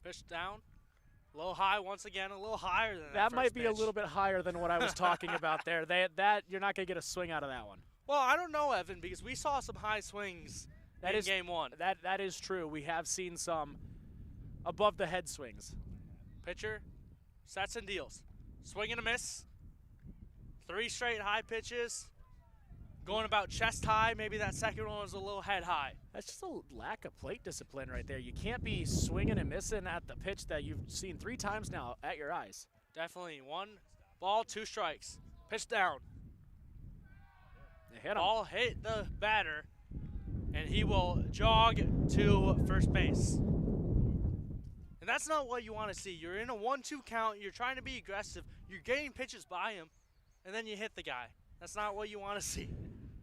Pitch down. A little high once again, a little higher than that. That might first be pitch. a little bit higher than what I was talking about there. That you're not going to get a swing out of that one. Well, I don't know, Evan, because we saw some high swings in game one. That is true. We have seen some above the head swings. Pitcher sets and deals. Swing and a miss. 3 straight high pitches. Going about chest high. Maybe that second one was a little head high. That's just a lack of plate discipline right there. You can't be swinging and missing at the pitch that you've seen 3 times now at your eyes. Definitely. 1 ball, 2 strikes. Pitch down. They hit him. Ball hit the batter, and he will jog to first base. And that's not what you want to see. You're in a 1-2 count. You're trying to be aggressive. You're getting pitches by him, and then you hit the guy. That's not what you want to see.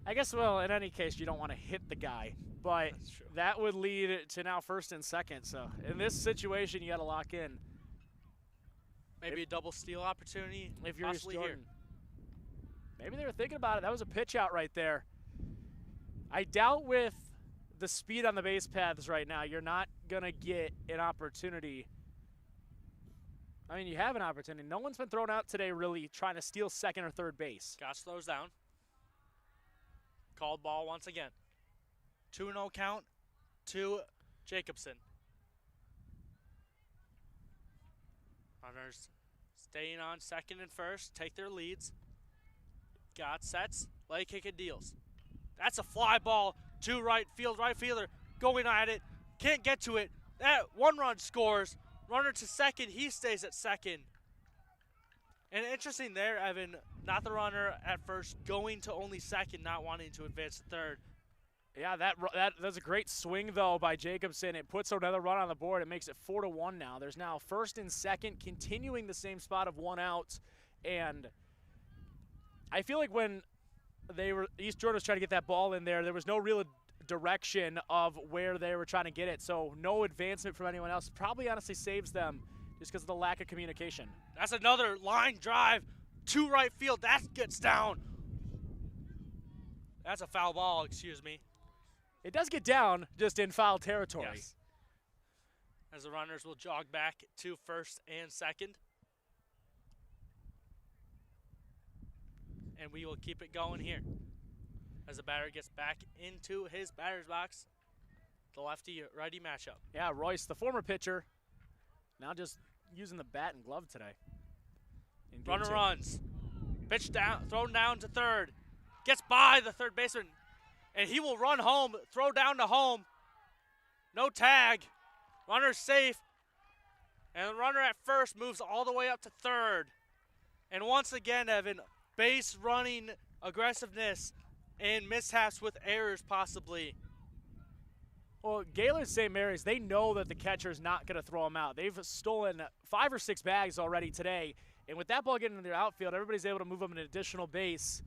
I guess, well, in any case, you don't want to hit the guy. But that would lead to now first and second. So in this situation, you got to lock in. Maybe a double steal opportunity If you're possibly here. Maybe they were thinking about it. That was a pitch out right there. I doubt with the speed on the base paths right now, you're not going to get an opportunity. I mean, you have an opportunity. No one's been thrown out today really trying to steal second or third base. Goss throws down. Called ball once again. 2-0 count to Jacobson. Runners staying on second and first, take their leads. Got sets, leg kick and deals. That's a fly ball to right field. Right fielder going at it, can't get to it. That 1 run scores. Runner to second, he stays at second. And interesting there, Evan, not the runner at first, going to only second, not wanting to advance to third. Yeah, that's a great swing, though, by Jacobson. It puts another run on the board. It makes it 4-1 now. There's now first and second, continuing the same spot of 1 out. And I feel like when East Jordan was trying to get that ball in there was no real direction of where they were trying to get it. So no advancement from anyone else. Probably honestly saves them just because of the lack of communication. That's another line drive to right field. That gets down. That's a foul ball, excuse me. It does get down, just in foul territory. Yes. As the runners will jog back to first and second. And we will keep it going here as the batter gets back into his batter's box. The lefty-righty matchup. Yeah, Royce, the former pitcher, now just using the bat and glove today. Runner runs. Pitch down, thrown down to third. Gets by the third baseman, and he will run home, throw down to home. No tag. Runner's safe. And the runner at first moves all the way up to third. And once again, Evan, base running aggressiveness and mishaps with errors possibly. Well, Gaylord St. Mary's, they know that the catcher's not going to throw them out. They've stolen 5 or 6 bags already today. And with that ball getting into their outfield, everybody's able to move them an additional base.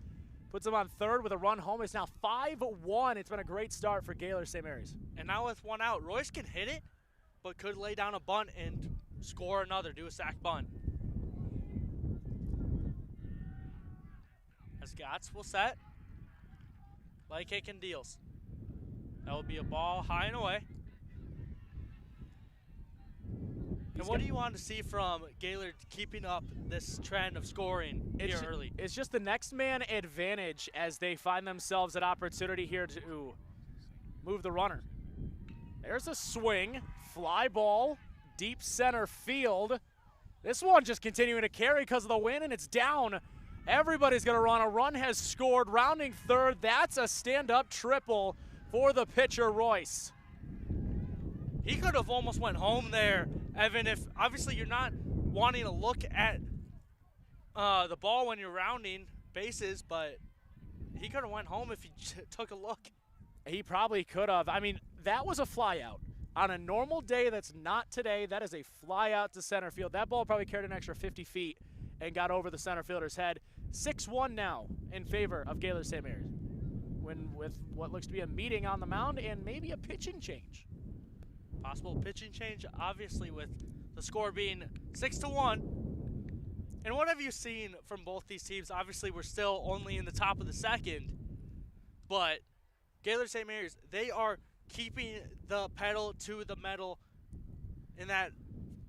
Puts them on third with a run home. It's now 5-1. It's been a great start for Gaylord St. Mary's. And now with 1 out, Royce can hit it, but could lay down a bunt and score another, do a sac bunt. As Gotts will set. Leg kick and deals. That will be a ball high and away. And what do you want to see from Gaylord keeping up this trend of scoring here early? It's just the next man advantage as they find themselves an opportunity here to move the runner. There's a swing, fly ball, deep center field. This one just continuing to carry because of the wind, and it's down. Everybody's going to run. A run has scored, rounding third. That's a stand-up triple for the pitcher, Royce. He could have almost went home there, Evan, if obviously you're not wanting to look at the ball when you're rounding bases, but he could have went home if he took a look. He probably could have. I mean, that was a fly out. On a normal day that's not today, that is a fly out to center field. That ball probably carried an extra 50 feet and got over the center fielder's head. 6-1 now in favor of Gaylord St. Mary's. With what looks to be a meeting on the mound and maybe a pitching change. Possible pitching change, obviously, with the score being 6-1. And what have you seen from both these teams? Obviously, we're still only in the top of the second, but Gaylord St. Mary's, they are keeping the pedal to the metal in that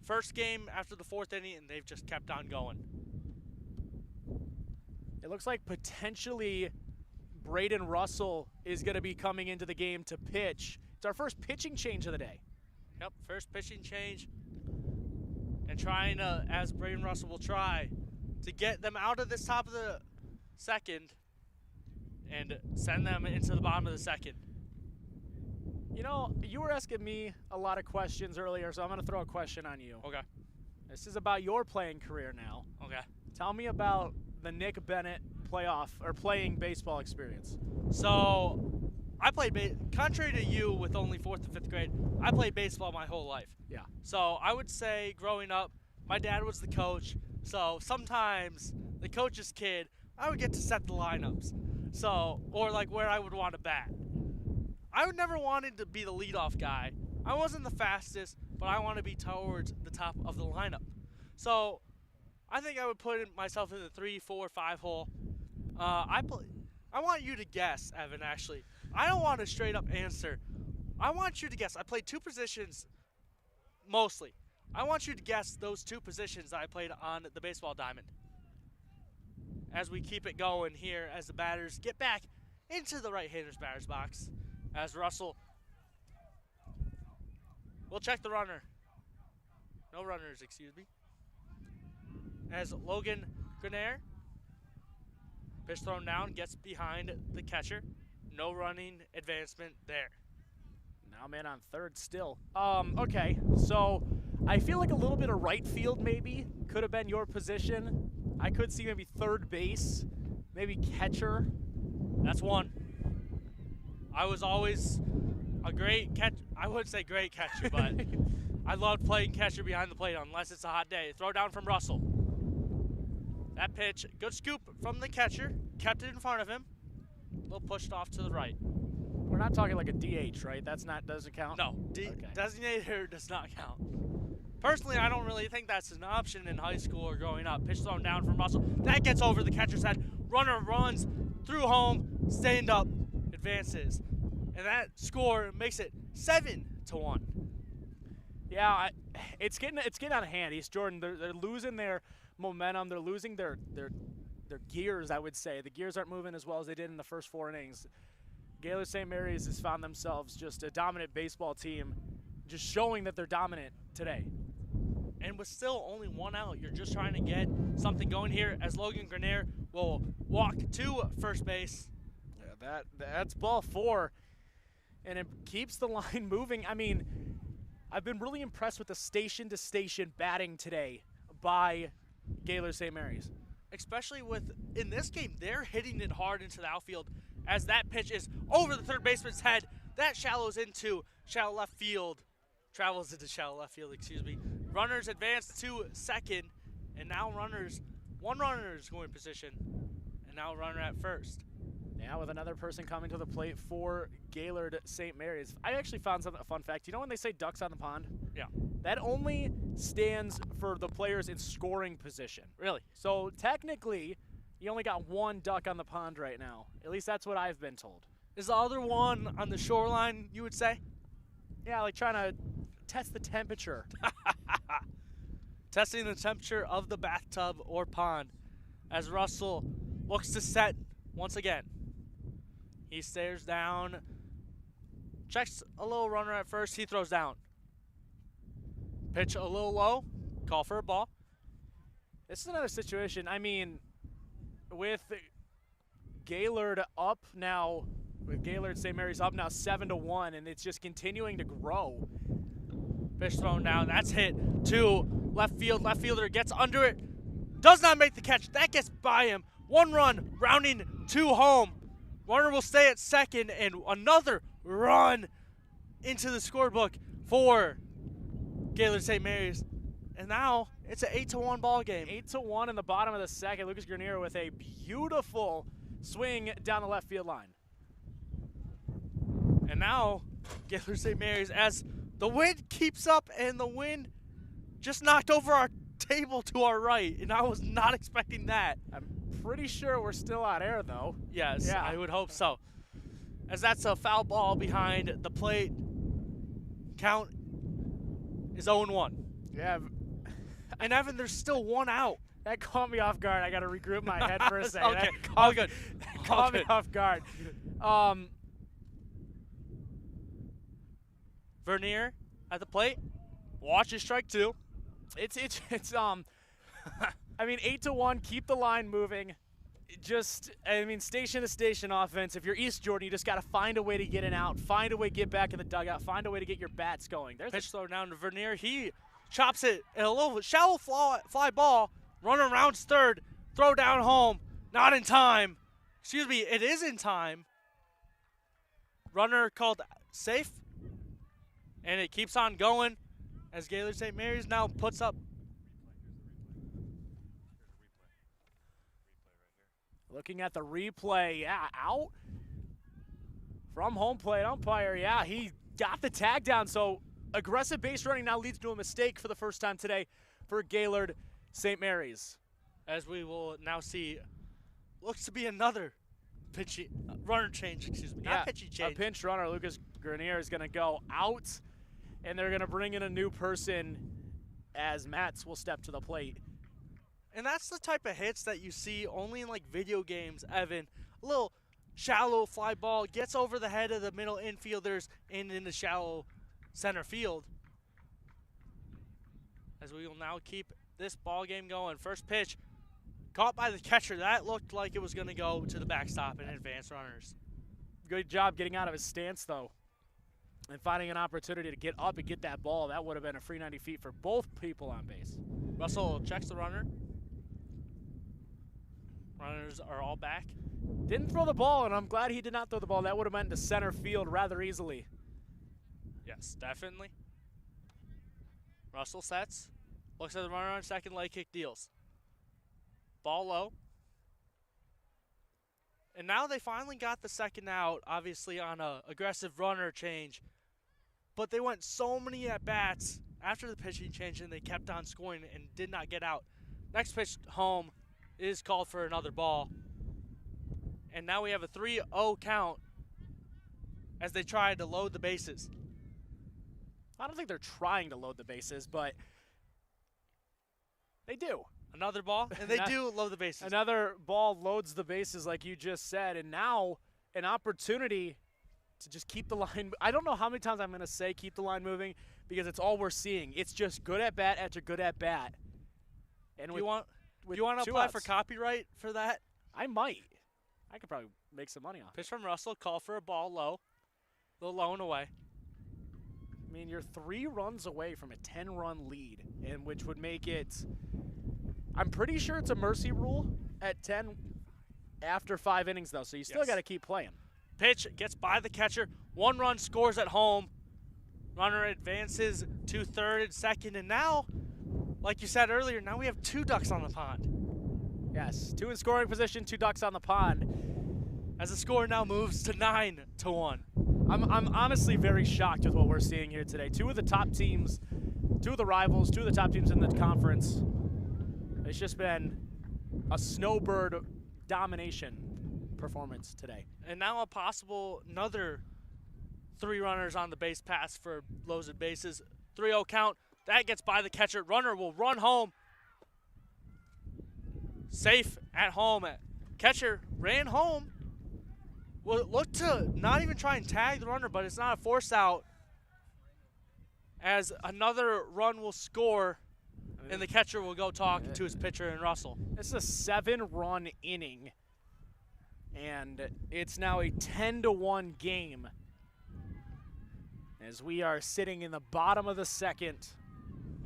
first game after the fourth inning, and they've just kept on going. It looks like potentially Braden Russell is going to be coming into the game to pitch. It's our first pitching change of the day. Yep, first pitching change. And trying to, as Braden Russell will try, to get them out of this top of the second and send them into the bottom of the second. You know, you were asking me a lot of questions earlier, so I'm going to throw a question on you. Okay. This is about your playing career now. Okay. Tell me about the Nick Bennett playing baseball experience. So, I played, contrary to you with only 4th and 5th grade, I played baseball my whole life. Yeah. So, I would say growing up, my dad was the coach, so sometimes the coach's kid, I would get to set the lineups. So, or like where I would want to bat. I would never wanted to be the leadoff guy. I wasn't the fastest, but I want to be towards the top of the lineup. So, I think I would put myself in the 3, 4, 5 hole. I want you to guess, Evan, actually. I don't want a straight up answer. I want you to guess. I played 2 positions mostly. I want you to guess those 2 positions that I played on the baseball diamond. As we keep it going here, as the batters get back into the right-hander's batter's box. As Russell will check the runner. No runners, excuse me. As Logan Grenier, pitch thrown down, gets behind the catcher. No running advancement there. Now man on third still. Okay, so I feel like a little bit of right field maybe could have been your position. I could see maybe third base, maybe catcher. That's one. I was always a great catch. I wouldn't say great catcher, but I loved playing catcher behind the plate unless it's a hot day. Throw down from Russell. That pitch, good scoop from the catcher, kept it in front of him. A little pushed off to the right. We're not talking like a DH, right? Doesn't count? No, okay. Designator does not count. Personally, I don't really think that's an option in high school or growing up. Pitch thrown down from Russell. That gets over the catcher's head. Runner runs through home, stand up, advances. And that score makes it 7-1. Yeah, it's getting out of hand. East Jordan, they're losing their momentum. They're losing their gears, I would say. The gears aren't moving as well as they did in the first 4 innings. Gaylord St. Mary's has found themselves just a dominant baseball team, just showing that they're dominant today. And with still only 1 out, you're just trying to get something going here as Logan Grenier will walk to first base. Yeah, that's ball 4, and it keeps the line moving. I mean, I've been really impressed with the station-to-station batting today by Gaylord St. Mary's. Especially with, in this game, they're hitting it hard into the outfield as that pitch is over the third baseman's head. That travels into shallow left field, excuse me. Runners advance to second, and now one runner is going position, and now a runner at first. Now with another person coming to the plate for Gaylord St. Mary's. I actually found a fun fact. You know when they say ducks on the pond? Yeah. That only stands for the players in scoring position. Really? So technically, you only got 1 duck on the pond right now. At least that's what I've been told. Is the other one on the shoreline, you would say? Yeah, like trying to test the temperature. Testing the temperature of the bathtub or pond as Russell looks to set once again. He stares down, checks a little runner at first, he throws down. Pitch a little low, call for a ball. This is another situation. I mean, with Gaylord up now, with Gaylord St. Mary's up now 7-1, and it's just continuing to grow. Pitch thrown down. That's hit to left field. Left fielder gets under it. Does not make the catch. That gets by him. 1 run, rounding to home. Runner will stay at second, and another run into the scorebook for Gaylord St. Mary's. And now it's an 8-1 ball game. 8-1 in the bottom of the second. Lucas Grenier with a beautiful swing down the left field line. And now Gaylord St. Mary's, as the wind keeps up, and the wind just knocked over our table to our right, and I was not expecting that. I'm pretty sure we're still on air, though. Yes, Yeah. I would hope so. As that's a foul ball behind the plate. Count is 0-1. Yeah, And Evan, there's still 1 out. that caught me off guard. I got to regroup my head for a second. Okay, That all good. That caught me off guard. Vernier at the plate. Watch his strike 2. It's I mean, 8-1, keep the line moving. Station to station offense. If you're East Jordan, you just got to find a way to get in out, find a way to get back in the dugout, find a way to get your bats going. There's Pitch throw down to Vernier. He chops it in a little shallow fly ball. Runner rounds third. Throw down home. Not in time. Excuse me, it is in time. Runner called safe. And it keeps on going as Gaylord St. Mary's now puts up. Looking at the replay, yeah, out from home plate umpire. Yeah, he got the tag down. So aggressive base running now leads to a mistake for the first time today for Gaylord St. Mary's. As we will now see, looks to be another runner change. Excuse me, not pitchy change. A pinch runner, Lucas Grenier, is going to go out, and they're going to bring in a new person as Matz will step to the plate. And that's the type of hits that you see only in like video games, Evan. A little shallow fly ball gets over the head of the middle infielders and in the shallow center field. As we will now keep this ball game going. First pitch caught by the catcher. That looked like it was going to go to the backstop and advance runners. Good job getting out of his stance, though, and finding an opportunity to get up and get that ball. That would have been a free 90 feet for both people on base. Russell checks the runner. Runners are all back. Didn't throw the ball, and I'm glad he did not throw the ball. That would have went to center field rather easily. Yes, definitely. Russell sets. Looks at the runner on second, leg kick, deals. Ball low. And now they finally got the second out, obviously on a aggressive runner change. But they went so many at-bats after the pitching change, and they kept on scoring and did not get out. Next pitch home is called for another ball. And now we have a 3-0 count as they try to load the bases. I don't think they're trying to load the bases, but they do. Another ball, and they do load the bases. Another ball loads the bases like you just said, and now an opportunity to just keep the line. I don't know how many times I'm going to say keep the line moving because it's all we're seeing. It's just good at bat after good at bat. And do you want to apply for copyright for that? I might. I could probably make some money off it. Pitch from Russell, call for a ball low. A little low and away. I mean, you're 3 runs away from a 10-run lead, and which would make it, I'm pretty sure it's a mercy rule at 10 after 5 innings, though, so you still got to keep playing. Pitch gets by the catcher. 1 run scores at home. Runner advances to third and second, and now, like you said earlier, now we have 2 ducks on the pond. Yes, 2 in scoring position, 2 ducks on the pond. As the score now moves to 9-1. I'm honestly very shocked with what we're seeing here today. 2 of the top teams, 2 of the rivals, 2 of the top teams in the conference. It's just been a snowbird domination performance today. And now a possible another 3 runners on the base pass for loaded bases. 3-0 count. That gets by the catcher. Runner will run home. Safe at home. Catcher ran home. Will look to not even try and tag the runner, but it's not a force out. As another run will score. I and the catcher will go talk to his pitcher and Russell. This is a 7-run inning, and it's now a 10-1 game as we are sitting in the bottom of the second,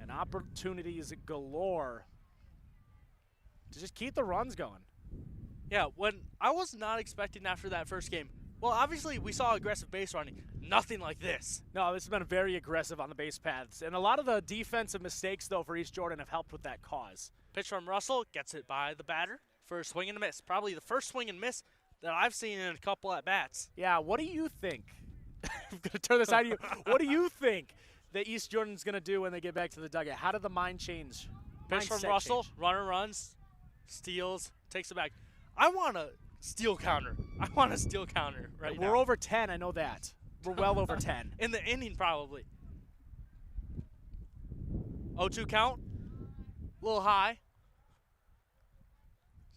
and opportunities galore to just keep the runs going. Yeah, when I was not expecting after that first game. Well, obviously we saw aggressive base running. Nothing like this. No, this has been very aggressive on the base paths. And a lot of the defensive mistakes, though, for East Jordan have helped with that cause. Pitch from Russell, gets it by the batter for a swing and a miss. Probably the first swing and miss that I've seen in a couple at-bats. Yeah, what do you think? I'm going to turn this out to you. What do you think that East Jordan's going to do when they get back to the dugout? How did the mind change? Pitch from Russell, runner runs, steals, takes it back. I want a steal counter. I want a steal counter right now. We're over 10, I know that. We're well over 10. In the inning, probably. 0-2 count. A little high.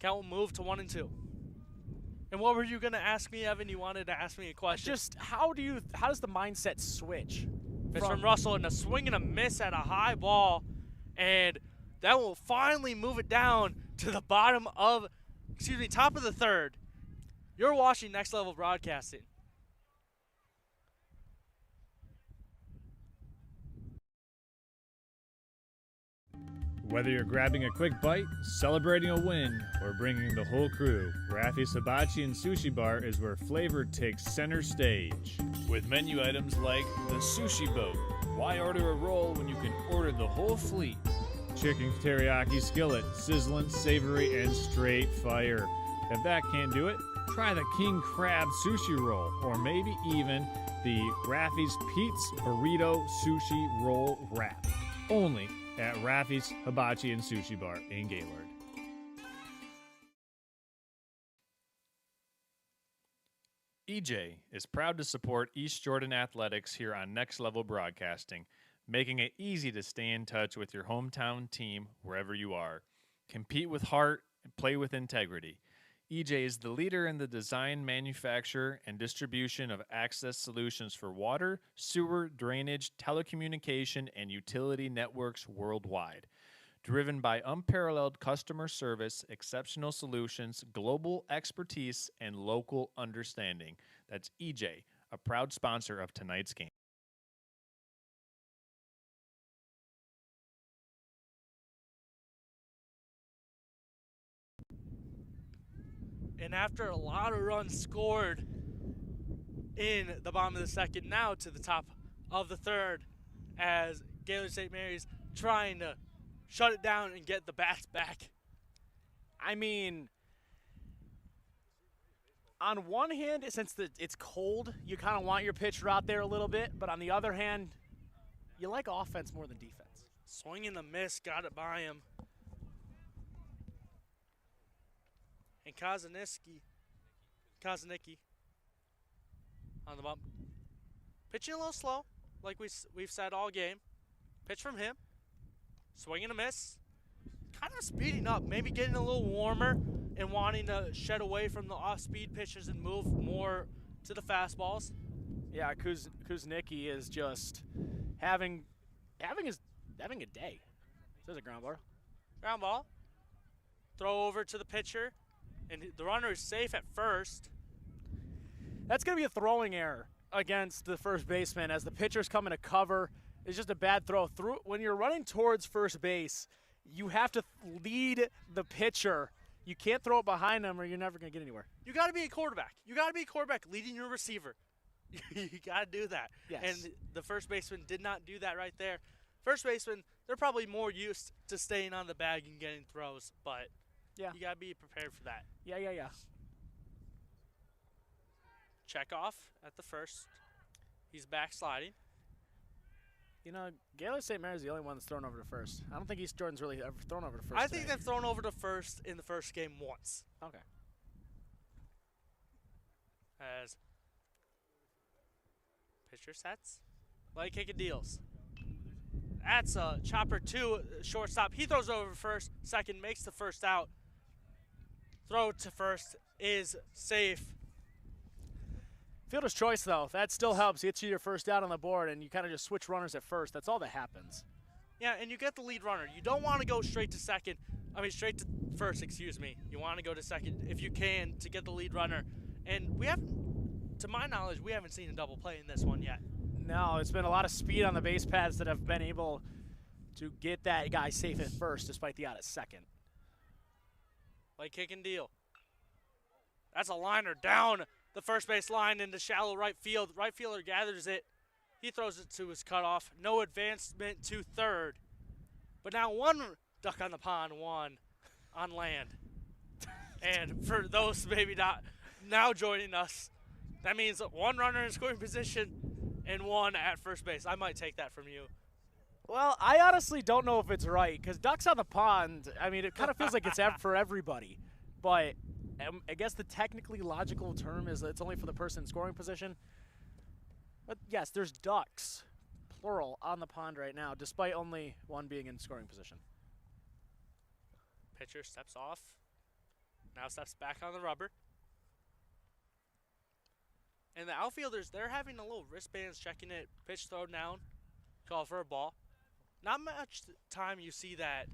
Count will move to 1-2. And what were you going to ask me, Evan? You wanted to ask me a question. Just how does the mindset switch? Pitch from Russell and a swing and a miss at a high ball. And that will finally move it down to the top of the third. You're watching Next Level Broadcasting. Whether you're grabbing a quick bite, celebrating a win, or bringing the whole crew, Raffi's Hibachi and Sushi Bar is where flavor takes center stage. With menu items like the Sushi Boat. Why order a roll when you can order the whole fleet? Chicken teriyaki skillet, sizzling, savory, and straight fire. If that can't do it, try the King Crab Sushi Roll, or maybe even the Raffi's Pete's Burrito Sushi Roll Wrap. Only at Raffi's Hibachi and Sushi Bar in Gaylord. EJ is proud to support East Jordan Athletics here on Next Level Broadcasting, making it easy to stay in touch with your hometown team wherever you are. Compete with heart and play with integrity. EJ is the leader in the design, manufacture, and distribution of access solutions for water, sewer, drainage, telecommunication, and utility networks worldwide. Driven by unparalleled customer service, exceptional solutions, global expertise, and local understanding. That's EJ, a proud sponsor of tonight's game. And after a lot of runs scored in the bottom of the second, now to the top of the third, as Gaylord St. Mary's trying to shut it down and get the bats back. I mean, on one hand, since it's cold, you kind of want your pitcher out there a little bit. But on the other hand, you like offense more than defense. Swing and a miss, got it by him. And Kazanicki on the bump. Pitching a little slow, like we've said all game. Pitch from him. Swing and a miss. Kind of speeding up, maybe getting a little warmer and wanting to shed away from the off-speed pitches and move more to the fastballs. Yeah, Kuznicki is just having a day. There's a ground ball. Ground ball. Throw over to the pitcher. And the runner is safe at first. That's going to be a throwing error against the first baseman as the pitcher's coming to cover. It's just a bad throw. When you're running towards first base, you have to lead the pitcher. You can't throw it behind him or you're never going to get anywhere. You got to be a quarterback. You got to be a quarterback leading your receiver. You got to do that. Yes. And the first baseman did not do that right there. First baseman, they're probably more used to staying on the bag and getting throws, but yeah, you got to be prepared for that. Yeah. Check off at the first. He's backsliding. You know, Gaylord St. Mary's the only one that's thrown over to first. I don't think East Jordan's really ever thrown over to first. I think they've thrown over to first in the first game once. Okay. As pitcher sets, leg kick and deals. That's a chopper to shortstop. He throws over first. Second makes the first out. Throw to first is safe. Fielder's choice, though. That still helps. Gets you your first out on the board, and you kind of just switch runners at first. That's all that happens. Yeah, and you get the lead runner. You don't want to go straight to straight to first, excuse me. You want to go to second if you can to get the lead runner. And we haven't, to my knowledge, we haven't seen a double play in this one yet. No, it's been a lot of speed on the base paths that have been able to get that guy safe at first despite the out at second. Like kick and deal. That's a liner down the first base line into shallow right field. Right fielder gathers it. He throws it to his cutoff. No advancement to third. But now one duck on the pond, one on land. And for those maybe not now joining us, that means one runner in scoring position and one at first base. I might take that from you. Well, I honestly don't know if it's right because ducks on the pond, I mean, it kind of feels like it's for everybody. But I guess the technically logical term is it's only for the person in scoring position. But yes, there's ducks, plural, on the pond right now, despite only one being in scoring position. Pitcher steps off. Now steps back on the rubber. And the outfielders, they're having a little wristbands checking it. Pitch thrown down. Call for a ball. Not much time you see that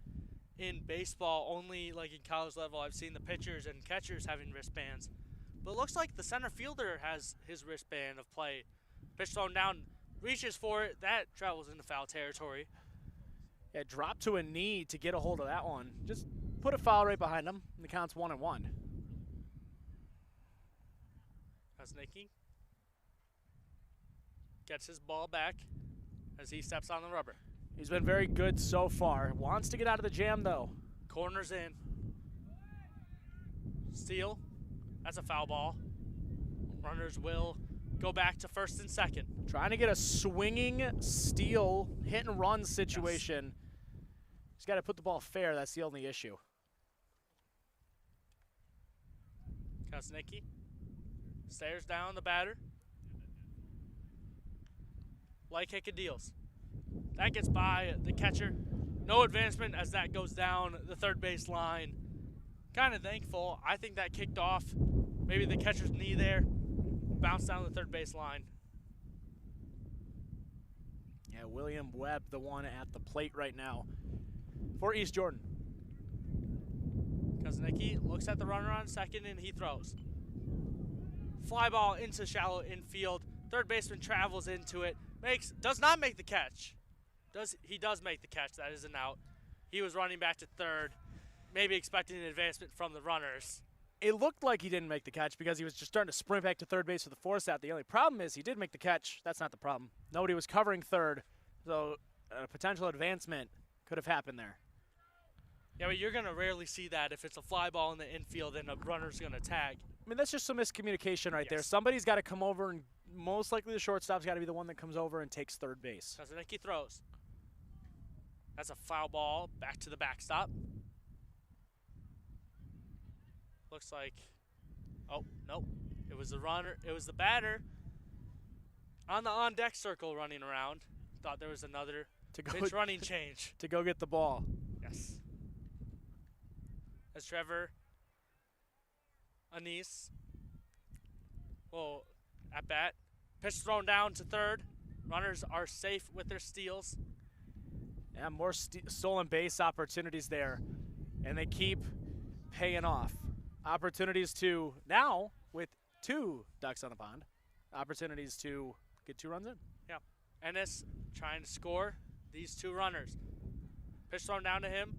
in baseball, only like in college level. I've seen the pitchers and catchers having wristbands. But it looks like the center fielder has his wristband of play. Pitch thrown down, reaches for it. That travels into foul territory. Yeah, drop to a knee to get a hold of that one. Just put a foul right behind him, and the count's 1-1. Kosnicki gets his ball back as he steps on the rubber. He's been very good so far. Wants to get out of the jam, though. Corners in. Steal. That's a foul ball. Runners will go back to first and second. Trying to get a swinging steal, hit and run situation. Yes. He's got to put the ball fair. That's the only issue. Kosnicki stares down the batter. Light kick and deals. That gets by the catcher. No advancement as that goes down the third base line. Kind of thankful. I think that kicked off maybe the catcher's knee there. Bounced down the third base line. Yeah, William Webb, the one at the plate right now for East Jordan. Kosnicki looks at the runner on second and he throws. Fly ball into shallow infield. Third baseman travels into it. Does not make the catch. He does make the catch. That is an out. He was running back to third, maybe expecting an advancement from the runners. It looked like he didn't make the catch because he was just starting to sprint back to third base with the force out. The only problem is he did make the catch. That's not the problem. Nobody was covering third, so a potential advancement could have happened there. Yeah, but you're going to rarely see that if it's a fly ball in the infield and a runner's going to tag. I mean, that's just some miscommunication right there. Somebody's got to come over, and most likely the shortstop's got to be the one that comes over and takes third base. Kosnicki throws. That's a foul ball back to the backstop. Looks like, oh, nope. It was the runner, it was the batter on the on-deck circle running around. Thought there was another pitch running change. To go get the ball. Yes. As Trevor Anise, well, at bat. Pitch thrown down to third. Runners are safe with their steals. Yeah, more stolen base opportunities there, and they keep paying off. Opportunities to, now, with 2 ducks on the pond, opportunities to get 2 runs in. Yeah. Ennis trying to score these 2 runners. Pitch thrown down to him.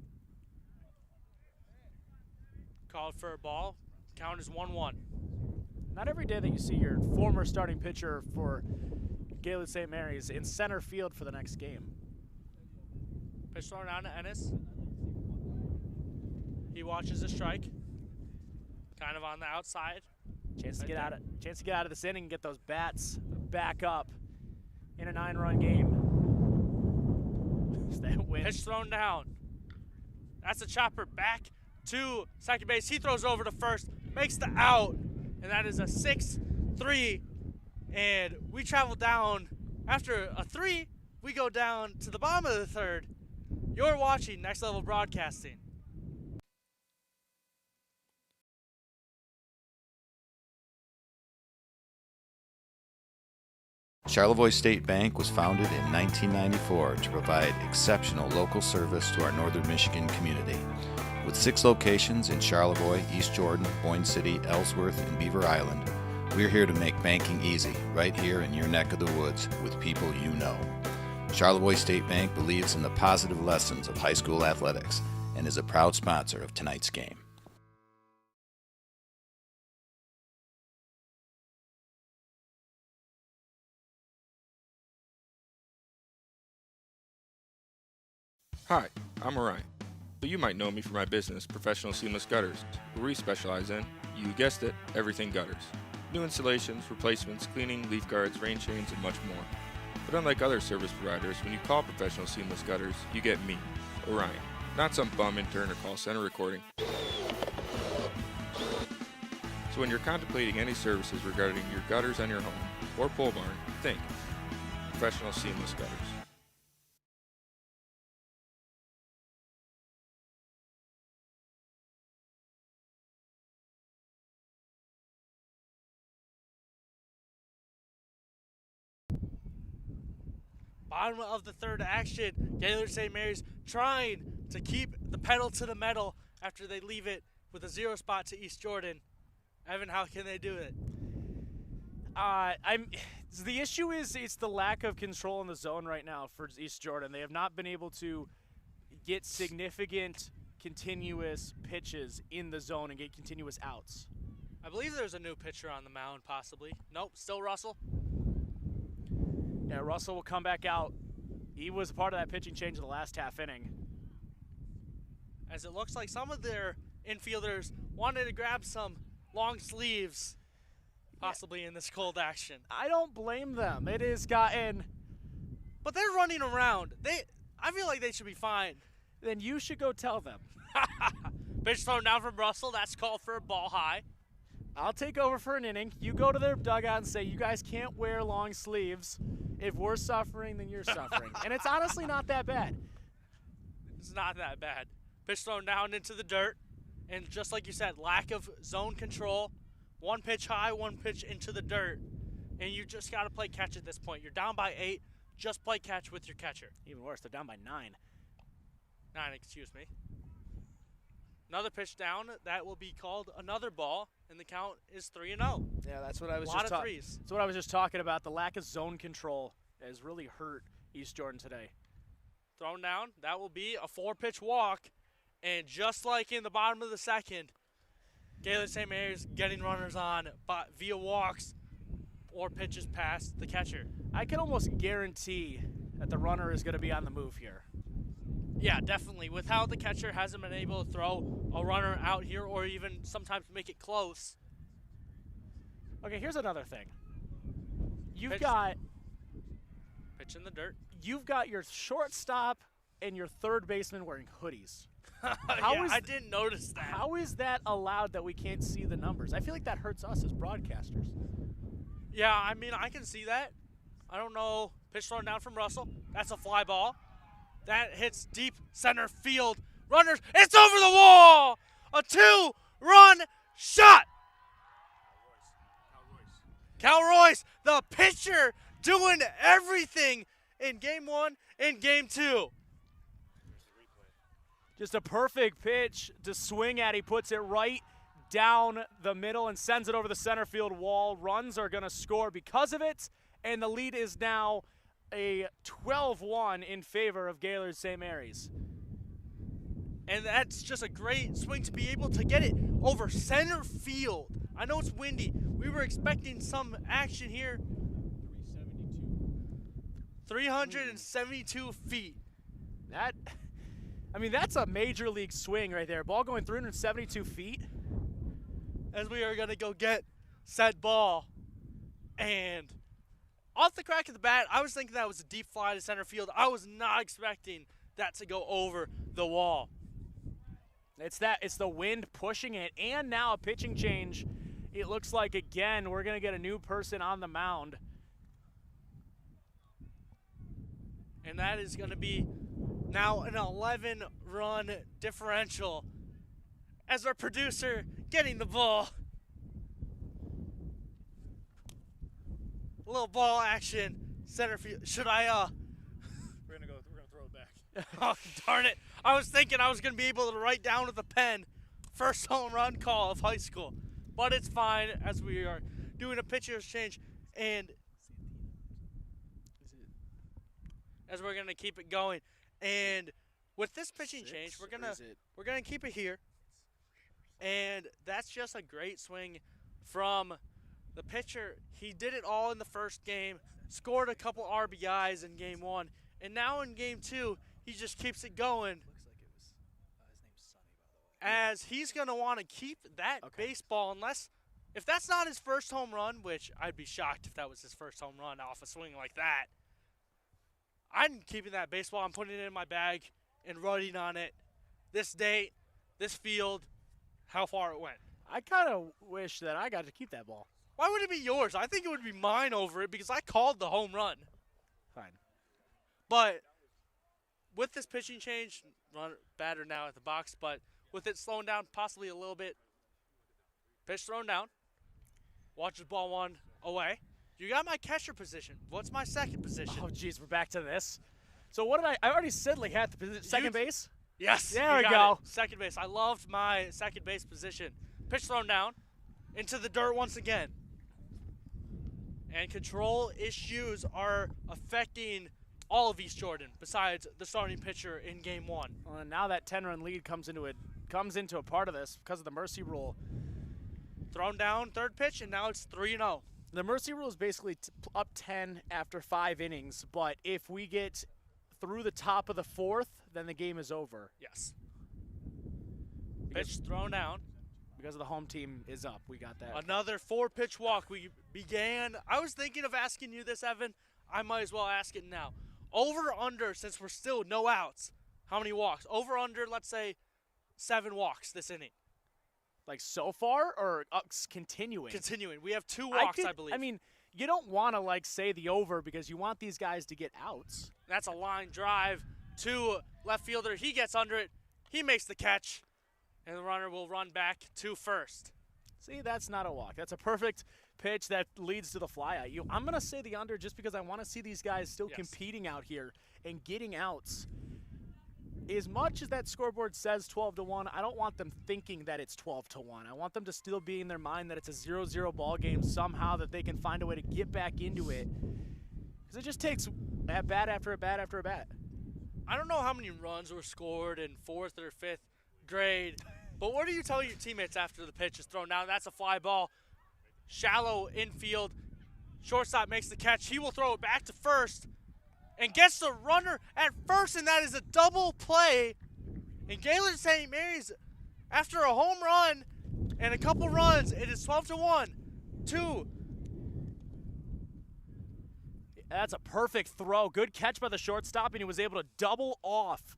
Called for a ball. Count is 1-1. Not every day that you see your former starting pitcher for Gaylord St. Mary's in center field for the next game. Pitch thrown down to Ennis. He watches a strike. Kind of on the outside. Chance to get out of this inning and get those bats back up in a 9-run game. That win. Pitch thrown down. That's a chopper back to second base. He throws over to first, makes the out, and that is a 6-3. And we travel down after a 3. We go down to the bottom of the third. You're watching Next Level Broadcasting. Charlevoix State Bank was founded in 1994 to provide exceptional local service to our northern Michigan community. With 6 locations in Charlevoix, East Jordan, Boyne City, Ellsworth, and Beaver Island, we're here to make banking easy, right here in your neck of the woods with people you know. Charlevoix State Bank believes in the positive lessons of high school athletics and is a proud sponsor of tonight's game. Hi, I'm Orion, but you might know me for my business, Professional Seamless Gutters, where we specialize in, you guessed it, everything gutters. New installations, replacements, cleaning, leaf guards, rain chains, and much more. But unlike other service providers, when you call Professional Seamless Gutters, you get me, Orion, not some bum intern or call center recording. So when you're contemplating any services regarding your gutters on your home or pole barn, think Professional Seamless Gutters. Bottom of the third action, Gaylord St. Mary's trying to keep the pedal to the metal after they leave it with a 0 spot to East Jordan. Evan, how can they do it? The issue is it's the lack of control in the zone right now for East Jordan. They have not been able to get significant continuous pitches in the zone and get continuous outs. I believe there's a new pitcher on the mound, possibly. Nope, still Russell. Yeah, Russell will come back out. He was a part of that pitching change in the last half inning. As it looks like some of their infielders wanted to grab some long sleeves, possibly in this cold action. I don't blame them. It has gotten... But they're running around. I feel like they should be fine. Then you should go tell them. Pitch thrown down from Russell. That's called for a ball high. I'll take over for an inning. You go to their dugout and say, you guys can't wear long sleeves. If we're suffering, then you're suffering. And it's honestly not that bad. It's not that bad. Pitch thrown down into the dirt. And just like you said, lack of zone control. One pitch high, one pitch into the dirt. And you just got to play catch at this point. You're down by 8. Just play catch with your catcher. Even worse, they're down by 9. 9, excuse me. Another pitch down. That will be called another ball. And the count is 3-0. Yeah, that's what I was a lot of threes. That's what I was just talking about. The lack of zone control has really hurt East Jordan today. Thrown down. That will be a 4-pitch walk. And just like in the bottom of the second, Gaylord St. Mary's getting runners on via walks or pitches past the catcher. I can almost guarantee that the runner is going to be on the move here. Yeah, definitely. With how the catcher hasn't been able to throw a runner out here or even sometimes make it close. Okay, here's another thing. Pitch in the dirt. You've got your shortstop and your third baseman wearing hoodies. I didn't notice that. How is that allowed that we can't see the numbers? I feel like that hurts us as broadcasters. Yeah, I mean, I can see that. I don't know. Pitch thrown down from Russell. That's a fly ball. That hits deep center field. Runners, it's over the wall! A 2-run shot! Cal Royce, the pitcher, doing everything in Game 1 and Game 2. Just a perfect pitch to swing at. He puts it right down the middle and sends it over the center field wall. Runs are going to score because of it, and the lead is now a 12-1 in favor of Gaylord St. Mary's. And that's just a great swing to be able to get it over center field. I know it's windy. We were expecting some action here. 372 feet. That's a major league swing right there. Ball going 372 feet. As we are going to go get said ball. And off the crack of the bat, I was thinking that was a deep fly to center field. I was not expecting that to go over the wall. It's the wind pushing it, and now a pitching change. It looks like, again, we're going to get a new person on the mound. And that is going to be now an 11-run differential as our producer getting the ball. A little ball action. Center field. Should I, We're gonna throw it back. oh, darn it. I was thinking I was going to be able to write down with a pen first home run call of high school. But it's fine as we are doing a pitcher exchange. And as we're going to keep it going. And with this pitching change, we're gonna keep it here. And that's just a great swing from the pitcher. He did it all in the first game, scored a couple RBIs in game 1, and now in game 2, he just keeps it going. Looks like it was his name's Sonny, by the way. As he's gonna want to keep that baseball, unless if that's not his first home run, which I'd be shocked if that was his first home run off a swing like that. I'm keeping that baseball. I'm putting it in my bag and writing on it this date, this field, how far it went. I kind of wish that I got to keep that ball. Why would it be yours? I think it would be mine over it because I called the home run. Fine. But with this pitching change, batter now at the box, but with it slowing down possibly a little bit, pitch thrown down, watches ball 1 away. You got my catcher position. What's my second position? Oh, geez, we're back to this. So what did I already said like had the position, second base? Yes. There you we got go. it. Second base. I loved my second base position. Pitch thrown down into the dirt once again. And control issues are affecting all of East Jordan besides the starting pitcher in game 1. Well, and now that 10-run lead comes into a part of this because of the mercy rule. Thrown down, third pitch, and now it's 3-0. The mercy rule is basically up 10 after 5 innings, but if we get through the top of the 4th, then the game is over. Yes. Pitch thrown down. Because of the home team is up. We got that. Another 4-pitch walk. We began. I was thinking of asking you this, Evan. I might as well ask it now. Over, under, since we're still no outs, how many walks? Over, under, let's say 7 walks this inning. Like so far or continuing? Continuing. We have 2 walks, I believe. I mean, you don't want to like say the over because you want these guys to get outs. That's a line drive to left fielder. He gets under it. He makes the catch. And the runner will run back to first. See, that's not a walk. That's a perfect pitch that leads to the flyout. I'm going to say the under just because I want to see these guys still competing out here and getting outs. As much as that scoreboard says 12-1, I don't want them thinking that it's 12-1. I want them to still be in their mind that it's a 0-0 ball game somehow, that they can find a way to get back into it. Because it just takes at bat after at bat after at bat. I don't know how many runs were scored in 4th or 5th grade, but what do you tell your teammates after the pitch is thrown down? That's a fly ball. Shallow infield. Shortstop makes the catch. He will throw it back to first and gets the runner at first, and that is a double play. And Gaylord St. Mary's, after a home run and a couple runs, it is 12-1. 2. That's a perfect throw. Good catch by the shortstop, and he was able to double off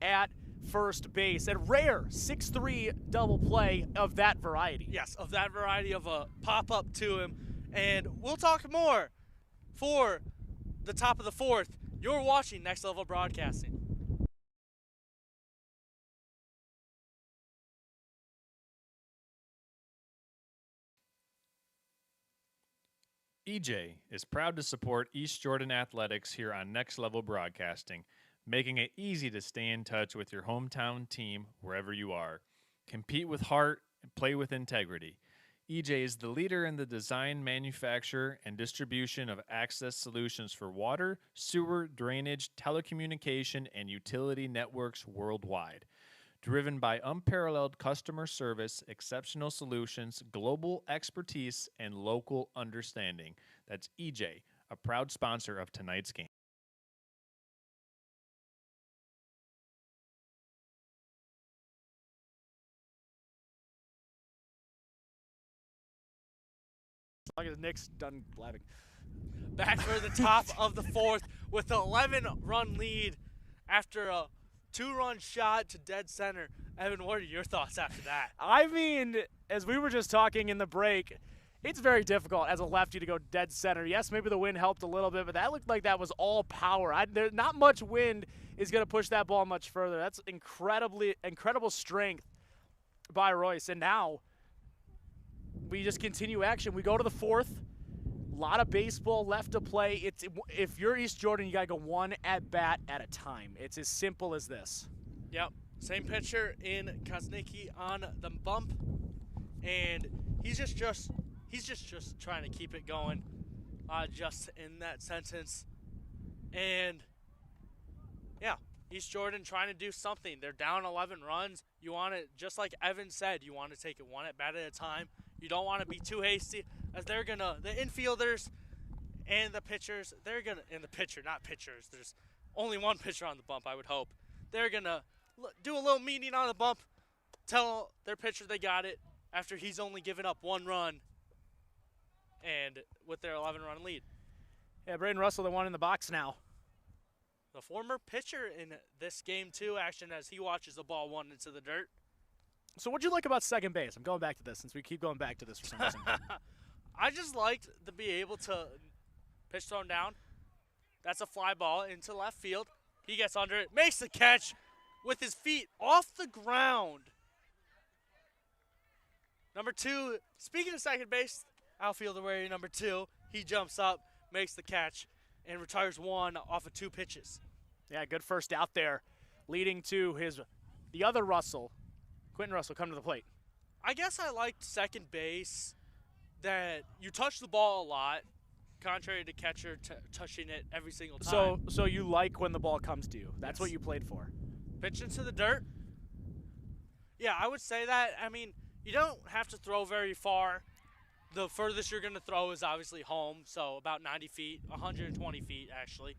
at first base. A rare 6-3 double play of that variety. Yes, of that variety of a pop-up to him. And we'll talk more for the top of the 4th. You're watching Next Level Broadcasting. EJ is proud to support East Jordan Athletics here on Next Level Broadcasting, making it easy to stay in touch with your hometown team wherever you are. Compete with heart and play with integrity. EJ is the leader in the design, manufacture, and distribution of access solutions for water, sewer, drainage, telecommunication, and utility networks worldwide. Driven by unparalleled customer service, exceptional solutions, global expertise, and local understanding. That's EJ, a proud sponsor of tonight's game. As long as Nick's done blabbing. Back for the top of the 4th with an 11-run lead after a 2-run shot to dead center. Evan, what are your thoughts after that? I mean, as we were just talking in the break, it's very difficult as a lefty to go dead center. Yes, maybe the wind helped a little bit, but that looked like that was all power. There's not much wind is going to push that ball much further. That's incredible strength by Royce. And now we just continue action. We go to the 4th. A lot of baseball left to play. If you're East Jordan, you got to go one at-bat at a time. It's as simple as this. Yep. Same pitcher in Kosnicki on the bump, and he's just trying to keep it going, just in that sentence. And yeah, East Jordan trying to do something. They're down 11 runs. You want to, just like Evan said, you want to take it one at bat at a time. You don't want to be too hasty, as the infielders and the pitchers, and the pitcher, not pitchers. There's only one pitcher on the bump, I would hope. They're gonna do a little meeting on the bump, tell their pitcher they got it after he's only given up 1 run, and with their 11-run lead. Yeah, Braden Russell, the one in the box now. The former pitcher in this game 2 action as he watches the ball 1 into the dirt. So what'd you like about second base? I'm going back to this since we keep going back to this for some reason. I just liked to be able to pitch thrown down. That's a fly ball into left field. He gets under it, makes the catch with his feet off the ground. Number 2, speaking of second base, outfielder wearing number 2, he jumps up, makes the catch, and retires 1 off of 2 pitches. Yeah, good first out there, leading to the other Russell, Quentin Russell, come to the plate. I guess I liked second base that you touch the ball a lot, contrary to catcher touching it every single time. So you like when the ball comes to you. That's Yes. what you played for. Pitch into the dirt. Yeah, I would say that. I mean, you don't have to throw very far. The furthest you're going to throw is obviously home, so about 90 feet, 120 feet actually.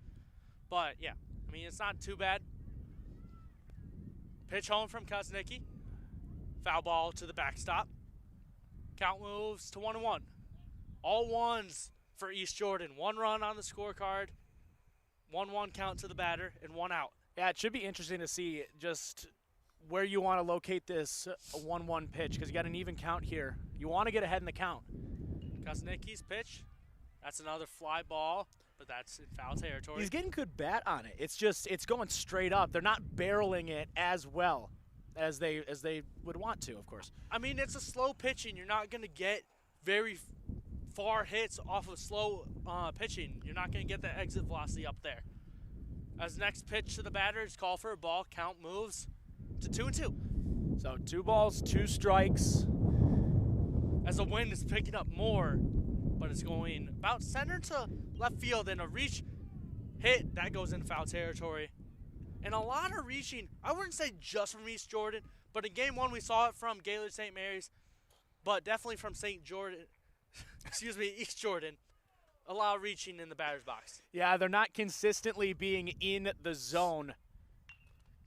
But, yeah, I mean, it's not too bad. Pitch home from Kosnicki. Foul ball to the backstop. Count moves to 1-1. All ones for East Jordan. 1 run on the scorecard, 1-1 count to the batter, and 1 out. Yeah, it should be interesting to see just where you want to locate this 1-1 pitch because you got an even count here. You want to get ahead in the count. Kosnicki's pitch. That's another fly ball, but that's in foul territory. He's getting good bat on it. It's going straight up. They're not barreling it as well as they would want to, of course. I mean, it's a slow pitching. You're not going to get very far hits off of slow pitching. You're not going to get the exit velocity up there. As next pitch to the batter is called for a ball, count moves to 2-2. So 2 balls, 2 strikes. As the wind is picking up more, but it's going about center to left field, and a reach hit that goes into foul territory. And a lot of reaching, I wouldn't say just from East Jordan, but in game 1 we saw it from Gaylord St. Mary's, but definitely from East Jordan. A lot of reaching in the batter's box. Yeah, they're not consistently being in the zone.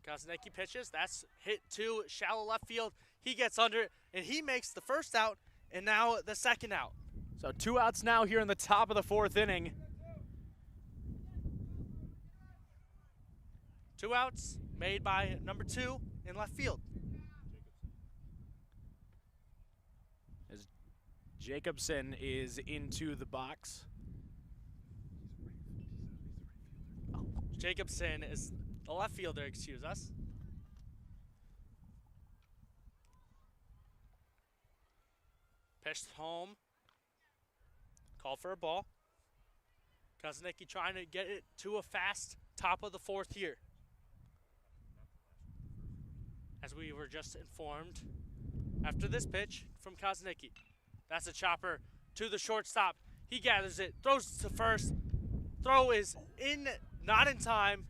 Kosnicki pitches. That's hit to shallow left field. He gets under it, and he makes the first out, and now the second out. So 2 outs now here in the top of the 4th inning. 2 outs made by number 2 in left field. As Jacobson is into the box. Jacobson is the left fielder, excuse us. Pitched home. Called for a ball. Kosnicki trying to get it to a fast top of the 4th here. As we were just informed, after this pitch from Kosnicki. That's a chopper to the shortstop. He gathers it, throws to first. Throw is not in time.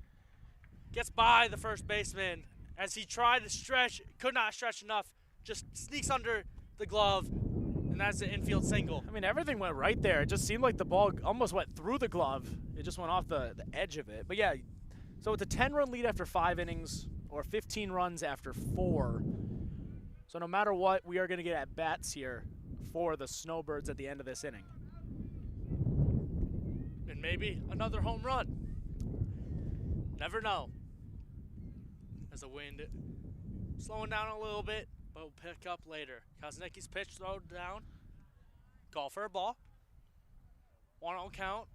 Gets by the first baseman as he tried to stretch, could not stretch enough. Just sneaks under the glove, and that's an infield single. I mean, everything went right there. It just seemed like the ball almost went through the glove. It just went off the edge of it. But yeah, so it's a 10-run lead after 5 innings or 15 runs after 4. So no matter what, we are going to get at bats here for the Snowbirds at the end of this inning. And maybe another home run. Never know. As the wind slowing down a little bit, but we'll pick up later. Kosnicki's pitch thrown down. Call for a ball. 1-0 count.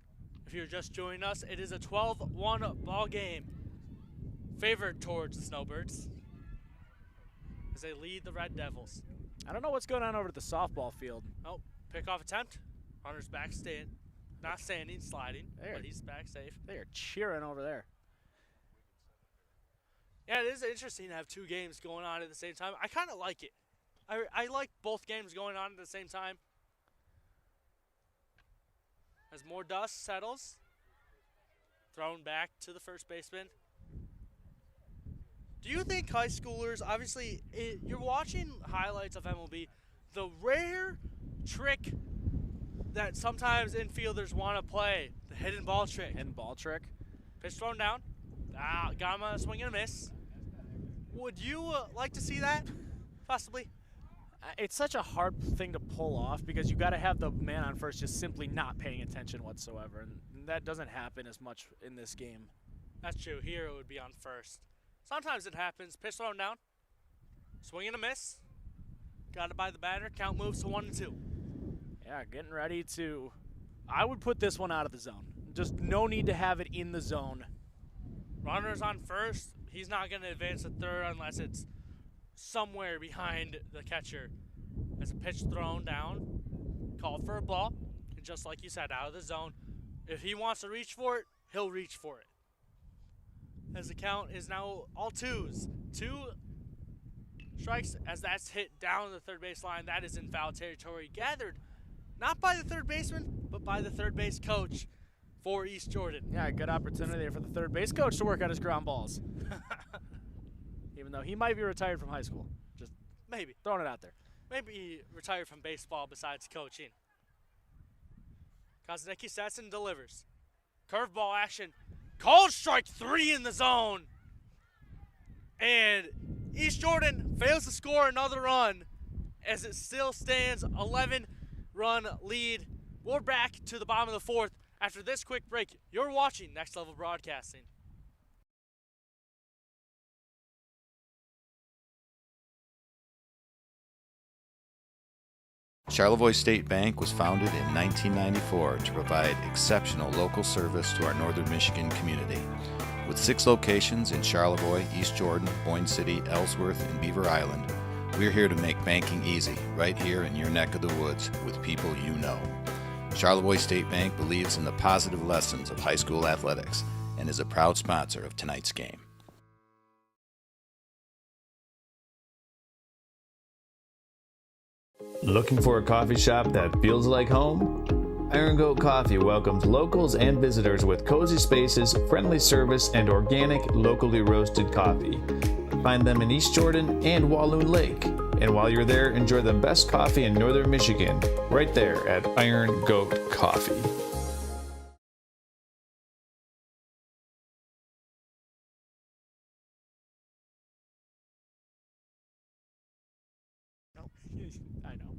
If you're just joining us, it is a 12-1 ball game. Favored towards the Snowbirds as they lead the Red Devils. I don't know what's going on over at the softball field. Oh, pickoff attempt. Runners back Not standing, sliding, There. but he's back safe. They are cheering over there. Yeah, it is interesting to have two games going on at the same time. I kind of like it. I like both games going on at the same time. As more dust settles, thrown back to the first baseman. Do you think high schoolers, obviously, you're watching highlights of MLB, the rare trick that sometimes infielders want to play, the hidden ball trick. Hidden ball trick. Pitch thrown down. Got him a swing and a miss. Would you like to see that, possibly? It's such a hard thing to pull off because you got to have the man on first just simply not paying attention whatsoever, and that doesn't happen as much in this game. That's true. Here it would be on first. Sometimes it happens. Pitch thrown down. Swing and a miss. Got it by the batter. Count moves to 1-2. Yeah, getting ready to. I would put this one out of the zone. Just no need to have it in the zone. Runner's on first. He's not going to advance to third unless it's somewhere behind the catcher. As a pitch thrown down, called for a ball, and just like you said, out of the zone. If he wants to reach for it, he'll reach for it. As the count is now all twos. 2 strikes as that's hit down the third base line. That is in foul territory. Gathered not by the third baseman, but by the third base coach for East Jordan. Yeah, good opportunity there for the third base coach to work on his ground balls. Even though he might be retired from high school. Just Maybe. throwing it out there. Maybe he retired from baseball besides coaching. Kazanecki sets and delivers. Curveball action. Called strike 3 in the zone. And East Jordan fails to score another run as it still stands 11-run lead. We're back to the bottom of the fourth after this quick break. You're watching Next Level Broadcasting. Charlevoix State Bank was founded in 1994 to provide exceptional local service to our northern Michigan community. With 6 locations in Charlevoix, East Jordan, Boyne City, Ellsworth, and Beaver Island, we're here to make banking easy, right here in your neck of the woods, with people you know. Charlevoix State Bank believes in the positive lessons of high school athletics and is a proud sponsor of tonight's game. Looking for a coffee shop that feels like home? Iron Goat Coffee welcomes locals and visitors with cozy spaces, friendly service, and organic, locally roasted coffee. Find them in East Jordan and Walloon Lake. And while you're there, enjoy the best coffee in northern Michigan, right there at Iron Goat Coffee. I know.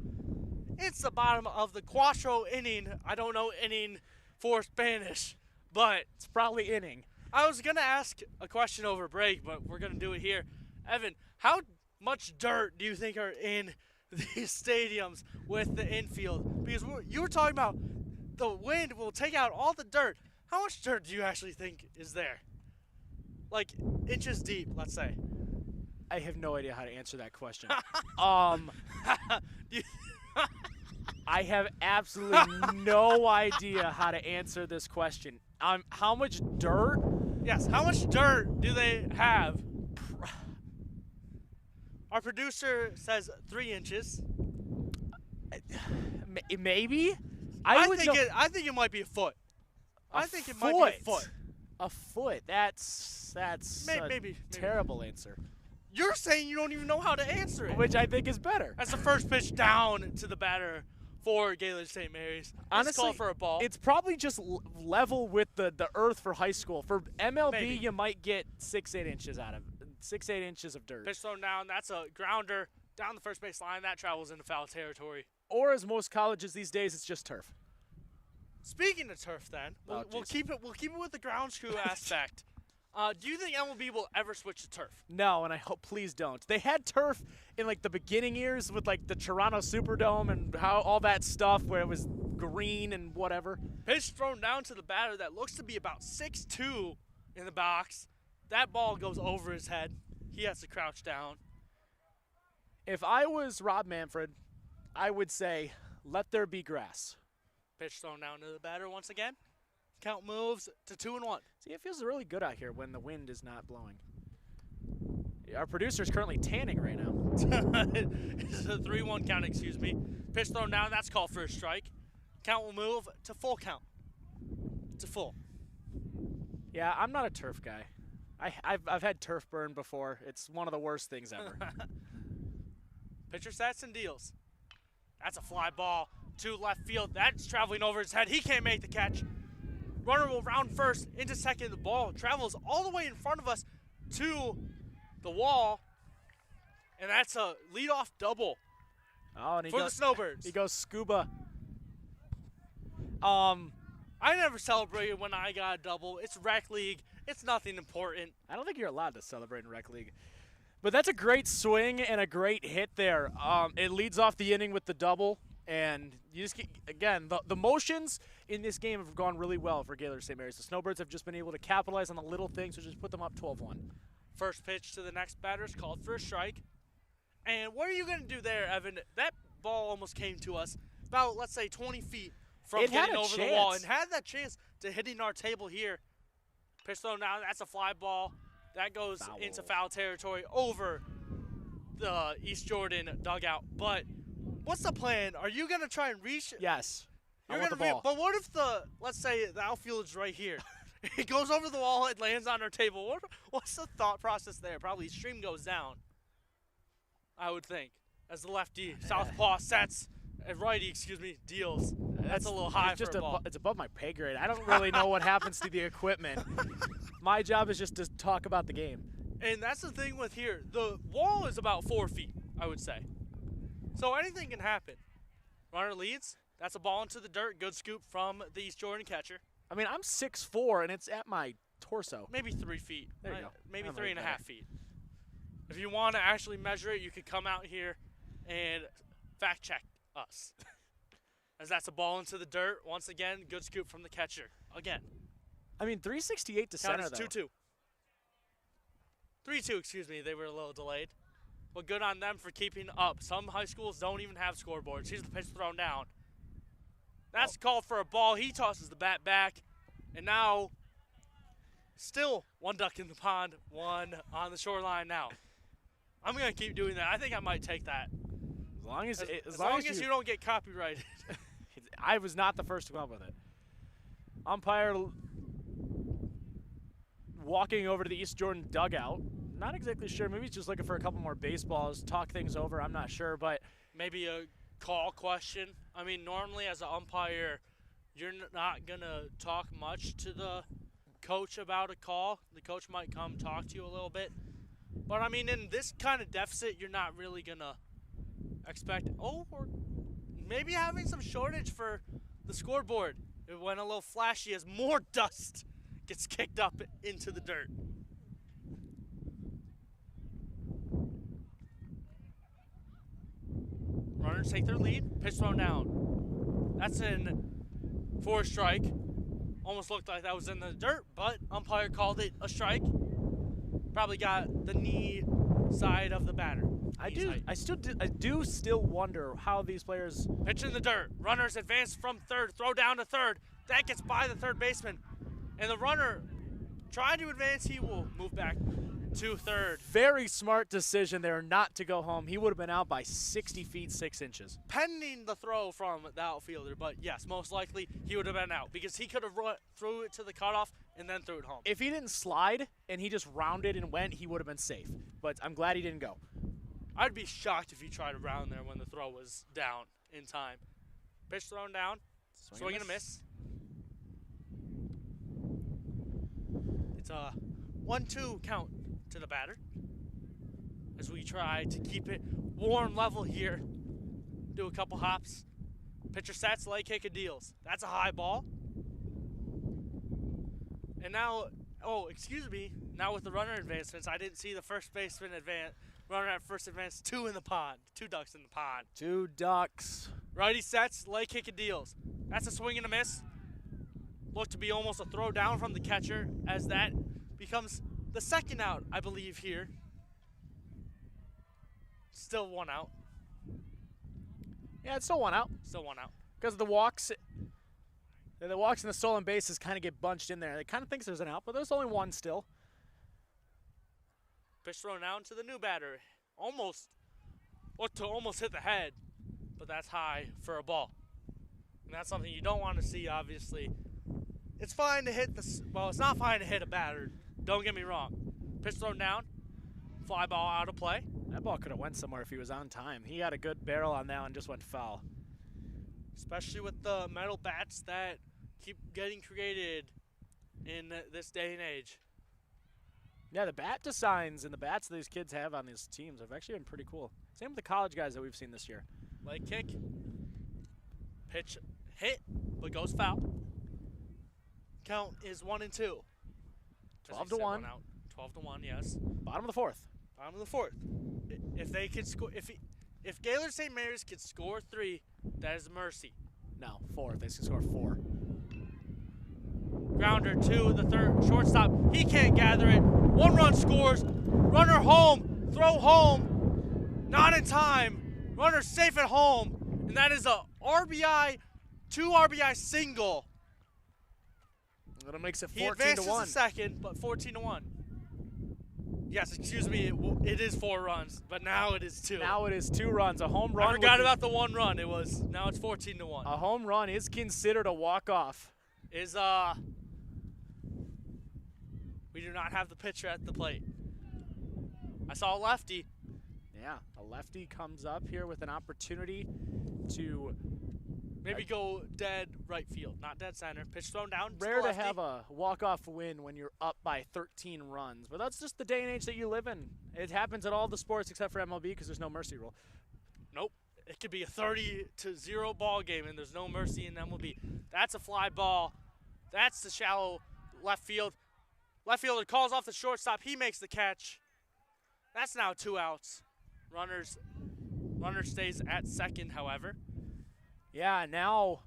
It's the bottom of the cuatro inning. I don't know inning for Spanish, but It's probably inning. I was going to ask a question over break, but we're going to do it here. Evan, how much dirt do you think are in these stadiums with the infield? Because you were talking about the wind will take out all the dirt. How much dirt do you actually think is there? Like inches deep, let's say. I have no idea how to answer that question. Do you- I have absolutely no idea how to answer this question. How much dirt? yes, how much dirt do they have? Our producer says 3 inches. Maybe. I would think know- I think it might be a foot. I think it might be a foot. A foot. That's Maybe. a terrible answer. You're saying you don't even know how to answer it. Which I think is better. That's the first pitch down to the batter for Gaylord St. Mary's. Honestly, call for a ball. It's probably just level with the earth for high school. For MLB, Maybe. you might get 6-8 inches out of 6-8 inches of dirt. Pitch thrown down. That's a grounder down the first base line. That travels into foul territory. Or as most colleges these days, it's just turf. Speaking of turf, then Oh, we'll jeez. keep it. We'll keep it with the ground screw aspect. Do you think MLB will ever switch to turf? No, and I hope please don't. They had turf in like the beginning years with like the Toronto Superdome and how all that stuff where it was green and whatever. Pitch thrown down to the batter that looks to be about 6'2" in the box. That ball goes over his head. He has to crouch down. If I was Rob Manfred, I would say, let there be grass. Pitch thrown down to the batter once again. Count moves to 2-1. See, it feels really good out here when the wind is not blowing. Our producer is currently tanning right now. It's a 3-1 count, excuse me. Pitch thrown down, that's called for a strike. Count will move to full count. To full. Yeah, I'm not a turf guy. I've had turf burn before. It's one of the worst things ever. Pitcher sets and deals. That's a fly ball to left field. That's traveling over his head. He can't make the catch. Runner will round first into second. The ball travels all the way in front of us to the wall. And that's a leadoff double And for the Snowbirds. He goes scuba. I never celebrated when I got a double. It's rec league. It's nothing important. I don't think you're allowed to celebrate in rec league. But that's a great swing and a great hit there. It leads off the inning with the double. And you just again, the motions in this game have gone really well for Gaylord St. Mary's. The Snowbirds have just been able to capitalize on the little things, which just put them up 12-1. First pitch to the next batter is called for a strike. And what are you going to do there, Evan? That ball almost came to us about, let's say, 20 feet from getting over the wall and had that chance to hitting our table here. Pitch thrown down. That's a fly ball. That goes into foul territory over the East Jordan dugout. But what's the plan? Are you going to try and reach? Yes. You're going to ball. But what if let's say the outfield is right here. It goes over the wall. It lands on our table. What's the thought process there? Probably stream goes down, I would think, as the lefty southpaw sets. Righty, excuse me, deals. That's a little high for a ball. It's above my pay grade. I don't really know what happens to the equipment. My job is just to talk about the game. And that's the thing with here. The wall is about 4 feet, I would say. So anything can happen. Runner leads. That's a ball into the dirt. Good scoop from the East Jordan catcher. I mean, I'm 6'4", and it's at my torso. Maybe 3 feet. There you go. Maybe 3.5 feet. If you want to actually measure it, you could come out here and fact check us. As that's a ball into the dirt. Once again, good scoop from the catcher. Again. I mean, 368 to center, though. 2-2. 3-2, excuse me. They were a little delayed. But good on them for keeping up. Some high schools don't even have scoreboards. Here's the pitch thrown down. That's called for a ball. He tosses the bat back. And now, still one duck in the pond, one on the shoreline now. I'm going to keep doing that. I think I might take that. As long as you don't get copyrighted. I was not the first to come up with it. Umpire walking over to the East Jordan dugout. Not exactly sure. Maybe he's just looking for a couple more baseballs, talk things over. I'm not sure, but maybe a call question. I mean, normally as an umpire, you're not going to talk much to the coach about a call. The coach might come talk to you a little bit. But, I mean, in this kind of deficit, you're not really going to expect, or maybe having some shortage for the scoreboard. It went a little flashy as more dust gets kicked up into the dirt. Runners take their lead. Pitch thrown down. That's in for a strike. Almost looked like that was in the dirt, but umpire called it a strike. Probably got the knee side of the batter. I do still wonder how these players pitch in the dirt. Runners advance from third, throw down to third. That gets by the third baseman. And the runner trying to advance, he will move back to third. Very smart decision there not to go home. He would have been out by 60 feet, 6 inches. Pending the throw from the outfielder, but yes, most likely he would have been out because he could have threw it to the cutoff and then threw it home. If he didn't slide and he just rounded and went, he would have been safe. But I'm glad he didn't go. I'd be shocked if he tried to round there when the throw was down in time. Pitch thrown down, swing and a miss. It's a 1-2 count to the batter as we try to keep it warm level here. Do a couple hops. Pitcher sets, leg kick and deals. That's a high ball. And now, excuse me, now with the runner advancements, I didn't see the first baseman advance. Runner at first advance, 2 in the pond. 2 ducks in the pond. 2 ducks. Righty sets, leg kick and deals. That's a swing and a miss. Looked to be almost a throw down from the catcher as that becomes the second out, I believe, here. Still 1 out. Yeah, it's still 1 out. Still 1 out. Because of the walks And the walks and the stolen bases kind of get bunched in there. They kind of thinks there's an out, but there's only one still. Pitch thrown down to the new batter. Almost hit the head, but that's high for a ball. And that's something you don't want to see, obviously. It's fine to hit it's not fine to hit a batter. Don't get me wrong. Pitch thrown down, fly ball out of play. That ball could have went somewhere if he was on time. He had a good barrel on that and just went foul. Especially with the metal bats that keep getting created in this day and age. Yeah, the bat designs and the bats these kids have on these teams have actually been pretty cool. Same with the college guys that we've seen this year. Leg kick. Pitch hit, but goes foul. Count is 1-2. 12-1. 12-1, yes. Bottom of the fourth. Bottom of the fourth. If they could score, if Gaylord St. Mary's could score 3, that is mercy. No, 4. They can score 4. Grounder to the third shortstop. He can't gather it. 1 run scores. Runner home. Throw home. Not in time. Runner safe at home. And that is a RBI, 2 RBI single. That makes it 14-1. He advances to second, but 14-1. Yes, excuse me, it is 4 runs, but now it is 2. Now it is 2 runs. A home run. I forgot about the 1 run. Now it's 14-1. A home run is considered a walk-off. We do not have the pitcher at the plate. I saw a lefty. Yeah, a lefty comes up here with an opportunity to maybe go dead right field, not dead center. Pitch thrown down. Rare to have a walk-off win when you're up by 13 runs, but that's just the day and age that you live in. It happens in all the sports except for MLB because there's no mercy rule. Nope. It could be a 30-0 ball game, and there's no mercy in MLB. That's a fly ball. That's the shallow left field. Left fielder calls off the shortstop. He makes the catch. That's now 2 outs. Runner stays at second, however. Yeah, now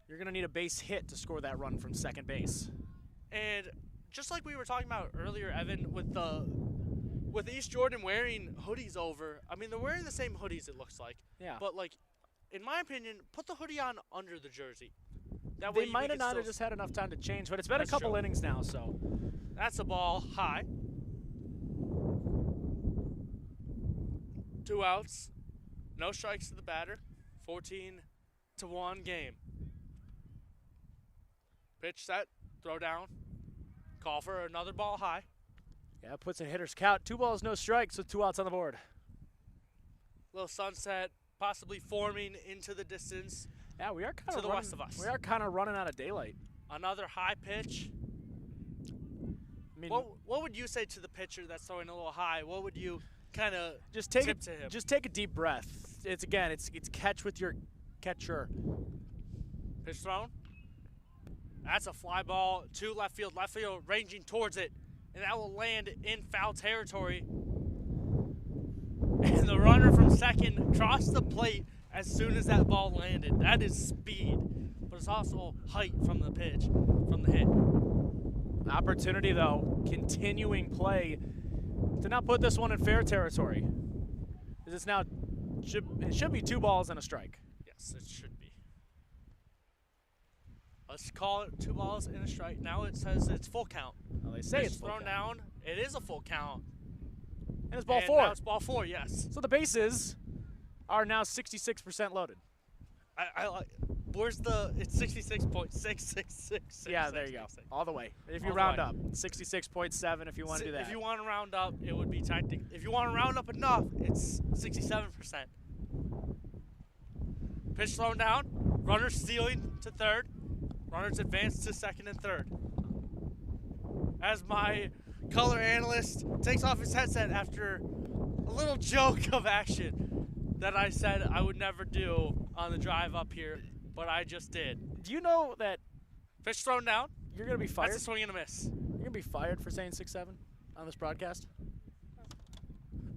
you're going to need a base hit to score that run from second base. And just like we were talking about earlier, Evan, with East Jordan wearing hoodies over, I mean, they're wearing the same hoodies, it looks like. Yeah. But, like, in my opinion, put the hoodie on under the jersey. That they might have not have just had enough time to change, but it's been a couple innings now, so. That's a ball high. 2 outs. No strikes to the batter. 14-1 game. Pitch set. Throw down. Call for another ball high. Yeah, puts a hitter's count. 2 balls, no strikes with 2 outs on the board. Little sunset possibly forming into the distance. Yeah, we are kind of to the west of us. We are kind of running out of daylight. Another high pitch. I mean, what would you say to the pitcher that's throwing a little high? What would you kind of tip to him? Just take a deep breath. It's catch with your catcher. Pitch thrown. That's a fly ball to left field. Left field ranging towards it, and that will land in foul territory. And the runner from second crossed the plate as soon as that ball landed. That is speed, but it's also height from the pitch, from the hit. Opportunity, though, continuing play to not put this one in fair territory. It's now, it should be 2 balls and a strike. Yes, it should be. Let's call it 2 balls and a strike. Now it says it's full count. Well, they say it's full thrown count. down. It is a full count. And it's ball and 4. Now it's ball 4, yes. So the bases are now 66% loaded. I like. Where's the? It's 66.666. Yeah, there you go. All the way. If you round up, 66.7 if you want to do that. If you want to round up, it would be tactic. If you want to round up enough, it's 67%. Pitch thrown down. Runners stealing to third. Runners advance to second and third. As my color analyst takes off his headset after a little joke of action that I said I would never do on the drive up here, but I just did. Do you know that pitch thrown down? You're going to be fired? That's a swing and a miss. You're going to be fired for saying 6-7 on this broadcast?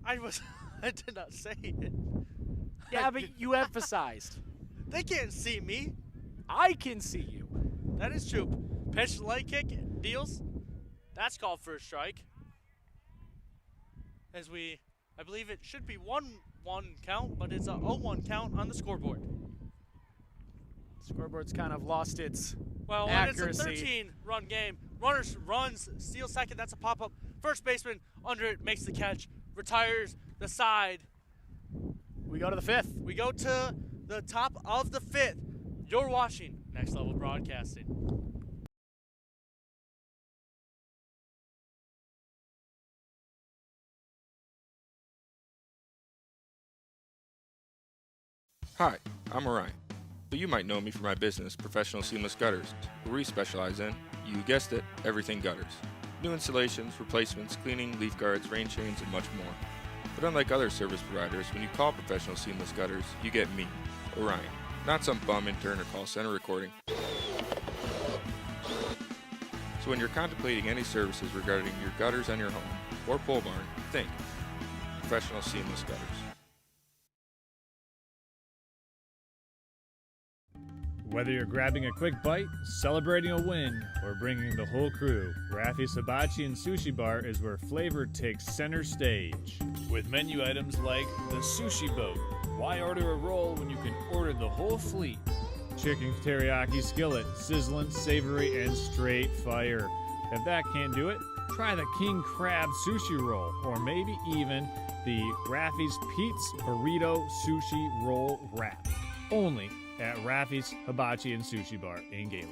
I did not say it. Yeah, but you emphasized. They can't see me. I can see you. That is true. Pitch leg kick deals. That's called for a strike. I believe it should be 1-1 count, but it's a 0-1 count on the scoreboard. Scoreboard's kind of lost its Well, when accuracy. it's a 13-run game, runs, steals second, that's a pop-up. First baseman under it makes the catch, retires the side. We go to the 5th. We go to the top of the 5th. You're watching Next Level Broadcasting. Hi, I'm Orion, but you might know me for my business, Professional Seamless Gutters, where we specialize in, you guessed it, everything gutters. New installations, replacements, cleaning, leaf guards, rain chains, and much more. But unlike other service providers, when you call Professional Seamless Gutters, you get me, Orion, not some bum intern or call center recording. So when you're contemplating any services regarding your gutters on your home or pole barn, think Professional Seamless Gutters. Whether you're grabbing a quick bite, celebrating a win, or bringing the whole crew, Raffi's Hibachi and Sushi Bar is where flavor takes center stage. With menu items like the Sushi Boat. Why order a roll when you can order the whole fleet? Chicken teriyaki skillet, sizzling, savory, and straight fire. If that can't do it, try the King Crab Sushi Roll, or maybe even the Raffi's Pete's Burrito Sushi Roll Wrap. Only at Raffi's Hibachi and Sushi Bar in Gaylord.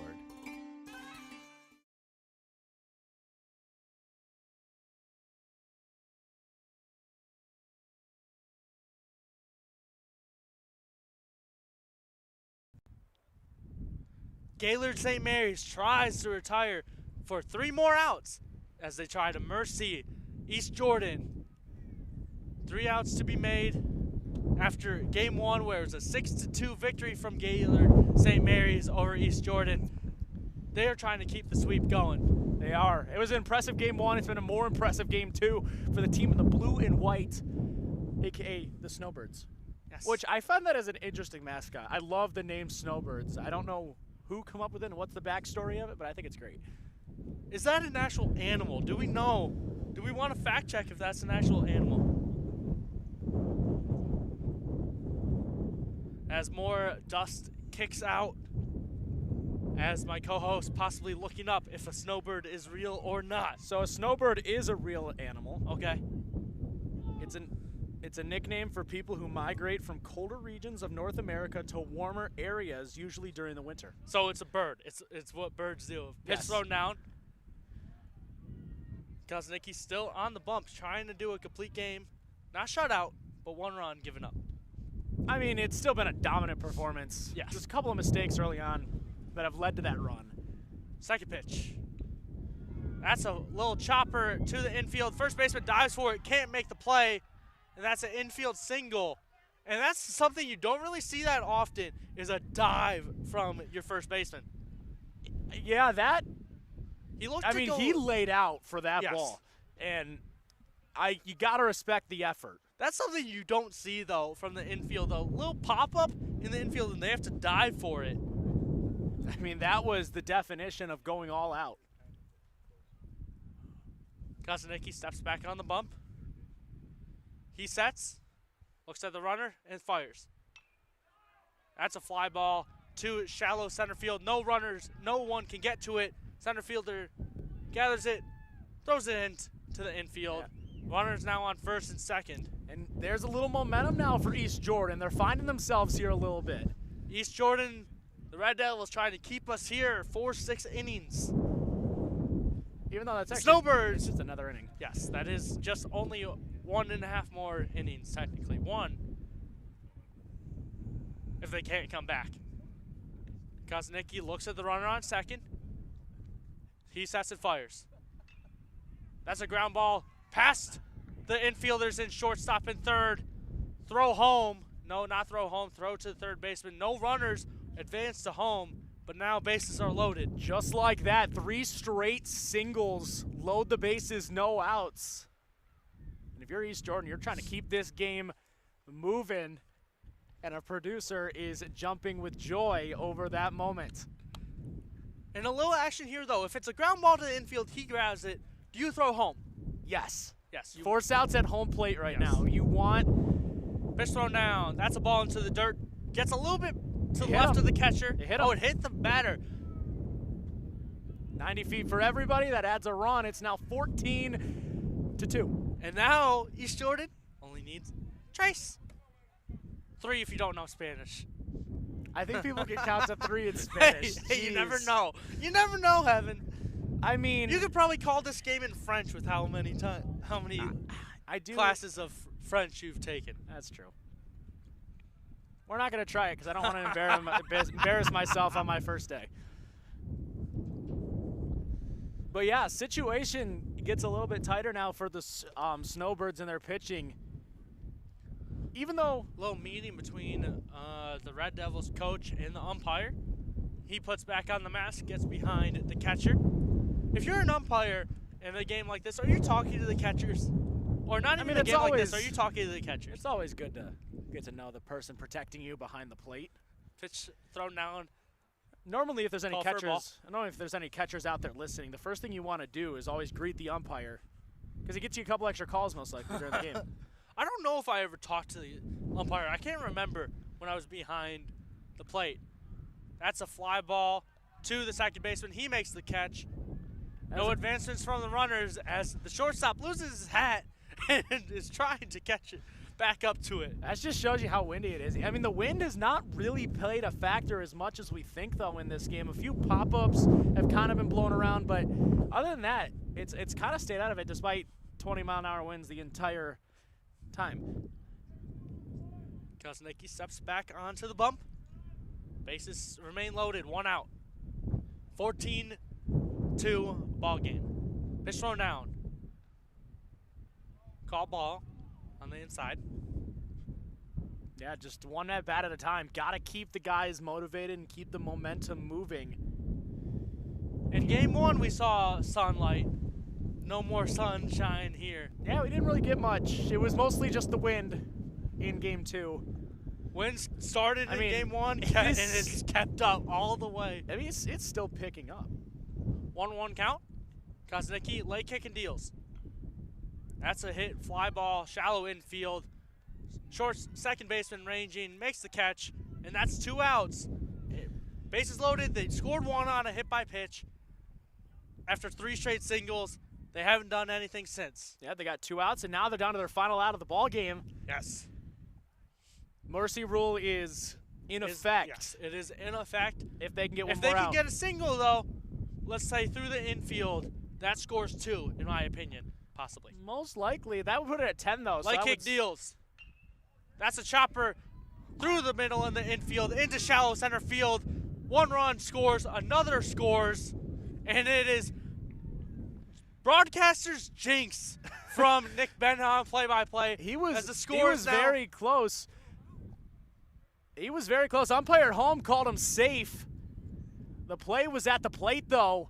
Gaylord St. Mary's tries to retire for 3 more outs as they try to mercy East Jordan. 3 outs to be made after game 1, where it was a 6-2 victory from Gaylord St. Mary's over East Jordan. They are trying to keep the sweep going. They are. It was an impressive game 1. It's been a more impressive game 2 for the team in the blue and white, a.k.a. the Snowbirds. Yes. Which I find that as an interesting mascot. I love the name Snowbirds. I don't know who come up with it and what's the backstory of it, but I think it's great. Is that an actual animal? Do we know? Do we want to fact check if that's an actual animal? As more dust kicks out, as my co-host possibly looking up if a snowbird is real or not. So a snowbird is a real animal. Okay. It's a nickname for people who migrate from colder regions of North America to warmer areas, usually during the winter. So it's a bird. It's what birds do. Pitch Yes. thrown down. Kosnicki's still on the bump, trying to do a complete game. Not shut out, but 1 run given up. I mean, it's still been a dominant performance. Yes. Just a couple of mistakes early on that have led to that run. Second pitch. That's a little chopper to the infield. First baseman dives for it, can't make the play, and that's an infield single. And that's something you don't really see that often, is a dive from your first baseman. Yeah, that. He looked. I mean, he laid out for that Yes. ball, and you gotta respect the effort. That's something you don't see though from the infield though. Little pop up in the infield, and they have to dive for it. I mean, that was the definition of going all out. Kosnicki steps back on the bump. He sets, looks at the runner, and fires. That's a fly ball to shallow center field. No runners, no one can get to it. Center fielder gathers it, throws it into the infield. Yeah. Runners now on first and second. And there's a little momentum now for East Jordan. They're finding themselves here a little bit. East Jordan, the Red Devils trying to keep us here 4-6 innings. Even though that's actually Snowbirds. it's just another inning. Yes, that is just only 1.5 more innings, technically. 1, if they can't come back. Kosnicki looks at the runner on second. He sets and fires. That's a ground ball past the infielders in shortstop and third. Throw home. No, not throw home. Throw to the third baseman. No runners advance to home, but now bases are loaded. Just like that, 3 straight singles. Load the bases, no outs. And if you're East Jordan, you're trying to keep this game moving, and a producer is jumping with joy over that moment. And a little action here, though. If it's a ground ball to the infield, he grabs it. Do you throw home? Yes. Yes. Force outs at home plate right Yes. now. You want... Pitch thrown down. That's a ball into the dirt. Gets a little bit to the hit left him. of the catcher. It hit Oh, him. it hit the batter. 90 feet for everybody. That adds a run. It's now 14-2. And now East Jordan only needs Trace. 3 if you don't know Spanish. I think people can count to 3 in Spanish. Hey, you never Jeez. know. You never know, Heaven. I mean, You could probably call this game in French with how many I do. classes of French you've taken. That's true. We're not going to try it because I don't want to embarrass myself on my first day. But yeah, situation gets a little bit tighter now for the Snowbirds and their pitching. Even though Little meeting between the Red Devils coach and the umpire. He puts back on the mask, gets behind the catcher. If you're an umpire in a game like this, are you talking to the catchers? Or not even a game like this, are you talking to the catchers? it's always good to get to know the person protecting you behind the plate. Pitch thrown down. Normally, if there's any Call for a ball. catchers out there listening, the first thing you want to do is always greet the umpire because it gets you a couple extra calls most likely during the game. I don't know if I ever talked to the umpire. I can't remember when I was behind the plate. That's a fly ball to the second baseman. He makes the catch. No advancements from the runners as the shortstop loses his hat and is trying to catch it back up to it. That just shows you how windy it is. I mean, the wind has not really played a factor as much as we think, though, in this game. A few pop-ups have kind of been blown around, but other than that, it's kind of stayed out of it despite 20-mile-an-hour winds the entire time. Kosnicki steps back onto the bump. Bases remain loaded, 1 out. 14-2 ball game. Pitch thrown down. Call ball on the inside. Yeah, just one at bat at a time. Got to keep the guys motivated and keep the momentum moving. In game 1, we saw sunlight. No more sunshine here. Yeah, we didn't really get much. It was mostly just the wind in game 2. Winds started I in mean, game 1 and it's kept up all the way. I mean, it's still picking up. 1-1 count. Kosnicki late kick and deals. That's a hit, fly ball, shallow infield. Short second baseman ranging, makes the catch, and that's 2 outs. Bases loaded, they scored 1 on a hit by pitch. After 3 straight singles, they haven't done anything since. Yeah, they got 2 outs, and now they're down to their final out of the ball game. Yes. Mercy rule is in effect. Yes, it is in effect. If they can get one If more they can out. get a single, though, let's say through the infield, that scores 2, in my opinion, possibly. Most likely. That would put it at 10, though. Light kick deals. That's a chopper through the middle in the infield into shallow center field. 1 run scores, another scores, and it is broadcaster's jinx from Nick Benham, play-by-play. He was, as the he score was is now very close. He was very close. Umpire at home called him safe. The play was at the plate, though,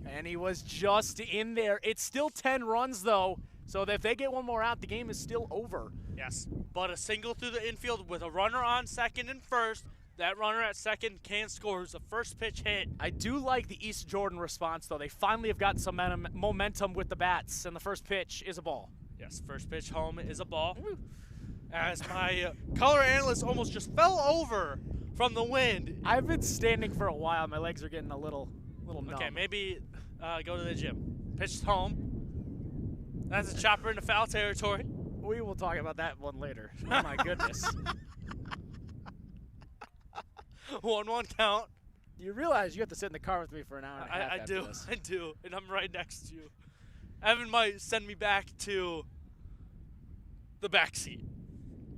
and he was just in there. It's still 10 runs, though, so that if they get one more out, the game is still over. Yes, but a single through the infield with a runner on second and first. That runner at second can score. It's a first pitch hit. I do like the East Jordan response, though. They finally have gotten some momentum with the bats, and the first pitch is a ball. Yes, first pitch home is a ball. As my color analyst almost just fell over from the wind. I've been standing for a while. My legs are getting a little numb. Okay, maybe go to the gym. Pitched home. That's a chopper into foul territory. We will talk about that one later. Oh, my goodness. 1-1 count. You realize you have to sit in the car with me for an hour and a half I after do. this. I do. And I'm right next to you. Evan might send me back to the back seat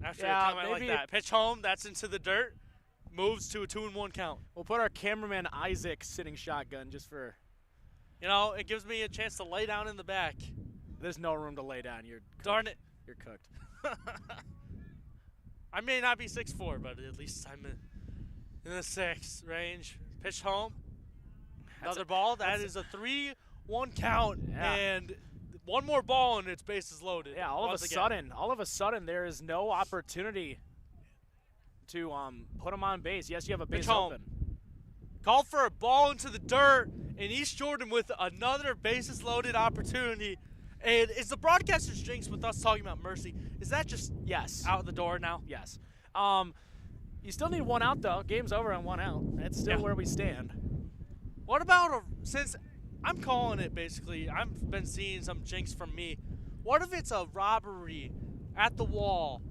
after a comment like maybe that. Pitch home. That's into the dirt. Moves to a 2-1 count. We'll put our cameraman Isaac sitting shotgun just for. You know, it gives me a chance to lay down in the back. There's no room to lay down. You're cooked. Darn it. You're cooked. I may not be 6'4", but at least I'm in the 6 range. Pitch home. Another ball. That is a 3-1 count. Yeah. And one more ball and its bases loaded. Yeah, all of a sudden, there is no opportunity to put him on base. Yes, you have a base open. Called for a ball into the dirt, and East Jordan with another bases loaded opportunity. And is the broadcaster's jinx with us talking about Mercy, is that just Yes. out the door now? Yes. You still need one out, though. Game's over on one out. That's still where we stand. What about since I'm calling it basically, I've been seeing some jinx from me. What if it's a robbery at the wall?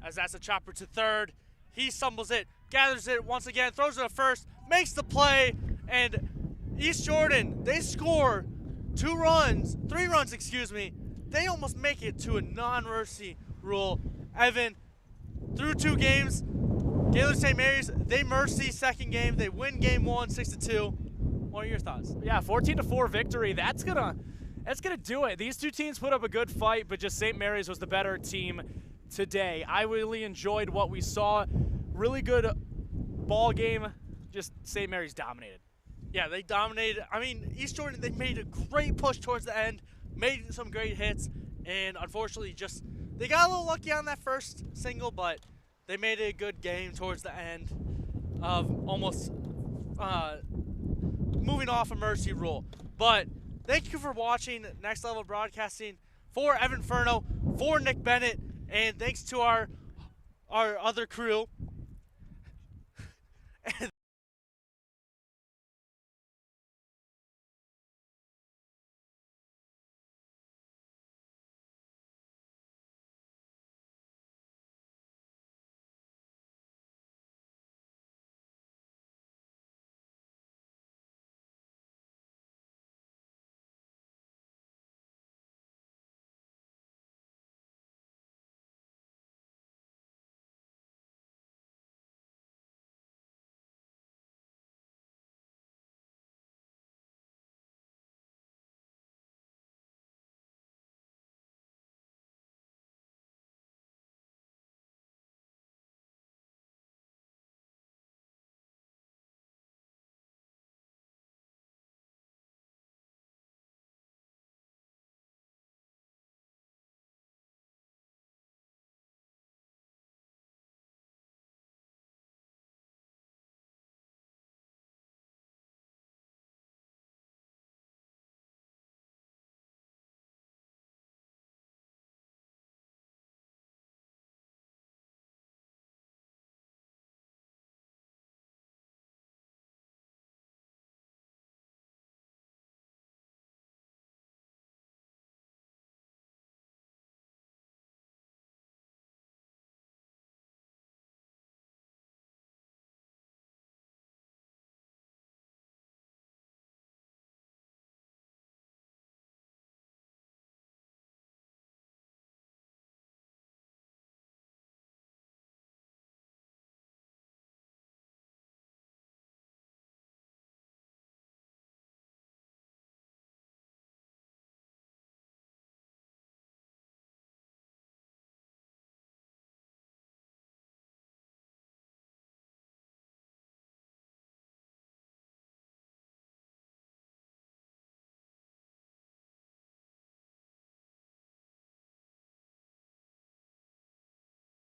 As that's a chopper to third. He stumbles it, gathers it once again, throws it to first, makes the play, and East Jordan, they score 3 runs, They almost make it to a non-mercy rule. Evan, through 2 games, Gaylord St. Mary's, they mercy second game. They win game 1, 6-2. What are your thoughts? Yeah, 14-4 victory. That's gonna do it. These two teams put up a good fight, but just St. Mary's was the better team today. I really enjoyed what we saw. Really good ball game. Just St. Mary's dominated. Yeah, they dominated. I mean, East Jordan, they made a great push towards the end, made some great hits, and unfortunately they got a little lucky on that first single, but they made it a good game towards the end of almost moving off a mercy rule. But thank you for watching Next Level Broadcasting. For Evan Furno, for Nick Bennett, and thanks to our other crew.